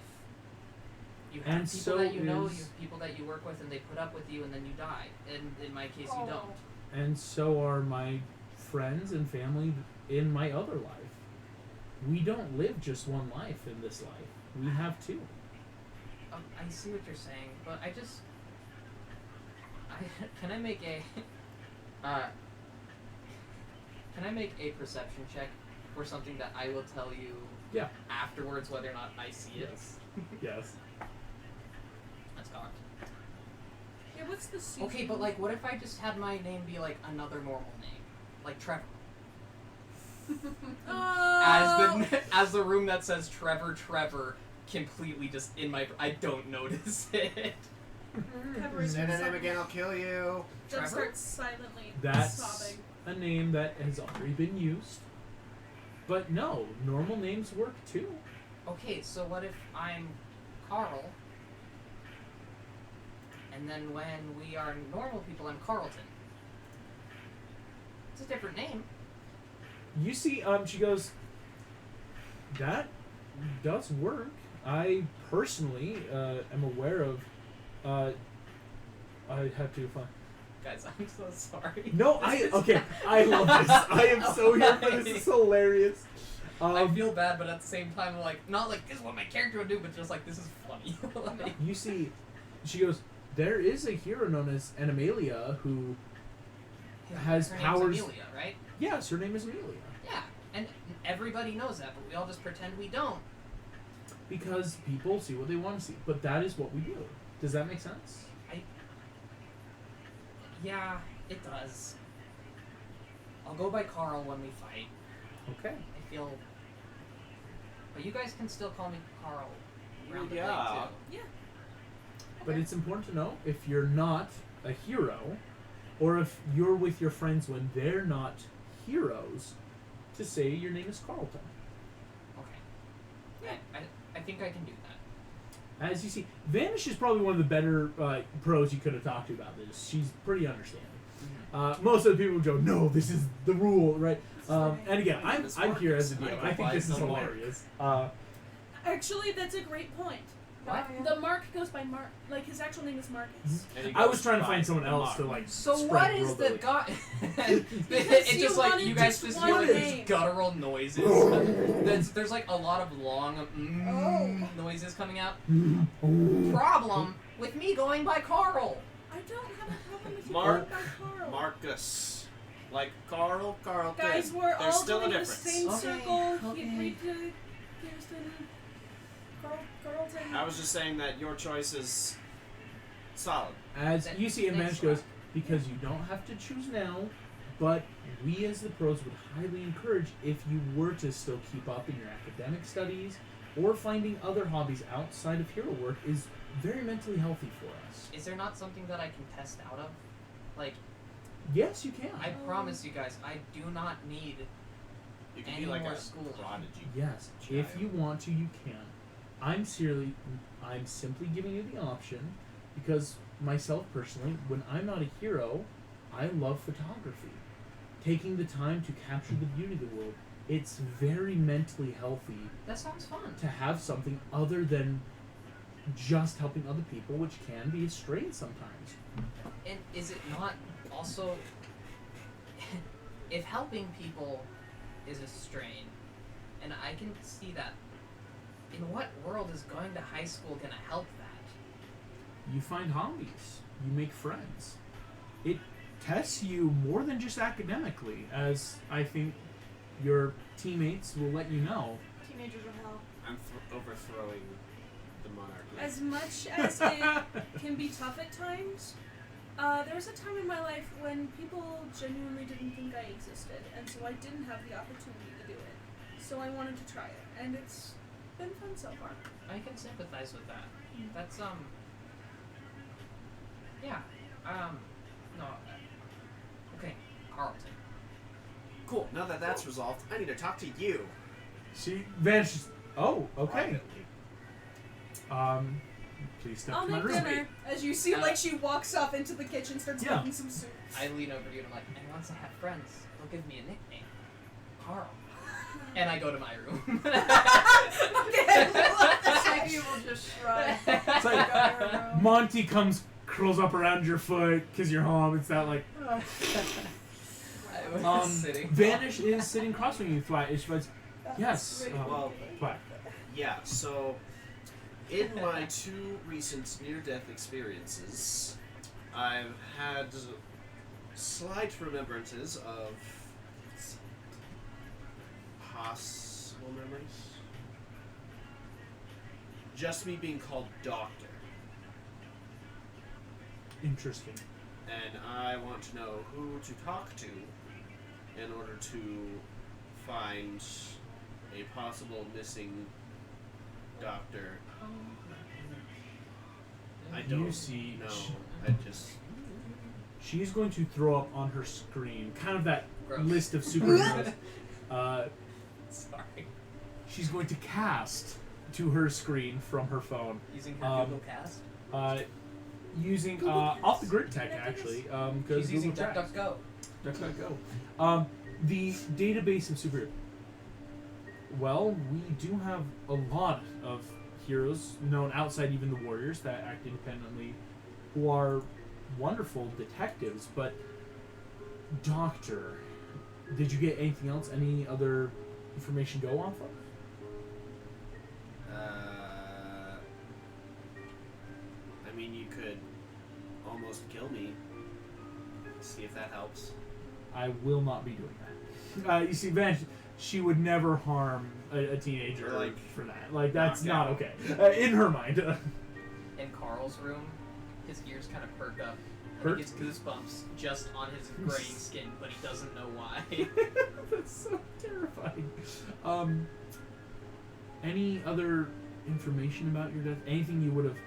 You have And people so that you know, is- you have people that you work with, and they put up with you, and then you die. And in my case, you don't. And so are my friends and family in my other life. We don't live just one life in this life. We have two. I see what you're saying, but I just... can I make a... can I make a perception check for something that I will tell you Yeah. afterwards whether or not I see it? Yes. That's cocked. Yeah, what's the season? Okay, but like, what if I just had my name be like another normal name? Like Trevor. As the room that says Trevor completely just in my... I don't notice it. Pepper Say the name again, I'll kill you. Jen Trevor? starts silently That's sobbing. a name that has already been used. But no, normal names work too. Okay, so what if I'm Carl, and then when we are normal people, I'm Carlton? It's a different name. You see, she goes, that does work. I personally am aware of, I have to find... Guys, I'm so sorry. No, I love this. I am so here for this. It's hilarious. I feel bad, but at the same time, like, not like this is what my character would do, but just like, this is funny. Like, You see, she goes, there is a hero known as Animalia who has her powers... name's Amelia, right? Yes, her name is Amelia. Yeah, and everybody knows that, but we all just pretend we don't. Because people see what they want to see. But that is what we do. Does that make sense? Yeah, it does. I'll go by Carl when we fight. Okay. I feel... But you guys can still call me Carl around the Yeah. plate, too. But it's important to know, if you're not a hero, or if you're with your friends when they're not heroes, to say your name is Carlton. Okay. Yeah, I think I can do that. As you see, Vanish is probably one of the better pros you could have talked to about this. She's pretty understanding. Most of the people go, no, this is the rule, right? And again, I'm here as a DM. I think this is hilarious. Actually, that's a great point. What? The Mark goes by Mark. Like, his actual name is Marcus. I was trying to find someone else to like. So spread what is the worldly. god? Because It's you just like wanted you guys just just one hear name. these guttural noises. There's like a lot of long noises coming out. Problem with me going by Carl. I don't have a problem with you Mark- going by Carl. Marcus. Like Carl, Carlton. Guys, we're There's all still doing a the difference. same Okay, circle. okay. He agreed to Kirsten. Carlton. I was just saying that your choice is solid. As you see, and Thanks, Vanish goes, because you don't have to choose now, but we as the pros would highly encourage if you were to still keep up in your academic studies or finding other hobbies outside of hero work is very mentally healthy for us. Is there not something that I can test out of? Like, Yes, you can. I promise you guys, I do not need. You can Any be like more a schooling. prodigy. Yes, if you want to, you can. I'm simply giving you the option because myself personally, when I'm not a hero, I love photography. Taking the time to capture the beauty of the world, it's very mentally healthy That sounds fun. to have something other than just helping other people, which can be a strain sometimes. And is it not also, if helping people is a strain, and I can see that, in what world is going to high school gonna help that? You find hobbies. You make friends. It tests you more than just academically, as I think your teammates will let you know. Teenagers are hell. I'm overthrowing the monarchy. As much as it can be tough at times, there was a time in my life when people genuinely didn't think I existed, and so I didn't have the opportunity to do it. So I wanted to try it, and it's been fun so far. I can sympathize with that. That's yeah. No. Okay, Carlton. Cool. Now that that's resolved, I need to talk to you. She vanishes. Oh, okay. Privately. Please step I'll to my make room. dinner. As you see, like she walks off into the kitchen, starts Yeah. making some soup. I lean over to you and I'm like, and once I have friends, they'll give me a nickname. Carl. And I go to my room. Psyche will just shrug. It's like Monty curls up around your foot because you're home. It's that like. I was sitting. Vanish is sitting across from you. She goes, yes. Well, Fine. yeah, so in my 2 recent near-death experiences, I've had slight remembrances of possible memories. Just me being called doctor. Interesting. And I want to know who to talk to in order to find a possible missing doctor. I don't You see, know. sh- I just... She's going to throw up on her screen kind of that Gross. list of superheroes. Sorry. She's going to cast to her screen from her phone. Using her Google Cast. Using Google off the Cast. grid tech actually, because She's using Google Chat. DuckDuckGo. DuckDuckGo. The database of superheroes. Well, we do have a lot of heroes known outside even the Warriors that act independently, who are wonderful detectives. But Doctor, did you get anything else? Any other information to go off of? I mean, you could almost kill me. See if that helps. I will not be doing that. You see, Van, she would never harm a teenager Or, like, for that. Like, that's knock not out. okay. In her mind. In Carl's room, his ears kind of perk up. And Perk? he gets goosebumps just on his graying skin, but he doesn't know why. That's so terrifying. Any other information about your death? Anything you would have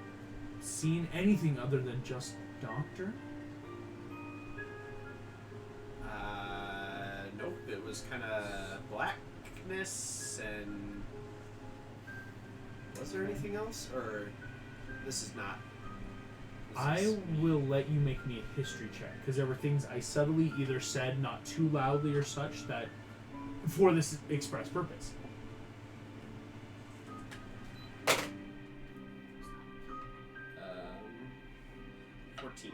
seen? Anything other than just Doctor? Nope. It was kind of blackness and... Was there anything else? Or this is not... I will let you make me a history check, because there were things I subtly either said not too loudly or such that... for this express purpose. 14.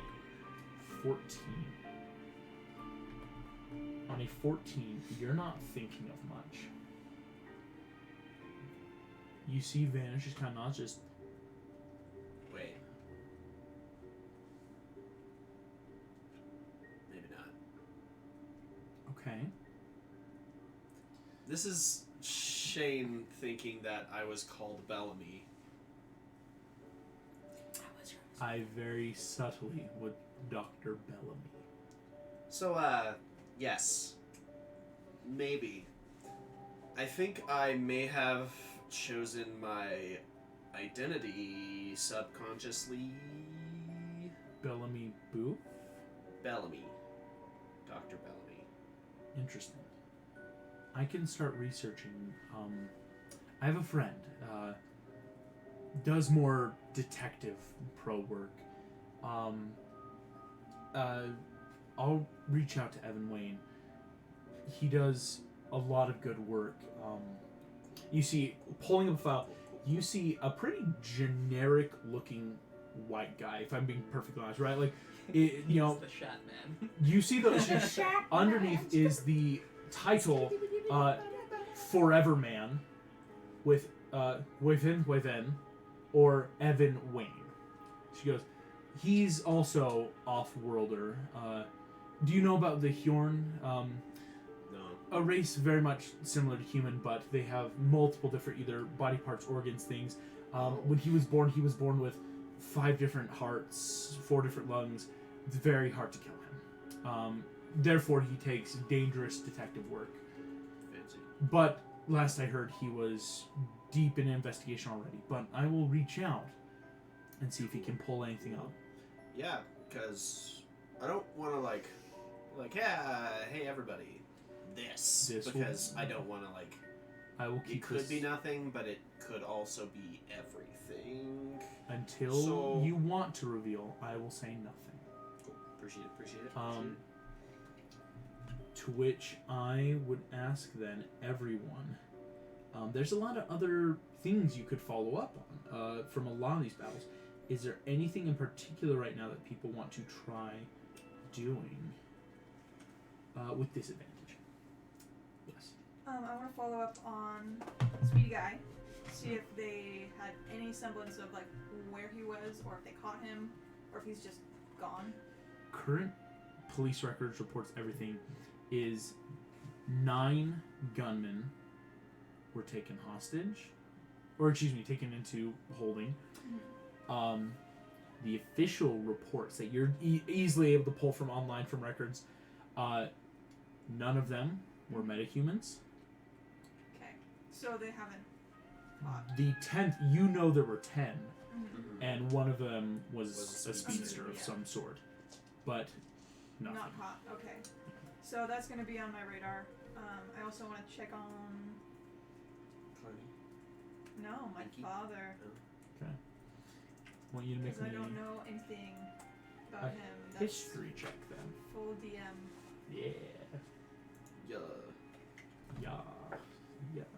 14. On a 14, you're not thinking of much. You see Vanish is kind of not just... Wait. Maybe not. Okay. This is Shane thinking that I was called Bellamy. I very subtly would Dr. Bellamy. So, yes. Maybe. I think I may have chosen my identity subconsciously. Bellamy Boo? Bellamy. Dr. Bellamy. Interesting. I can start researching. I have a friend. Does more detective pro work. I'll reach out to Evan Wayne. He does a lot of good work. You see, pulling up a file, you see a pretty generic looking white guy, if I'm being perfectly honest, right? Like, it, you know, the Shat Man. you see those underneath is the title, Forever Man, with within, or Evan Wayne. She goes, he's also off-worlder. Do you know about the Hjorn? No. A race very much similar to human, but they have multiple different either body parts, organs, things. When he was born with 5 different hearts, 4 different lungs. It's very hard to kill him. Therefore, he takes dangerous detective work. Fancy. But last I heard, he was deep in investigation already. But I will reach out and see if he can pull anything up. Yeah, because I don't want to like, yeah, hey everybody, this because I don't want to like. I will It keep could this be nothing, but it could also be everything. until you want to reveal. I will say nothing. Cool. Appreciate it. To which I would ask then everyone. There's a lot of other things you could follow up on from a lot of these battles. Is there anything in particular right now that people want to try doing with disadvantage? Yes. I want to follow up on Speedy Guy, see if they had any semblance of like where he was, or if they caught him, or if he's just gone. Current police records reports everything is 9 gunmen were taken hostage, or excuse me, taken into holding. The official reports that you're easily able to pull from online from records, none of them were metahumans. Okay, so they haven't caught. The 10th, you know there were 10, Mm-hmm. and one of them was Was a a speedster speedster, of yeah. some sort, but nothing. Not caught. Okay, so that's gonna be on my radar. I also want to check on. No, my Mikey? father, Want you to make because I me don't know anything about a him. That's history check then. full DM. Yeah. Yeah. Yeah.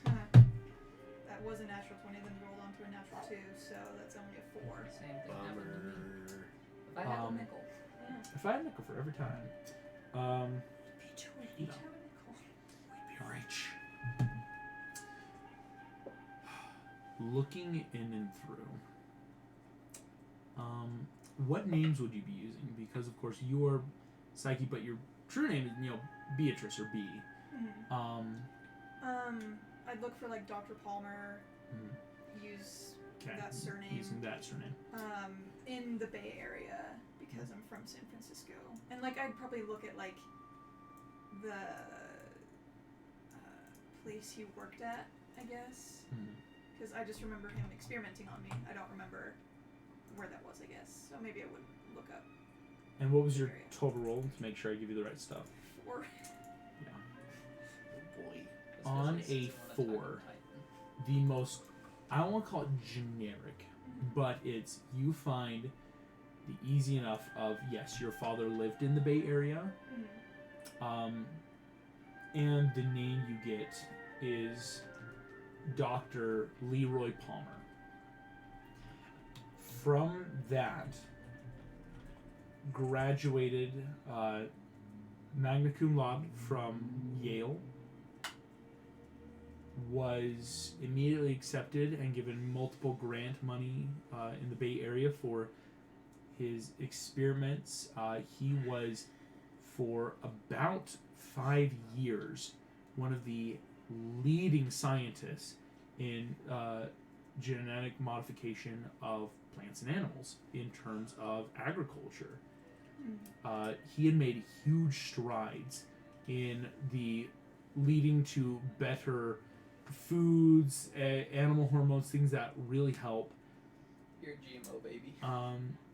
That was a natural 20, then rolled onto a natural 2, so that's only a 4. Same thing happened to me. Bummer. If I had a Um, nickel. If I had a nickel for every time, Each no. We'd be rich. Looking in and through. What names would you be using? Because of course you are Psyche, but your true name is Beatrice or B. I'd look for like Dr. Palmer. Use Okay. that surname. Using that surname. In the Bay Area because I'm from San Francisco, and like I'd probably look at like the place he worked at, I guess, because I just remember him experimenting on me. I don't remember where that was, I guess. So maybe I would look up. And what was your Area. total roll to make sure I give you the right stuff? 4. Yeah. Oh boy. On This a is one of the 4. Titan. The most, I don't want to call it generic, but it's, you find the easy enough of, yes, your father lived in the Bay Area, and the name you get is Dr. Leroy Palmer. From that, graduated magna cum laude from Yale, was immediately accepted and given multiple grant money in the Bay Area for his experiments. He was, for about 5 years, one of the leading scientists in genetic modification of plants and animals in terms of agriculture. He had made huge strides in the leading to better foods, animal hormones, things that really help. You're a GMO baby.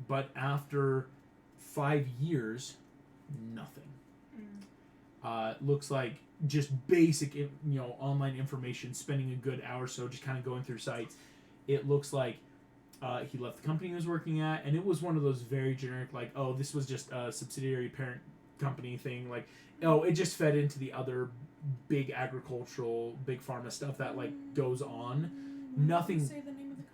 But after 5 years, nothing. Looks like just basic, online information, spending a good hour or so just kind of going through sites. It looks like he left the company he was working at, and it was one of those very generic, like, oh, this was just a subsidiary parent company thing. Like, oh, it just fed into the other big agricultural, big pharma stuff that, like, goes on. Nothing. Say the name of the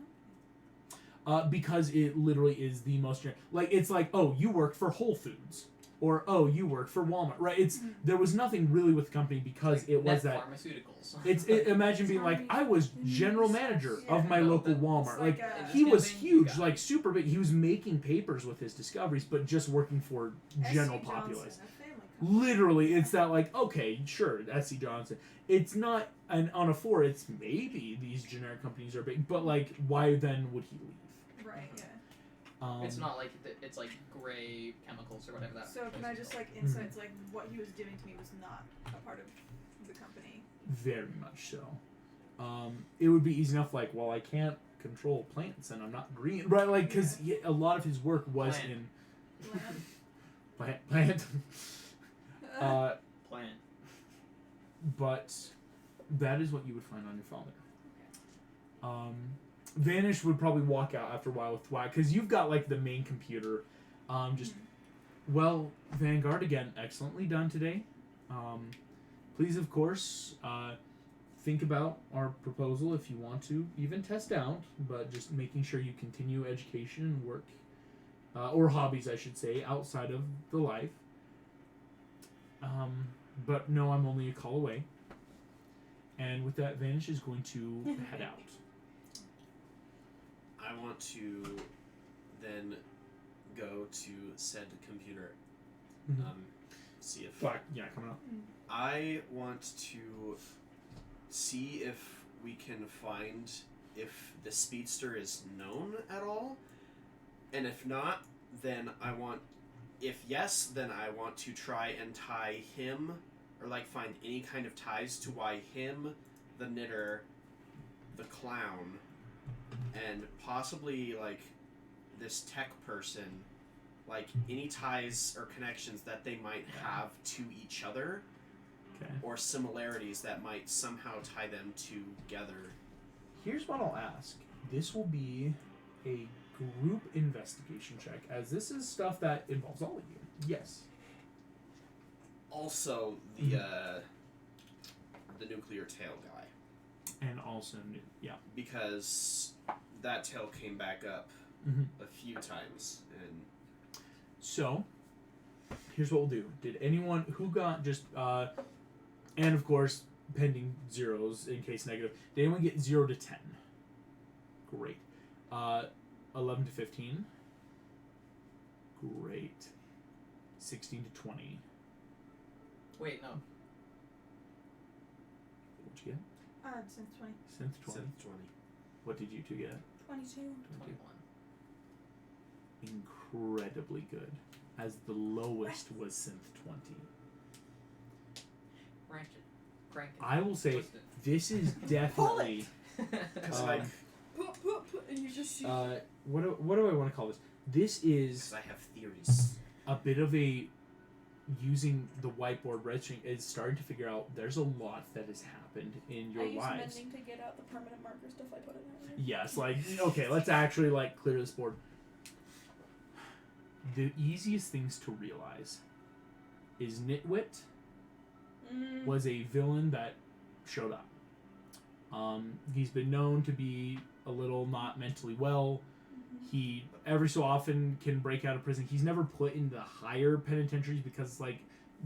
company. Because it literally is the most generic. Like, it's like, oh, you worked for Whole Foods. or oh, you work for Walmart, right? There was nothing really with the company because it was that. Pharmaceuticals. Imagine being like, I was general manager of my local Walmart. Like It's he was campaign, huge, got like super big. He was making papers with his discoveries, but just working for general S.C. populace. Johnson, a family company. Literally, it's that like, okay, sure, S.C. Johnson. It's not on a 4. It's maybe these generic companies are big, but like, why then would he leave? Right, yeah. It's not like it's like gray chemicals or whatever that. So can I just like insights like what he was doing to me was not a part of the company? Very much so. It would be easy enough, like, well, I can't control plants and I'm not green, right? Like, because a lot of his work was Plant. in plant. Plant. But that is what you would find on your father. Vanish would probably walk out after a while with Thwack, because you've got like the main computer. Well, Vanguard, again, excellently done today. Please, of course, think about our proposal if you want to even test out, but just making sure you continue education and work, or hobbies, I should say, outside of the life. But no, I'm only a call away. And with that, Vanish is going to head out. I want to then go to said computer. See if Black, yeah, coming up. I want to see if we can find if the speedster is known at all, and if not, then if yes, then I want to try and tie him, or like find any kind of ties to why him, the knitter, the clown, and possibly like this tech person, like any ties or connections that they might have to each other, or similarities that might somehow tie them together. Here's what I'll ask. This will be a group investigation check, as this is stuff that involves all of you. Yes. Also, the nuclear tail guy. And also, yeah. Because that tail came back up a few times, and so here's what we'll do. Did anyone who got just and of course pending zeros in case negative, did anyone get 0 to 10? Great. 11 to 15. Great. 16 to 20. Wait, no. What'd you get? Since 20. Since 20. 20. What did you two get? 22. 21. Incredibly good. As the lowest was synth 20. Branch it. Crank it. I will say Twist it. this is definitely Because like, And you just see. what do I want to call this? This is I have theories. a bit of a using the whiteboard registering is starting to figure out there's a lot that has happened in your I use lives. mending to get out the permanent marker stuff I put in there. Yes, like okay, let's actually like clear this board. The easiest things to realize is Nitwit was a villain that showed up. He's been known to be a little not mentally well. He every so often can break out of prison. He's never put in the higher penitentiaries because like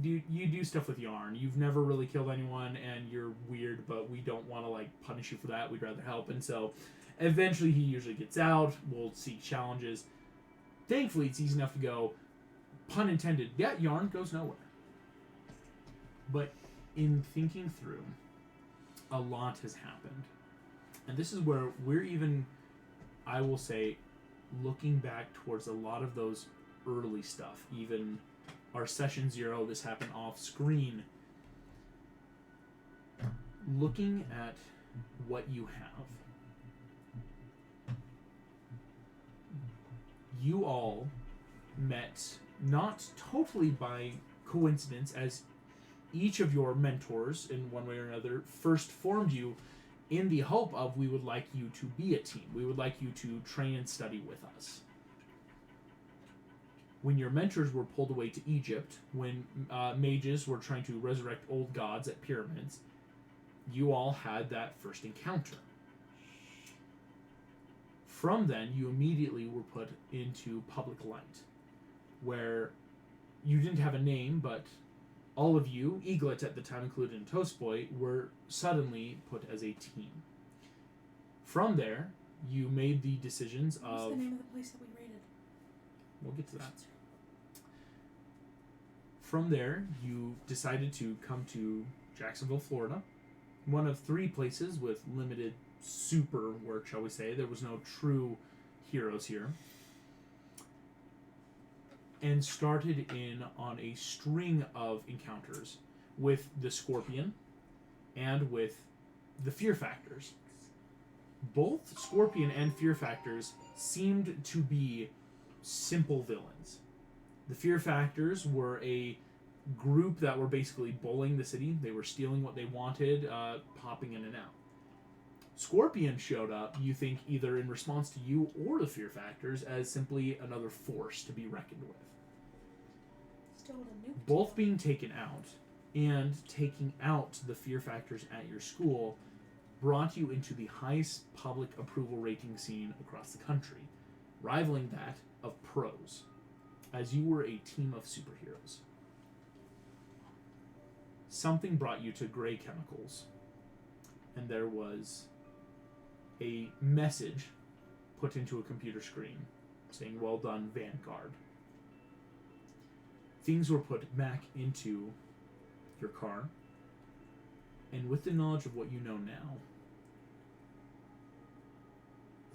you do stuff with Yarn. You've never really killed anyone and you're weird, but we don't want to like punish you for that. We'd rather help. And so eventually he usually gets out. We'll seek challenges. Thankfully it's easy enough to go, pun intended, yeah, Yarn goes nowhere. But in thinking through, a lot has happened. And this is where we're even, I will say, looking back towards a lot of those early stuff. Even our session 0, this happened off screen. Looking at what you have. You all met not totally by coincidence, as each of your mentors, in one way or another, first formed you in the hope of we would like you to be a team. We would like you to train and study with us. When your mentors were pulled away to Egypt, when mages were trying to resurrect old gods at pyramids, you all had that first encounter. From then, you immediately were put into public light, where you didn't have a name, but all of you, Eaglet at the time included in Toastboy, were suddenly put as a team. From there, you made the decisions What was of... the name of the place that we raided? We'll get to that. From there, you decided to come to Jacksonville, Florida, one of 3 places with limited super work, shall we say. There was no true heroes here. And started in on a string of encounters with the Scorpion and with the Fear Factors. Both Scorpion and Fear Factors seemed to be simple villains. The Fear Factors were a group that were basically bullying the city. They were stealing what they wanted, popping in and out. Scorpion showed up, you think, either in response to you or the Fear Factors, as simply another force to be reckoned with. Both being taken out, and taking out the Fear Factors at your school, brought you into the highest public approval rating scene across the country, rivaling that of pros, as you were a team of superheroes. Something brought you to Gray Chemicals, and there was a message put into a computer screen saying, "Well done, Vanguard." Things were put back into your car, and with the knowledge of what you know now,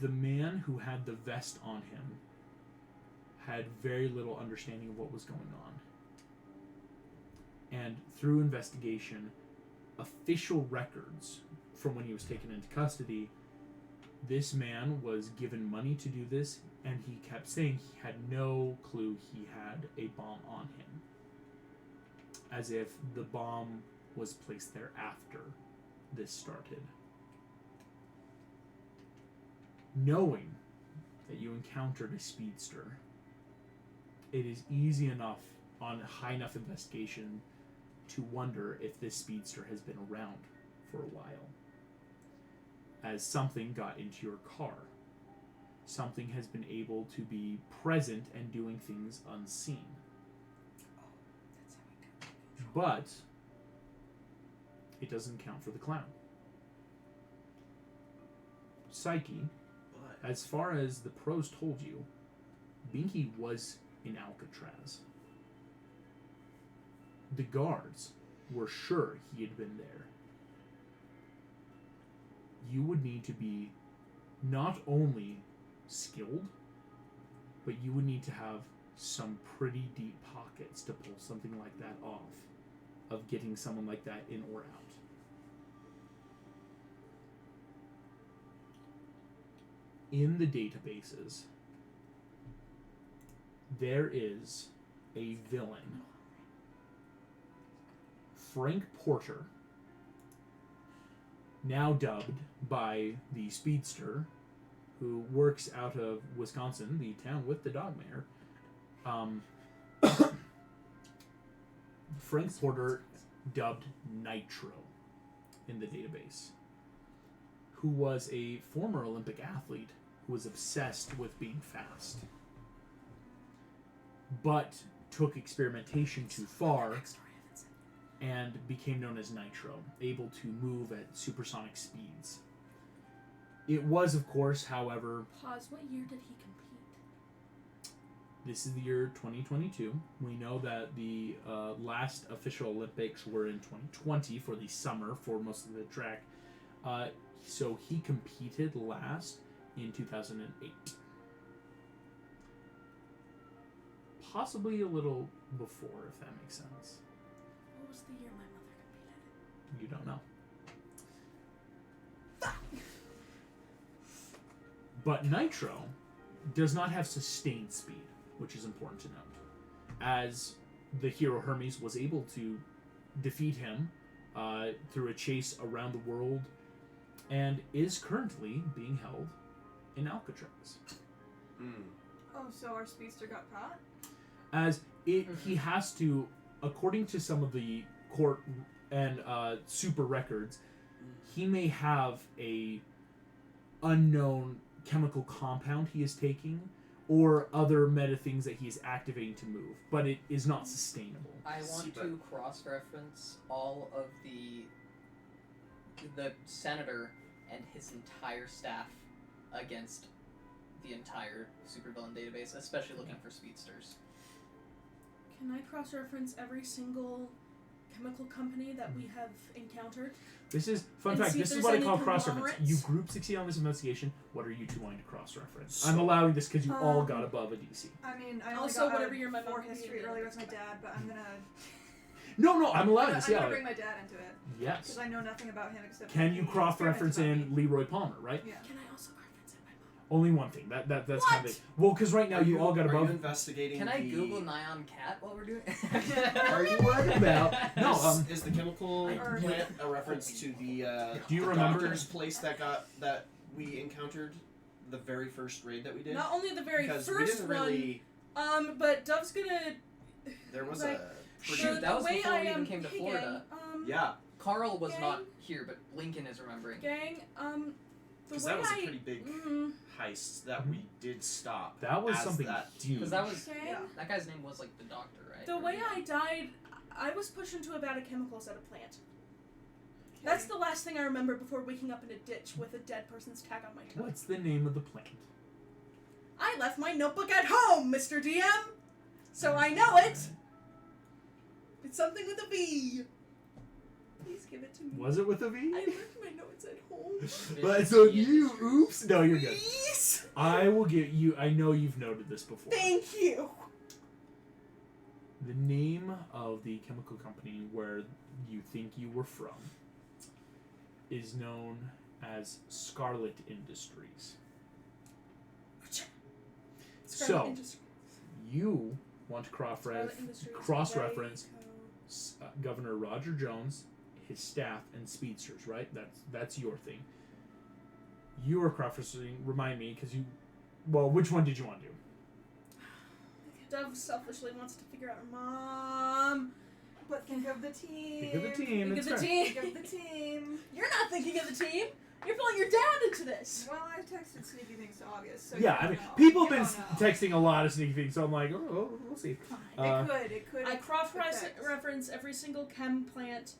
the man who had the vest on him had very little understanding of what was going on. And through investigation, official records from when he was taken into custody, this man was given money to do this, and he kept saying he had no clue he had a bomb on him. As if the bomb was placed there after this started. Knowing that you encountered a speedster, it is easy enough on high enough investigation to wonder if this speedster has been around for a while. As something got into your car. Something has been able to be present and doing things unseen. But it doesn't count for the clown. Psyche, as far as the pros told you, Binky was in Alcatraz. The guards were sure he had been there. You would need to be not only skilled, but you would need to have some pretty deep pockets to pull something like that off, of getting someone like that in or out. In the databases, there is a villain, Frank Porter, now dubbed by the Speedster, who works out of Wisconsin, the town with the dog mayor. Frank Porter, dubbed Nitro in the database, who was a former Olympic athlete who was obsessed with being fast, but took experimentation too far and became known as Nitro, able to move at supersonic speeds. It was, of course, however... Pause. What year did he compete? This is the year 2022. We know that the last official Olympics were in 2020 for the summer for most of the track. So he competed last in 2008. Possibly a little before, if that makes sense. What was the year my mother competed? You don't know. But Nitro does not have sustained speed, which is important to note, as the hero Hermes was able to defeat him through a chase around the world, and is currently being held in Alcatraz. Oh, so our speedster got caught? As he has to, according to some of the court and super records, he may have a unknown chemical compound he is taking, or other meta things that he is activating to move, but it is not sustainable. I want to cross-reference all of the senator and his entire staff against the entire supervillain database, especially looking for speedsters. Can I cross-reference every single chemical company that we have encountered? This is, fun And fact, see if this is there's what I any call cross-reference. conglomerates. You group succeed on this investigation, what are you two wanting to cross-reference? So- I'm allowing this because you all got above a DC. I mean, I only Also, got whatever out your memo for can be history in earlier the with my dad, but I'm gonna. No, I'm allowing I'm this, gonna yeah. bring my dad into it Yes. because I know nothing about him except. Can you he cross-reference experiments in Leroy Palmer, right? about me. Yeah. Can I also reference it by mom? Only one thing. That's What? kind of it. Well, because right now you all got Are above. you investigating? Can I the... Google Nyan Cat while we're doing Are you worried about? No. Is the chemical Or- plant a reference to the Do you the remember- doctor's place that we encountered the very first raid that we did? Not only the very because we first didn't really. one, but Dove's gonna. There was like, a. Shoot, the that was way before I we even am came to picking, Florida. Yeah, Carl was Gang. not here, but Lincoln is remembering. Gang, the because way that was I. a pretty big heist that we did stop. That was as something that huge. Because that was Gang, Yeah. that guy's name was like the doctor, right? the Or way the- I died, I was pushed into a vat of chemicals at a plant. That's the last thing I remember before waking up in a ditch with a dead person's tag on my toe. What's the name of the plant? I left my notebook at home, Mr. DM! So I know it! It's something with a V. Please give it to me. Was it with a V? I left my notes at home. But so you, oops, no, you're good. Please! I will get you. I know you've noted this before. Thank you! The name of the chemical company where you think you were from is known as Scarlet Industries. Scarlet So, Industries. you want to Scarlet Industries. cross-reference Geico. Governor Roger Jones, his staff, and speedsters, right? That's your thing. You are cross-referencing. Remind me, because you. Well, which one did you want to do? Dove selfishly wants to figure out her mom. But think of the team. Think of the team. Think it's of the fair. team. Think of the team. You're not thinking of the team. You're pulling your dad into this. Well, I texted sneaky things to August, so Yeah, you I mean, don't know. people You have been don't know. texting a lot of sneaky things, so I'm like, oh, we'll see. It could. I affect. cross-reference every single chem plant,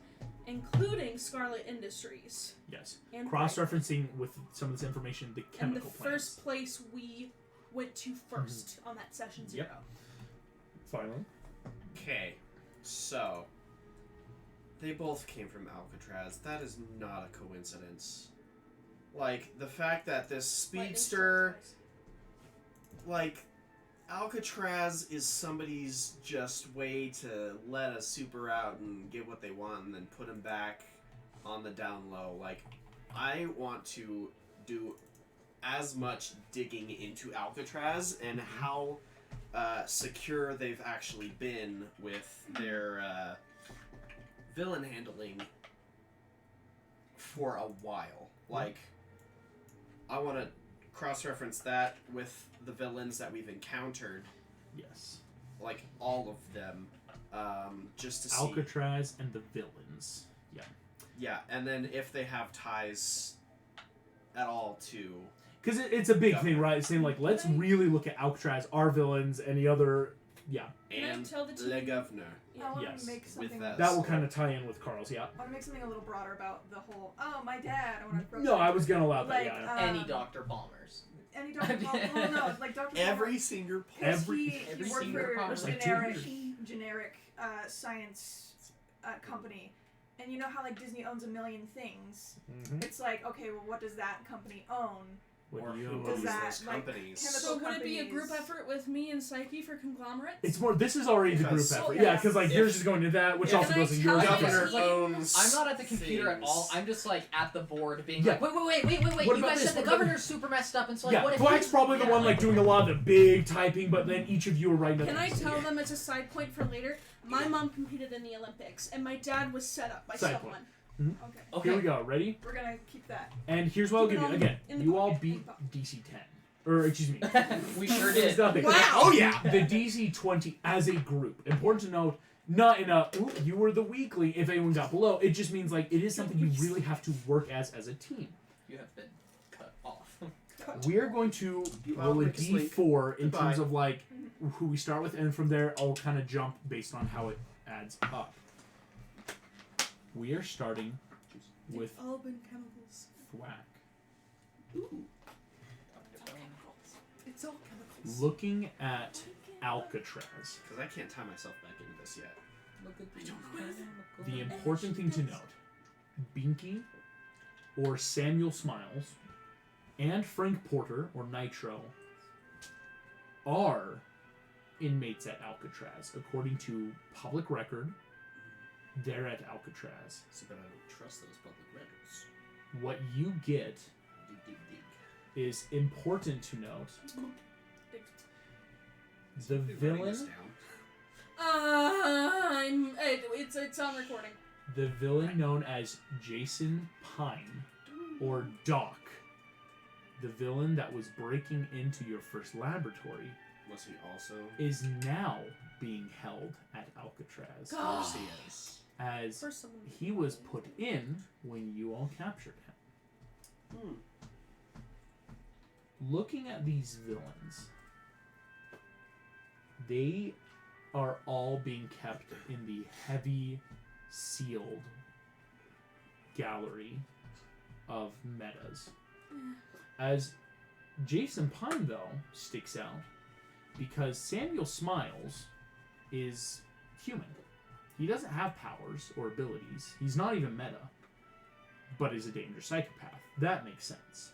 including Scarlet Industries. Yes. And Cross-referencing with some of this information, the and the chemical plants. first place we went to 1st on that session 0. Yep. Finally. Okay, so they both came from Alcatraz. That is not a coincidence. Like the fact that this speedster, like Alcatraz, is somebody's just way to let a super out and get what they want, and then put him back on the down low. Like I want to do as much digging into Alcatraz and how secure they've actually been with their villain handling for a while. Like, I want to cross-reference that with the villains that we've encountered, Yes. like all of them, just to see. Alcatraz and the villains. Yeah. Yeah, and then if they have ties at all to. Because it's a big Yeah. thing, right? It's saying, like, let's really look at Alcatraz, our villains, any other. Yeah. Can I And tell the Le team- Governor. I want Yes. to make something. that. That will kind of tie in with Carl's, yeah. I want to make something a little broader about the whole. Oh, my dad. I want to. No, I was going to allow that, Like, yeah. Any Dr. Palmer's. Any Dr. Palmer. No, like Dr. Every single. Every- every he worked single for Palmer. There's like generic science company, and you know how like Disney owns a million things. Mhm. It's like, okay, well, what does that company own? What Or do you who own? Does owns that, those like, companies? chemical- So would it be a group companies. effort with me and Psyche for conglomerates? It's more. This is already the group Because- effort. Yeah. Yeah, because like If- yours is going to that, which if- also Can I goes in tell yours. you Governor this? Like, owns. I'm not at the computer at things. all. I'm just like at the board being Yeah. like, wait. What You about guys this? said the What about- governor's super messed up, and so like, Yeah, what if Black's he's- probably the yeah, one like doing a lot of the big typing, but then each of you are writing. Can I notes. tell them as a side point for later? My mom competed in the Olympics, and my dad was set up by Side someone. Okay, Okay. Here we go. Ready? we're gonna keep that. And here's what I'll Keep give it you on again. in the You all pocket. beat DC 10, or excuse me. We sure It's did. nothing. Wow. Oh yeah. The DC 20 as a group. Important to note. Not in a "Ooh, you were the weakling if anyone got below. It just means like it is something you really have to work as a team. You have been cut off. We are going to Well, roll a make a slink. d4 in Goodbye. terms of like who we start with, and from there I'll kind of jump based on how it adds up. We are starting with It's all been chemicals. Thwack. Ooh. It's all chemicals. Looking at Alcatraz, Because I can't tie myself back into this yet. Look at I don't know the important thing to note, Binky or Samuel Smiles and Frank Porter or Nitro are inmates at Alcatraz. According to public record, they're at Alcatraz. So that I don't trust those public records. What you get Dig, dig, dig. is important to note. The Be writing this villain, down. It's on recording. the villain known as Jason Pine or Doc, the villain that was breaking into your first laboratory, Was he also? is now being held at Alcatraz God. Of course he is. as First someone. he was put in when you all captured him. Hmm. Looking at these villains, they are all being kept in the heavy sealed gallery of metas. As Jason Pine, though, sticks out because Samuel Smiles is human. He doesn't have powers or abilities. He's not even meta, but is a dangerous psychopath. That makes sense.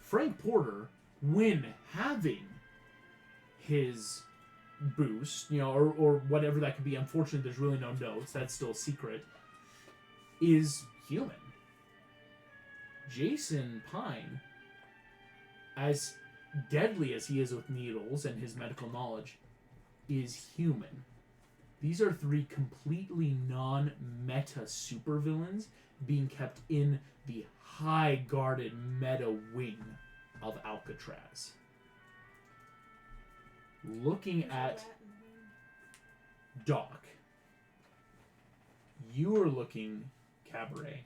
Frank Porter, when having his boost, or whatever that could be, unfortunately there's really no notes, that's still a secret, is human. Jason Pine, as deadly as he is with needles and his medical knowledge, is human. These are three completely non-meta supervillains being kept in the high-guarded meta wing of Alcatraz. Looking at Doc, you are looking, Cabaret.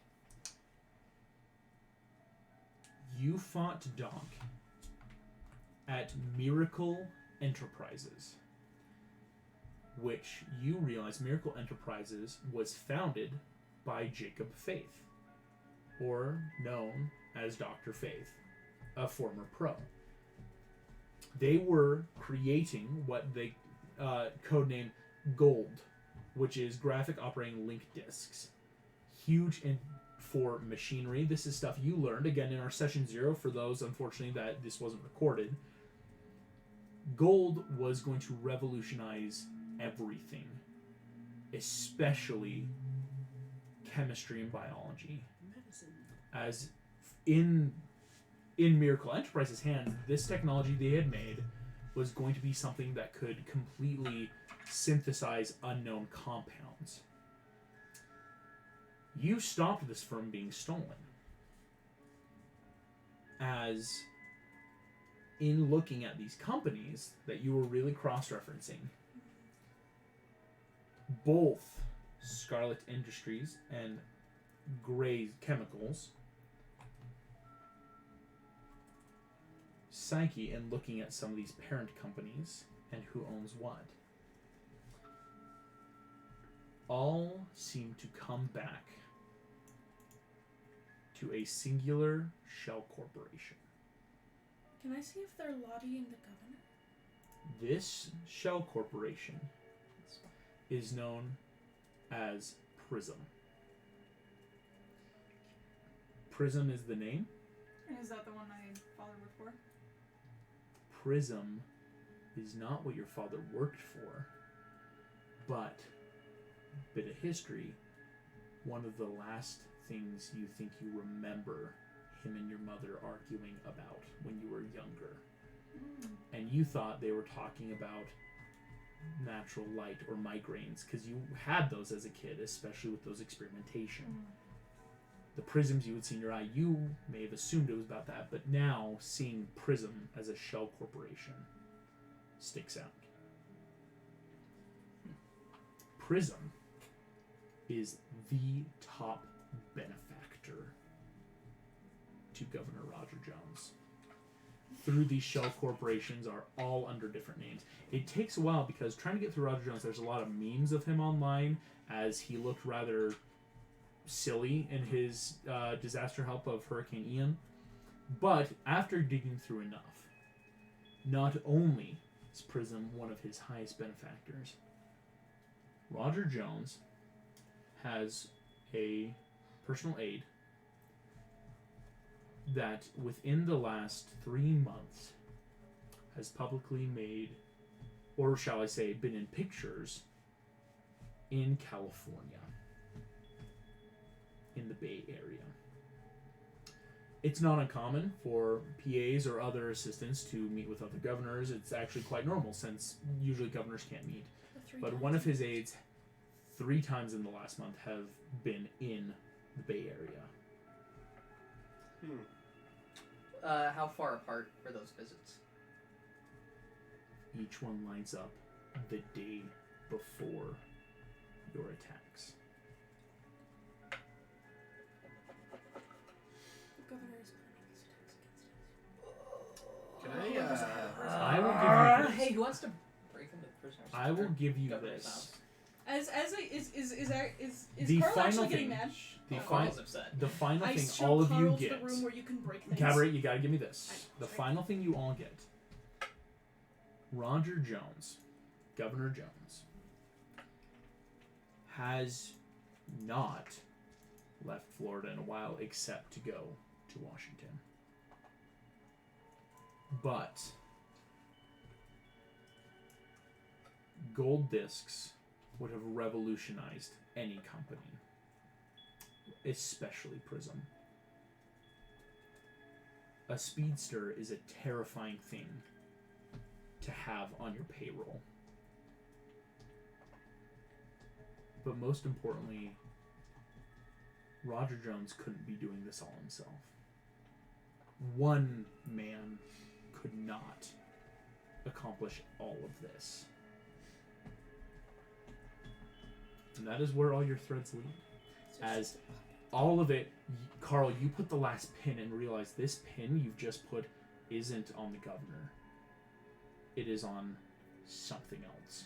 You fought Doc at Miracle Enterprises, which you realize Miracle Enterprises was founded by Jacob Faith, or known as Dr. Faith, a former pro. They were creating what they codenamed Gold, which is graphic operating link disks. Huge for machinery. This is stuff you learned, again, in our session 0, for those, unfortunately, that this wasn't recorded. Gold was going to revolutionize everything, especially chemistry and biology. Medicine. As in Miracle Enterprises' hands, this technology they had made was going to be something that could completely synthesize unknown compounds. You stopped this from being stolen. As in looking at these companies that you were really cross-referencing, both Scarlet Industries and Gray Chemicals, Psyche, and looking at some of these parent companies and who owns what, all seem to come back to a singular shell corporation. Can I see if they're lobbying the governor? This shell corporation is known as Prism. Prism is the name. And is that the one my father worked for? Prism is not what your father worked for, but, bit of history, one of the last things you think you remember him and your mother arguing about when you were younger. And you thought they were talking about natural light or migraines, because you had those as a kid, especially with those experimentation. The prisms you would see in your eye, you may have assumed it was about that, but now seeing Prism as a shell corporation sticks out. Prism is the top benefactor to Governor Roger Jones. Through these shell corporations are all under different names. It takes a while because trying to get through Roger Jones, there's a lot of memes of him online as he looked rather silly in his disaster help of Hurricane Ian. But after digging through enough, not only is Prism one of his highest benefactors, Roger Jones has a personal aide that within the last 3 months has publicly made, or shall I say, been in pictures in California, in the Bay Area. It's not uncommon for PAs or other assistants to meet with other governors. It's actually quite normal since usually governors can't meet. But one of his aides, 3 times in the last month, have been in the Bay Area. How far apart are those visits? Each one lines up the day before your attacks. The governor is planning Can these attacks against us. I, I will give you this. Hey, who wants to break into the prisoner's I will give you governor's this. house? Is The Carl final actually thing. getting mad? The, Carl's upset. the final I thing show all of Carl you to get. the room where you can break things. Gabrielle, you gotta give me this. I know, The sorry. final thing you all get. Roger Jones, Governor Jones, has not left Florida in a while except to go to Washington. But gold discs would have revolutionized any company, especially Prism. A speedster is a terrifying thing to have on your payroll. But most importantly, Roger Jones couldn't be doing this all himself. One man could not accomplish all of this. And that is where all your threads lead. As all of it, Carl, you put the last pin and realize this pin you've just put isn't on the governor. It is on something else.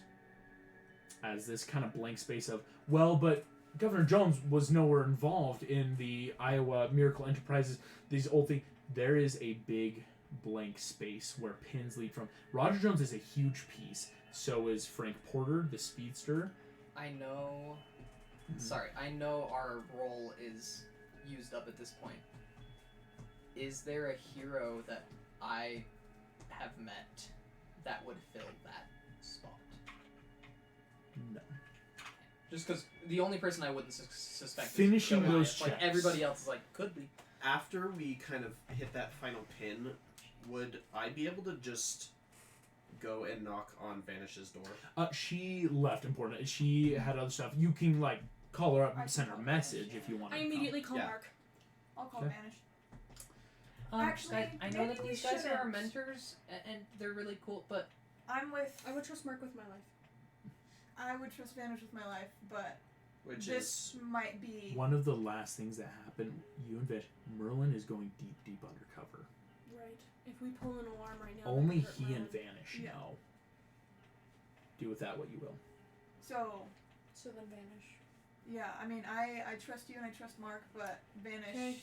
As this kind of blank space of, well, but Governor Jones was nowhere involved in the Iowa Miracle Enterprises, these old things. There is a big blank space where pins lead from. Roger Jones is a huge piece. So is Frank Porter, the speedster. I know. Sorry, I know our role is used up at this point. Is there a hero that I have met that would fill that spot? No. Just because the only person I wouldn't suspect Finishing is Goliath. those Like checks. everybody else is like, could be. After we kind of hit that final pin, would I be able to just go and knock on Vanish's door? She left important. She had other stuff. You can like call her up I and send her a can message call if you want I to. immediately call Yeah. Mark. I'll call Okay. Vanish. Actually, Actually, I know maybe that we these guys are our shouldn't. mentors, and they're really cool, but I'm with. I would trust Mark with my life. I would trust Vanish with my life, but Which this is might be. One of the last things that happened, you and Vish, Merlin is going deep, deep undercover. Right. If we pull an alarm right now, Only that could hurt he and Merlin. Vanish Yeah. know. Do with that what you will. So, So then vanish. yeah, I mean, I trust you and I trust Mark, but Vanish Okay.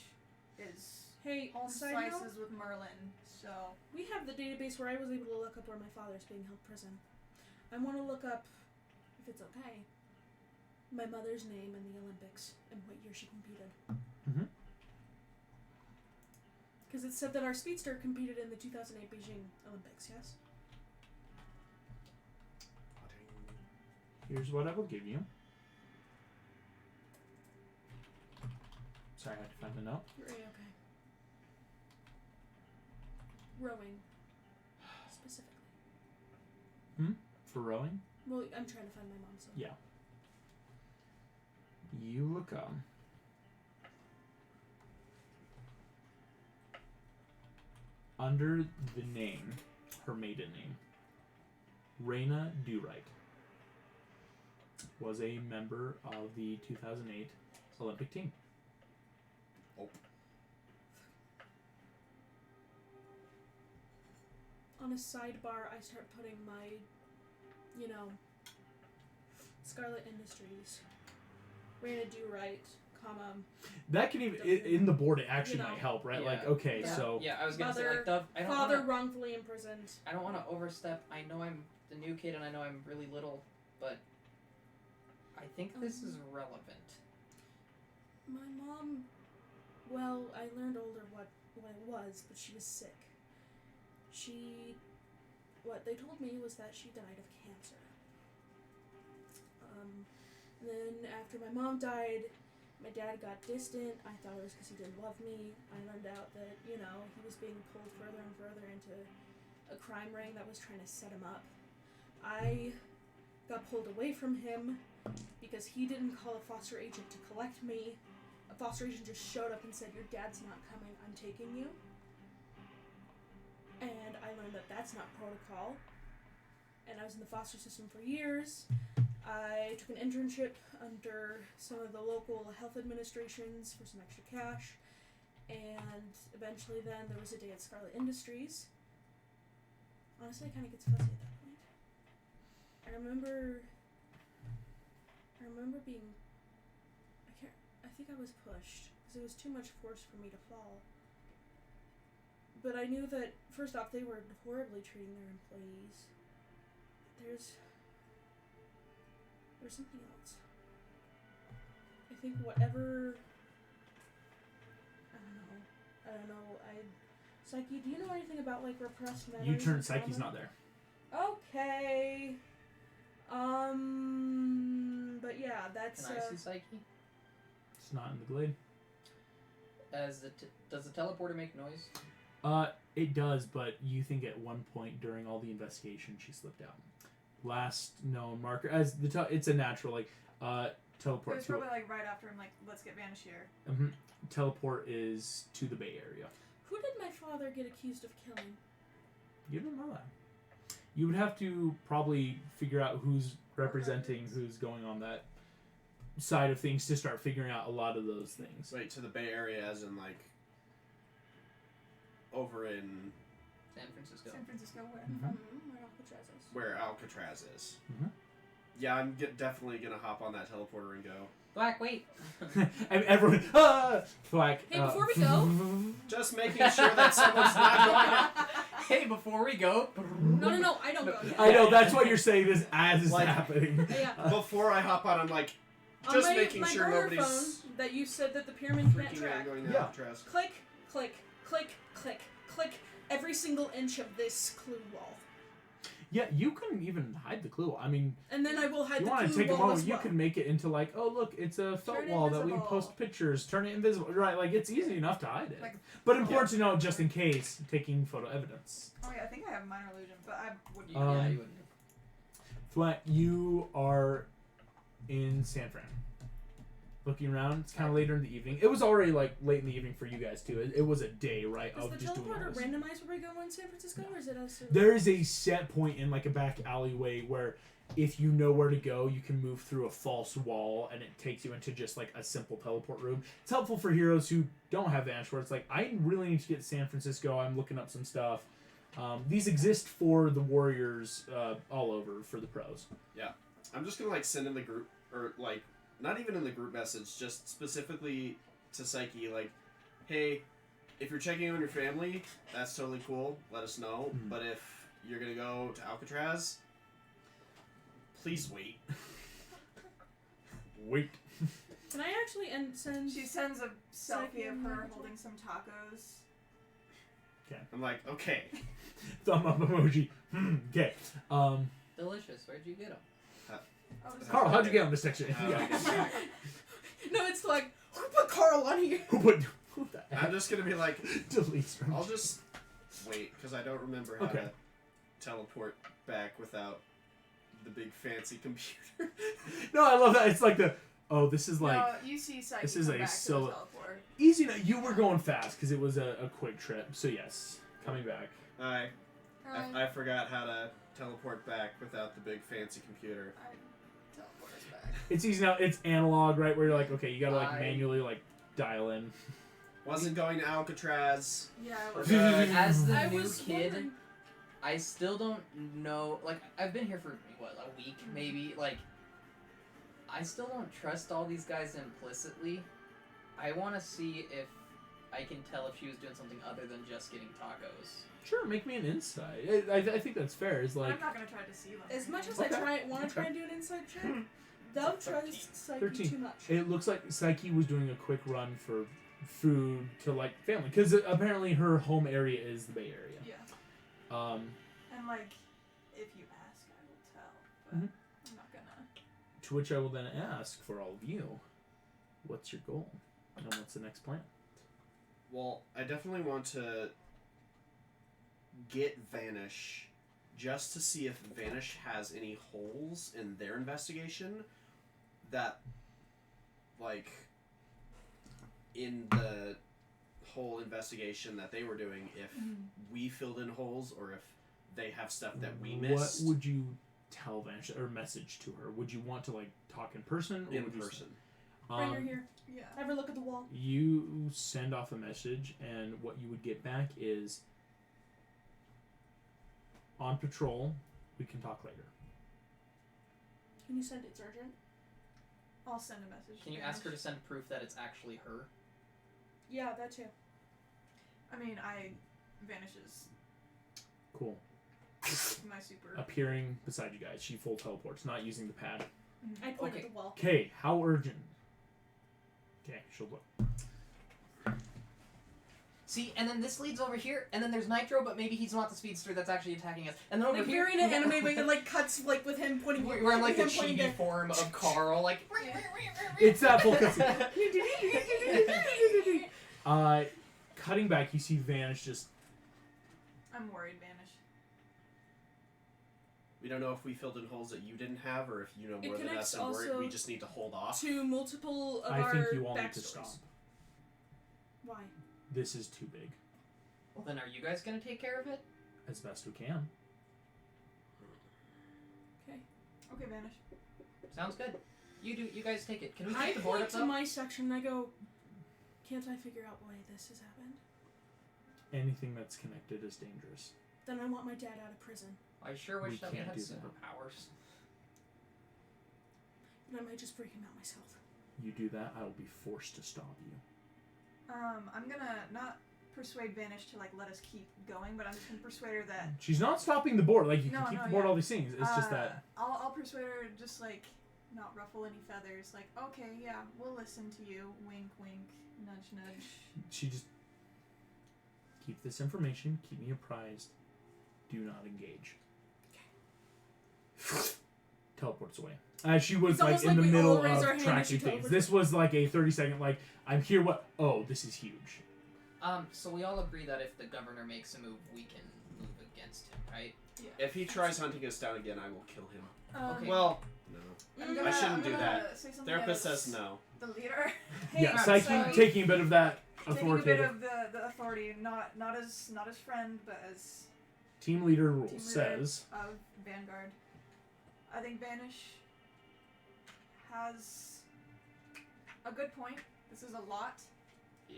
is Hey, home side note, slices with Merlin, so. we have the database where I was able to look up where my father's being held prison. I want to look up, if it's okay, my mother's name in the Olympics and what year she competed. Mhm. Because it said that our speedster competed in the 2008 Beijing Olympics, yes? Here's what I will give you. Sorry, I had to find the note. You're A-okay. Rowing. Specifically. For rowing, Well, I'm trying to find my mom, so. yeah. You look up. Under the name, her maiden name, Raina Durite was a member of the 2008 Olympic team. on a sidebar, I start putting my, Scarlet Industries. We're gonna do right, comma. That can even in the board. It actually You know. might help, right? Yeah. Like, okay, Yeah. so Yeah, I was gonna say, Father- like, Dove, I don't Father wanna, wrongfully imprisoned. I don't want to overstep. I know I'm the new kid and I know I'm really little, but I think this is relevant. My mom, well, I learned older what it was, but she was sick. What they told me was that she died of cancer. Then after my mom died, my dad got distant. I thought it was because he didn't love me. I learned out that, he was being pulled further and further into a crime ring that was trying to set him up. I got pulled away from him because he didn't call a foster agent to collect me. A foster agent just showed up and said, "Your dad's not coming, I'm taking you." And I learned that that's not protocol. And I was in the foster system for years. I took an internship under some of the local health administrations for some extra cash. And eventually then there was a day at Scarlet Industries. Honestly, it kind of gets fuzzy at that point. I remember being... I think I was pushed because it was too much force for me to fall. But I knew that, first off, they were horribly treating their employees. There's something else. I think whatever... I don't know. Psyche, do you know anything about, like, repressed memories? you turn and Psyche's trauma? not there. Okay. But yeah, that's... Can I see Psyche? It's not in the glade. Does the teleporter make noise? It does, but you think at one point during all the investigation she slipped out. Last known marker as it's a natural It teleport was to probably like right after him, like, let's get Vanish here. teleport is to the Bay Area. Who did my father get accused of killing? You don't know that. You would have to probably figure out who's representing who's going on that side of things to start figuring out a lot of those things. Wait, to the Bay Area as in, like, over in San Francisco. San Francisco, where? Mhm. Where Alcatraz is. where Alcatraz is. Mhm. Yeah, I'm definitely going to hop on that teleporter and go. Black, wait. And everyone, Thwack. Hey, before we go- Just making sure that someone's not going to... Hey, before we go. No, I don't go yet. I know, that's why you're saying this as it's Like- happening. Yeah. Before I hop on, I'm like, On just my, making my sure burner nobody's phone that you said that the pyramid can't freaking track. out going to Yeah. Alcatraz. Click, click, click, click, click. Every single inch of this clue wall. Yeah, you can even hide the clue. I mean, And then I will hide you the want to clue take a wall moment, as you well. can make it into like, oh look, it's a felt Turn it wall that we invisible. post pictures, turn it invisible. Right, like it's easy enough to hide it. Like, But important to know just in case, taking photo evidence. oh yeah, I think I have minor illusion, but I wouldn't. Yeah, you wouldn't. Thwack, you are in San Fran. Looking around, it's kind of later in the evening. It was already like late in the evening for you guys too. It was a day, right, Does of the just doing all teleporter this. randomize where we go in San Francisco, or is it us? There is a set point in like a back alleyway where if you know where to go, you can move through a false wall and it takes you into just like a simple teleport room. It's helpful for heroes who don't have Vanish, where it's like, I really need to get to San Francisco. I'm looking up some stuff. These exist for the warriors all over for the pros. I'm just going to, like, send in the group, or, like, not even in the group message, just specifically to Psyche, like, hey, if you're checking on your family, that's totally cool. Let us know. Mhm. But if you're going to go to Alcatraz, please wait. Wait. Can I actually send? She sends a selfie of Second her one. holding some tacos. I'm like, okay. Thumb up emoji. Okay. Delicious. Where'd you get them? Oh, is Carl, that- how'd you get on this section? Yeah. No, it's like who put Carl on here? Who put the I'm just going to be like, deletes from I'll just wait, because I don't remember how Okay. to teleport back without the big fancy computer. No, I love that. It's like this is like no, you see Psyche this is come a back to solo- the teleport. easy. You were going fast because it was a quick trip. So yes, coming back. I forgot how to teleport back without the big fancy computer. Teleport us back. It's easy now. It's analog, right? Where you're like, okay, you gotta like I- manually like dial in. Wasn't going to Alcatraz. Yeah, I was. We're good. As the I new was kid, wondering. I still don't know. Like, I've been here for, what, a week, maybe? Like, I still don't trust all these guys implicitly. I want to see if I can tell if she was doing something other than just getting tacos. Sure, make me an insight. I think that's fair. It's like I'm not gonna try to deceive them. As much as Okay. I want to try and do an inside check, Dove trusts Psyche 13. too much. it looks like Psyche was doing a quick run for food to like family because apparently her home area is the Bay Area. Yeah. And like, if you ask, I will tell. But Mhm. I'm not gonna. To which I will then ask for all of you, what's your goal and what's the next plan? Well, I definitely want to get Vanish just to see if Vanish has any holes in their investigation that, like, in the whole investigation that they were doing, if we filled in holes or if they have stuff that we missed. What would you tell Vanish or message to her? Would you want to like talk in person or in would you person? Right here. Yeah. Ever look at the wall? You send off a message, and what you would get back is, on patrol, we can talk later. Can you send it's urgent? I'll send a message. Can you ask her to send proof that it's actually her? Yeah, that too. I mean, Vanishes Cool. my super. Appearing beside you guys. She full teleports, not using the pad. I point Okay. at the wall. Okay, how urgent? Okay, she'll look. See, and then this leads over here, and then there's Nitro, but maybe he's not the speedster that's actually attacking us. And then over Like here, very in an anime way, it like cuts like with him pointing. we're in like the him pointing chibi down. form of Carl, like. It's that full cutscene. Cutting back, you see Vanish just. I'm worried, Vanish. We don't know if we filled in holes that you didn't have, or if you know It more than connects us, and also we just need to hold off. To multiple of I our think you all need backstories. to stop. Why? This is too big. Well, then are you guys gonna take care of it? As best we can. Okay, Vanish. Sounds good. You guys take it. Can we I take the board point up to though? my section and I go, can't I figure out why this has happened? Anything that's connected is dangerous. Then I want my dad out of prison. I sure wish We that we can't had do that. superpowers. And I might just freak him out myself. You do that, I will be forced to stop you. I'm gonna not persuade Vanish to like let us keep going, but I'm just gonna persuade her that. She's not stopping the board. Like, you No, can keep no, the board, yeah. all these things. It's just that. I'll persuade her to just like not ruffle any feathers. Like, okay, yeah, we'll listen to you. Wink, wink, nudge, nudge. She just. Keep this information, keep me apprised. Do not engage. Teleports away. She was It's like almost in like the we middle all raise our of hand and tracking she things. teleports. This was like a 30-second, like, I'm here, what? Oh, this is huge. So we all agree that if the governor makes a move, we can move against him, right? Yeah. If he tries hunting us down again, I will kill him. Okay. Well, no. I'm I gonna, shouldn't I'm do gonna that. Say something Therapist as says no. The leader. Hey, Yeah, Psyche so- taking a bit of that Taking a bit authoritative. of the authority, not as friend, but as Team leader rules team leader says. of Vanguard. I think Vanish has a good point. This is a lot. Yeah.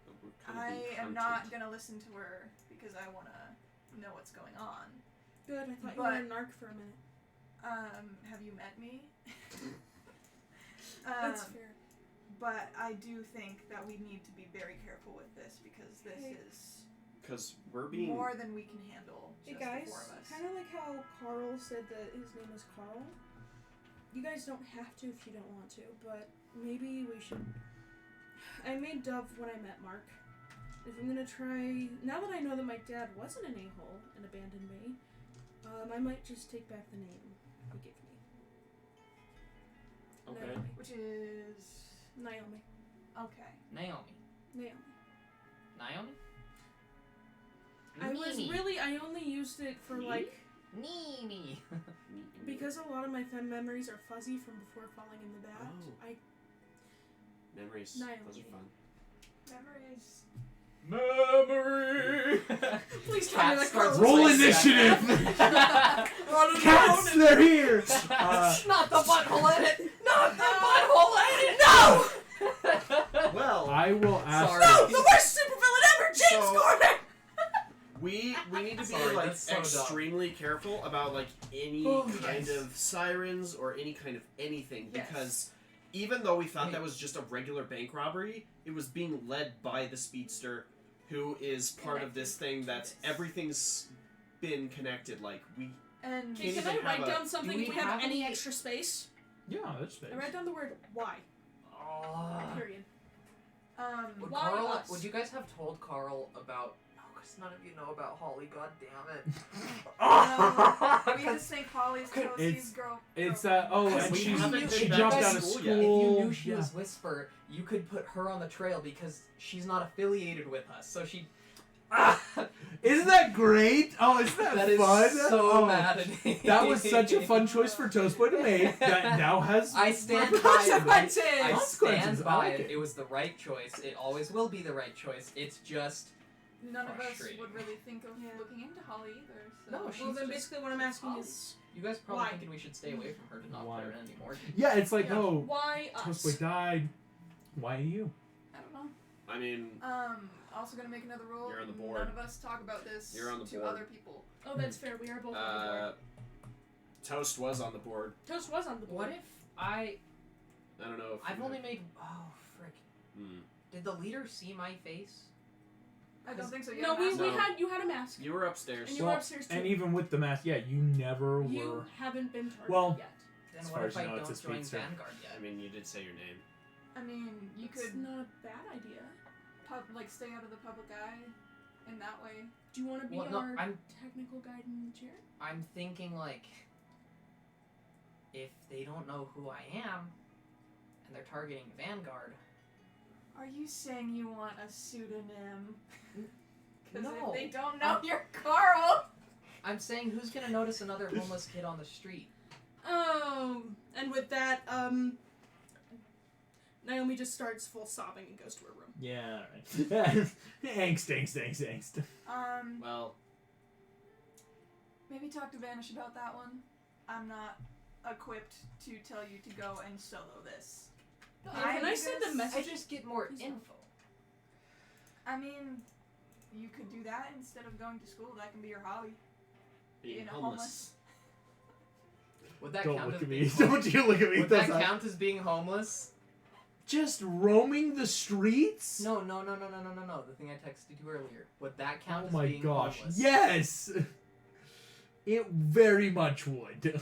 But we're kinda I being am hunted. not gonna listen to her because I wanna know what's going on. Good, I thought you were a narc for a minute. Have you met me? That's fair. But I do think that we need to be very careful with this because this Hey. is Because we're being. more than we can handle. Hey Just guys, the four of us. kind of like how Carl said that his name is Carl. You guys don't have to if you don't want to, but maybe we should. I made Dove when I met Mark. If I'm gonna try, now that I know that my dad wasn't an a-hole and abandoned me, I might just take back the name he gave me. Okay. Naomi. Which is Naomi. okay. Naomi. Naomi. Naomi. I only used it for like, Nimi. because a lot of my memories are fuzzy from before falling in the bath. Oh. Memories. Naomi. Those are fun. Memories. Memory! Please tell me Cat that starts Carl. Roll playing initiative! that. Cats, they're here! Not the butthole edit! Not the butthole edit! No! Well, I will ask. Sorry. No, the worst supervillain ever, James So- Gordon. We need to be Sorry, like that's so dumb. extremely careful about like any Oh, kind yes. of sirens or any kind of anything Yes. because even though we thought Wait. that was just a regular bank robbery, it was being led by the speedster, who is part of this thing that's Yes. everything's been connected. Like we And Okay, Can't can I even write have a- down something do if we we have have any any- extra space? Yeah, that's space. I write down the word why. Period. Would Why Carl? us? Would you guys have told Carl about? Oh, because none of you know about Holly. God damn it! we just think Holly's It's- Toasties girl. It's girl- and we she haven't she been dropped back to out of school school. yet. If you knew she Yeah. was Whisper, you could put her on the trail because she's not affiliated with us. So she. Isn't that great? Oh, isn't that, That is fun? so Oh, maddening. That was such a fun choice for Toast Boy to make. That now has I stand by it. Consequences! I Consequences, stand I by like it. it. It was the right choice. It always will be the right choice. It's just None of us frustrating. would really think of Yeah. looking into Holly either. So. No, she's Well, then just basically what I'm asking Holly. is You guys probably Why? thinking we should stay away from her to not Why? put her in anymore. Yeah, it's like, yeah, oh, why Toast us? Boy died. Why you? I don't know. I mean Also gonna make another rule. You're on the board. None of us talk about this You're on the to board. other people. Oh, that's fair. We are both on the board. Toast was on the board. Toast was on the board. What if I I don't know if I've you only had- made frick. Hmm. Did the leader see my face? I don't think so. You No, had a we mask. No. you had a mask. You were upstairs. And you were upstairs too. And even with the mask, yeah, you never You were. haven't been targeted Well, yet. Then As what far if as I you know, it's don't a join speedster. Vanguard I yet? mean, you did say your name. I mean, you It's could not a bad idea. like stay out of the public eye in that way. Do you want to be Well, no, our I'm technical guide in the chair? I'm thinking like if they don't know who I am and they're targeting Vanguard. Are you saying you want a pseudonym? Because No. if they don't know you're Carl. I'm saying who's gonna notice another homeless kid on the street? And with that, Naomi just starts full sobbing and goes to her room. Yeah, right. angst. Well, Maybe talk to Vanish about that one. I'm not equipped to tell you to go and solo this. Can I send a I message? just get more Please info. I mean, you could do that instead of going to school. That can be your hobby. being Being a homeless. Would that Don't count look as at being me. homeless? Don't you look at me. Would that That's not- count as being homeless? Just roaming the streets? No. The thing I texted you earlier. Would that count Oh as my being gosh. homeless? Yes! It very much would.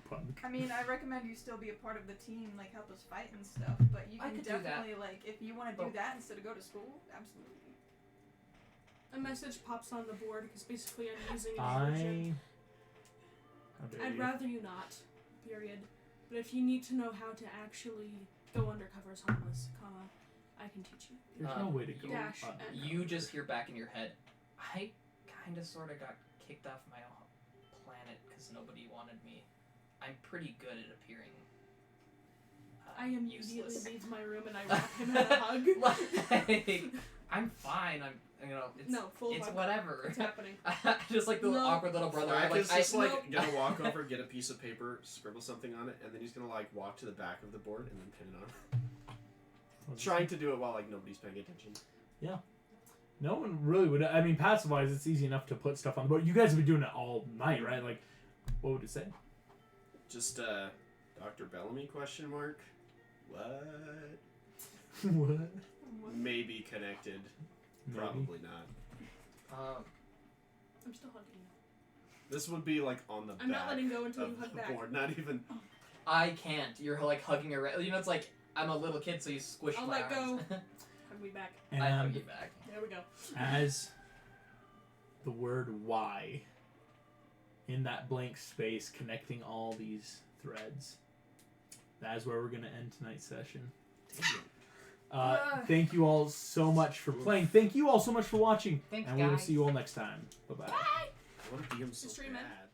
Punk. I mean, I recommend you still be a part of the team, like help us fight and stuff. But you I can could do that. definitely, like, if you want to do But- that instead of go to school, absolutely. A message pops on the board because basically I'm using an illusion. How dare I'd you. rather you not, period. But if you need to know how to actually go undercover as homeless, comma, I can teach you. There's no way to go. Dash uh, and You just hear back in your head, I kind of sort of got kicked off my own planet because nobody wanted me. I'm pretty good at appearing I immediately useless. leave my room and I wrap him in a hug. Like, I'm fine. It's, No, full it's hug. whatever. It's happening. Just like the No. awkward little brother. Black Like, is just like Nope. gonna walk over, get a piece of paper, scribble something on it, and then he's gonna like walk to the back of the board and then pin it on. Trying to do it while like nobody's paying attention. No one really would. I mean, passive-wise, it's easy enough to put stuff on the board. You guys have been doing it all night, right? Like, what would it say? Just Dr. Bellamy question mark? What? What? Maybe connected. Maybe. Probably not. I'm still hugging you. This would be like on the I'm back not letting go until you of hug the back. board. Not even. I can't. You're like hugging around. You know, it's like I'm a little kid, so you squish I'll my let arms. Hug me back. And I hug you back. There we go. as the word "why" in that blank space connecting all these threads, that is where we're gonna end tonight's session. Thank you all so much for playing. Thank you all so much for watching. Thanks, and we will guys. see you all next time. Bye bye. I want to DM so History, man. bad.